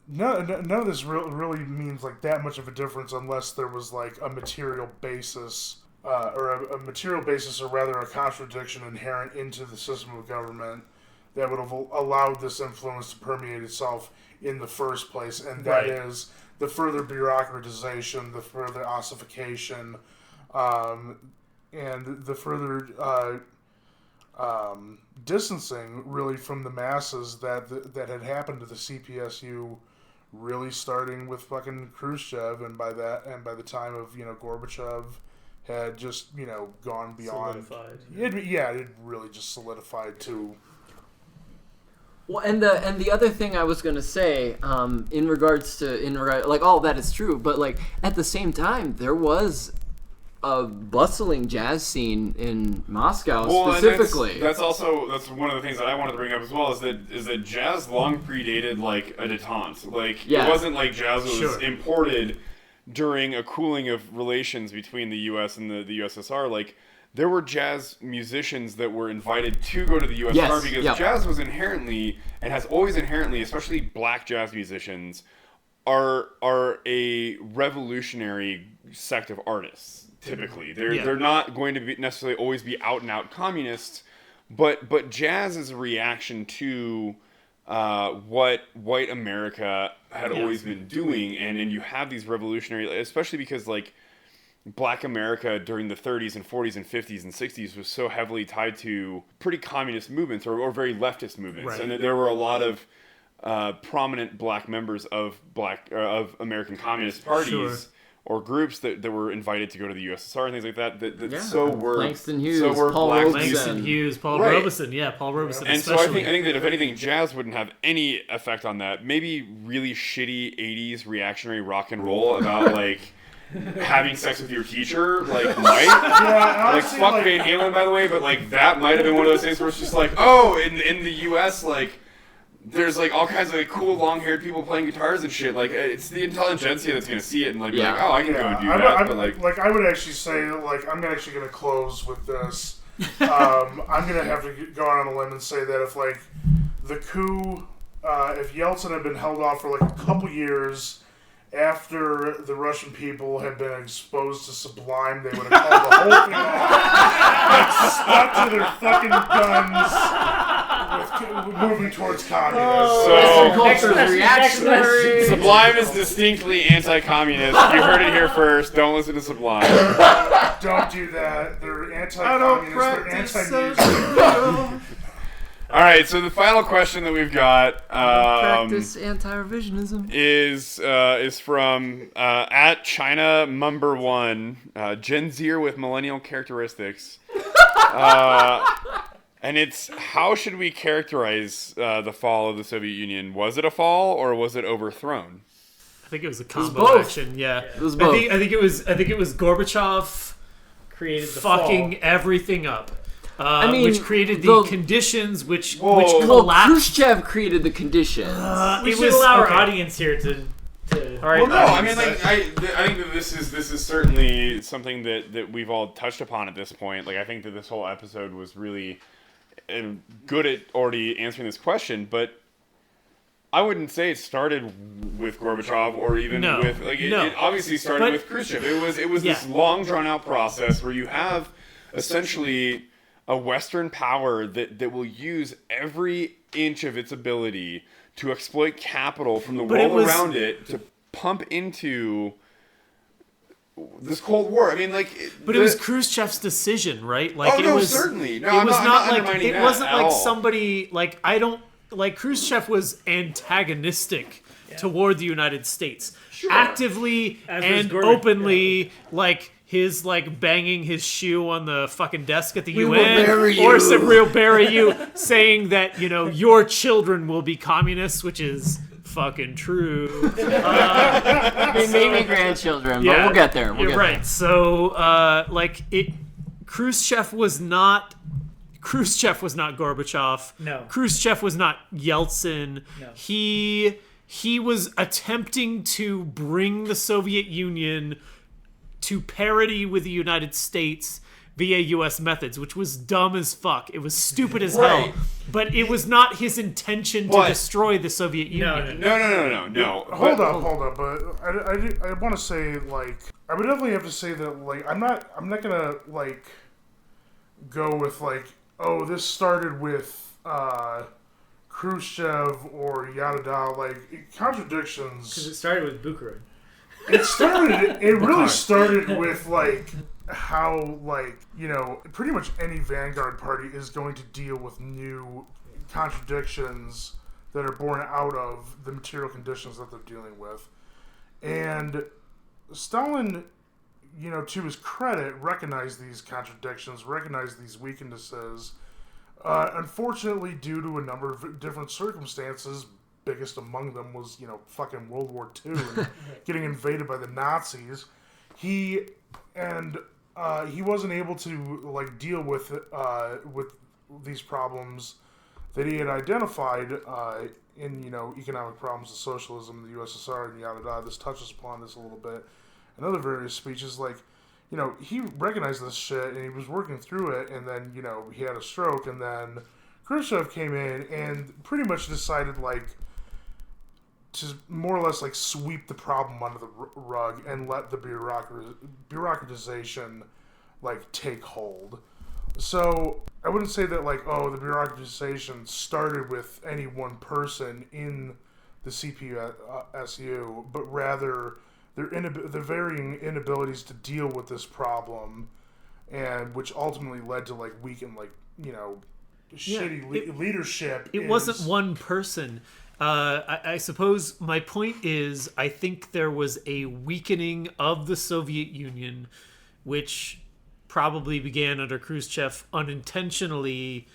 none of this really means like that much of a difference unless there was like a material basis, or a material basis, or rather a contradiction inherent into the system of government that would have allowed this influence to permeate itself in the first place, and that Right. is the further bureaucratization, the further ossification, and the further distancing really from the masses that had happened to the CPSU, really starting with fucking Khrushchev, and by the time of Gorbachev had just gone beyond. Solidified. It really just solidified to. Well, and the other thing I was gonna say, in regard like all that is true, but like at the same time there was a bustling jazz scene in Moscow specifically. And that's one of the things that I wanted to bring up as well is that jazz long predated like a détente. Like Yeah. it wasn't like jazz was Sure. imported during a cooling of relations between the U.S. and the USSR. Like there were jazz musicians that were invited to go to the USSR Yes, because yep. jazz was inherently and has always inherently, especially black jazz musicians, are a revolutionary sect of artists. Typically, they're not going to be necessarily always be out and out communists, but jazz is a reaction to what white America had always been doing, and you have these revolutionary, especially because like Black America during the 30s and 40s and 50s and 60s was so heavily tied to pretty communist movements or very leftist movements, Right. and there were a lot of prominent black members of American communist parties. Sure. Or groups that were invited to go to the USSR and things like that. Yeah. So were Langston Hughes, so were Paul black Robeson. Langston Hughes, Paul Right. Robeson, Paul Robeson, And so especially. I think that if anything, jazz wouldn't have any effect on that. Maybe really shitty '80s reactionary rock and roll about like having sex with your teacher, like might. Yeah, Like honestly, fuck Van Halen, by the way, but like that might have been one of those things where it's just like, oh, in the U.S. like. There's like all kinds of like cool long-haired people playing guitars and shit. Like it's the intelligentsia that's gonna see it and like be Yeah. like, oh, I can go and do I, that. I, But like, I would actually say, like, I'm actually going to close with this. I'm going to have to go out on a limb and say that if, like, the coup, if Yeltsin had been held off for, like, a couple years after the Russian people had been exposed to Sublime, they would have called the whole thing off and stuck to their fucking guns with moving towards communism. So- Western culture Next is reactionary. Sublime is distinctly anti-communist. You heard it here first. Don't listen to Sublime. Don't do that. They're anti-communist. They're anti-music. All right. So the final question that we've got Practice anti-revisionism. is from at China Mumber One, Gen Zer with millennial characteristics. And it's, how should we characterize the fall of the Soviet Union? Was it a fall or was it overthrown? I think it was a was combo both. action. Yeah, It was both. I think it was Gorbachev Created the fucking fall. everything up. I mean, which created the the- conditions which Whoa. Well, collapsed. Khrushchev created the conditions. We It should was- allow our okay. audience here to. All right. Well, no, I mean, like, I think that this is certainly something that we've all touched upon at this point. Like, I think that this whole episode was really good at already answering this question, but I wouldn't say it started with Gorbachev or even No. with like it, No. it obviously started But- with Khrushchev. It was Yeah. this long drawn out process where you have essentially a Western power that will use every inch of its ability to exploit capital from the But it world was- around it to pump into this Cold War. I mean, like, But it was Khrushchev's decision, right? Like, Oh, it no, was certainly. No, it I'm was not like undermining it that wasn't at like all. somebody like I don't like Khrushchev was antagonistic toward the United States, actively As was and Gordon. openly, like. His like banging his shoe on the fucking desk at the will UN, bury or you. we'll bury you, saying that your children will be communists, which is fucking true. Maybe grandchildren, but we'll get there. You're right. So, Khrushchev was not Gorbachev. No. Khrushchev was not Yeltsin. No. He was attempting to bring the Soviet Union to parity with the United States via U.S. methods, which was dumb as fuck. It was stupid as Right. hell. But it was not his intention to But- destroy the Soviet Union. No. Hold up. But I want to say, like, I would definitely have to say that, like, I'm not gonna like go with like, oh, this started with Khrushchev or yada yada. Like, contradictions. Because it started with Bukharin. It really started with like how, like, pretty much any vanguard party is going to deal with new contradictions that are born out of the material conditions that they're dealing with. And Stalin, to his credit, recognized these contradictions, recognized these weaknesses. Unfortunately, due to a number of different circumstances, biggest among them was, fucking World War II and getting invaded by the Nazis. He wasn't able to, like, deal with these problems that he had identified in, economic problems of socialism, the USSR, and yada yada. This touches upon this a little bit. In other various speeches, like, he recognized this shit and he was working through it, and then, he had a stroke, and then Khrushchev came in and pretty much decided, like, to more or less, like, sweep the problem under the rug and let the bureaucratization, like, take hold. So I wouldn't say that, like, oh, the bureaucratization started with any one person in the CPSU, but rather their varying inabilities to deal with this problem, and which ultimately led to, like, weakened, like, shitty leadership. It wasn't one person. I suppose my point is, I think there was a weakening of the Soviet Union, which probably began under Khrushchev unintentionally.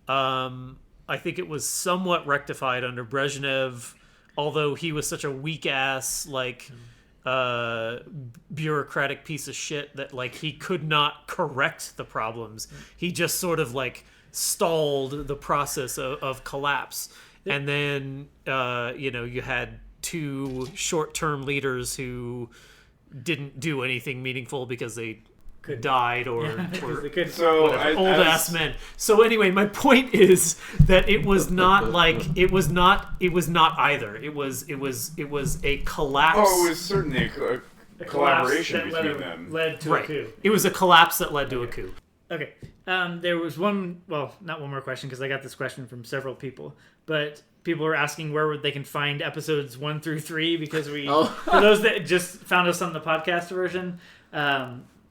I think it was somewhat rectified under Brezhnev, although he was such a weak-ass, like, bureaucratic piece of shit that, like, he could not correct the problems. He just sort of, like, stalled the process of collapse. And then, you had two short-term leaders who didn't do anything meaningful because they died or They couldn't. So old-ass men. So anyway, my point is that it was not like it was not either. It was a collapse. Oh, it was certainly a collaboration collapse that between them. led to a coup. It was a collapse that led to a coup. Okay. There was not one more question, because I got this question from several people, but people are asking where they can find episodes 1 through 3, because for those that just found us on the podcast version,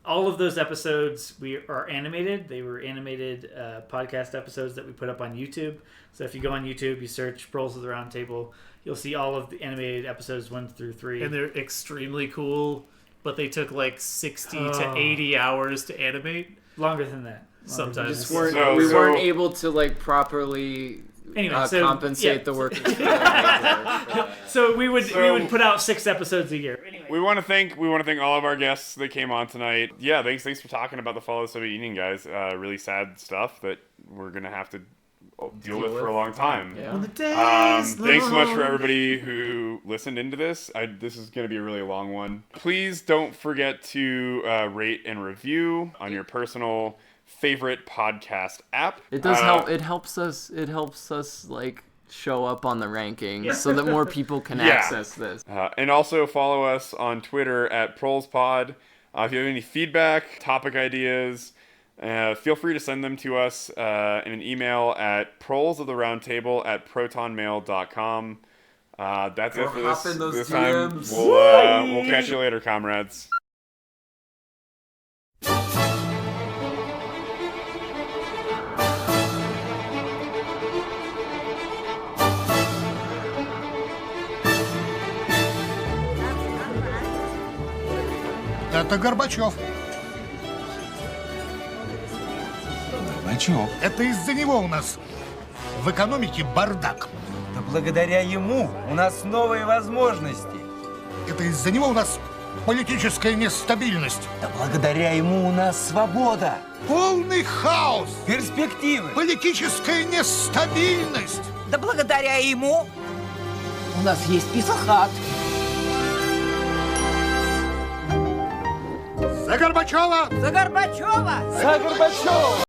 all of those episodes are animated. They were animated podcast episodes that we put up on YouTube. So if you go on YouTube, you search Proles of the Round Table, you'll see all of the animated episodes 1 through 3. And they're extremely cool, but they took like 60 to 80 hours to animate. Longer than that. Sometimes. We weren't able to, like, properly compensate the workers. So we would put out 6 episodes a year. Anyway. We want to thank all of our guests that came on tonight. Yeah, thanks for talking about the fall of the Soviet Union, guys. Really sad stuff that we're gonna have to deal with for a long time. Yeah. Thanks so much for everybody who listened into this. This is going to be a really long one. Please don't forget to rate and review on your personal favorite podcast app. It does help. It helps us. Like, show up on the rankings so that more people can access this. And also follow us on Twitter at ProlesPod. If you have any feedback, topic ideas, feel free to send them to us in an email at prolesoftheroundtable@protonmail.com. That's it for this time. DMs. We'll catch you later, comrades. Это Горбачев. Горбачев. Это из-за него у нас в экономике бардак. Да благодаря ему у нас новые возможности. Это из-за него у нас политическая нестабильность. Да благодаря ему у нас свобода. Полный хаос. Перспективы. Политическая нестабильность. Да благодаря ему у нас есть писахат. За Горбачева! За Горбачева! За Горбачева!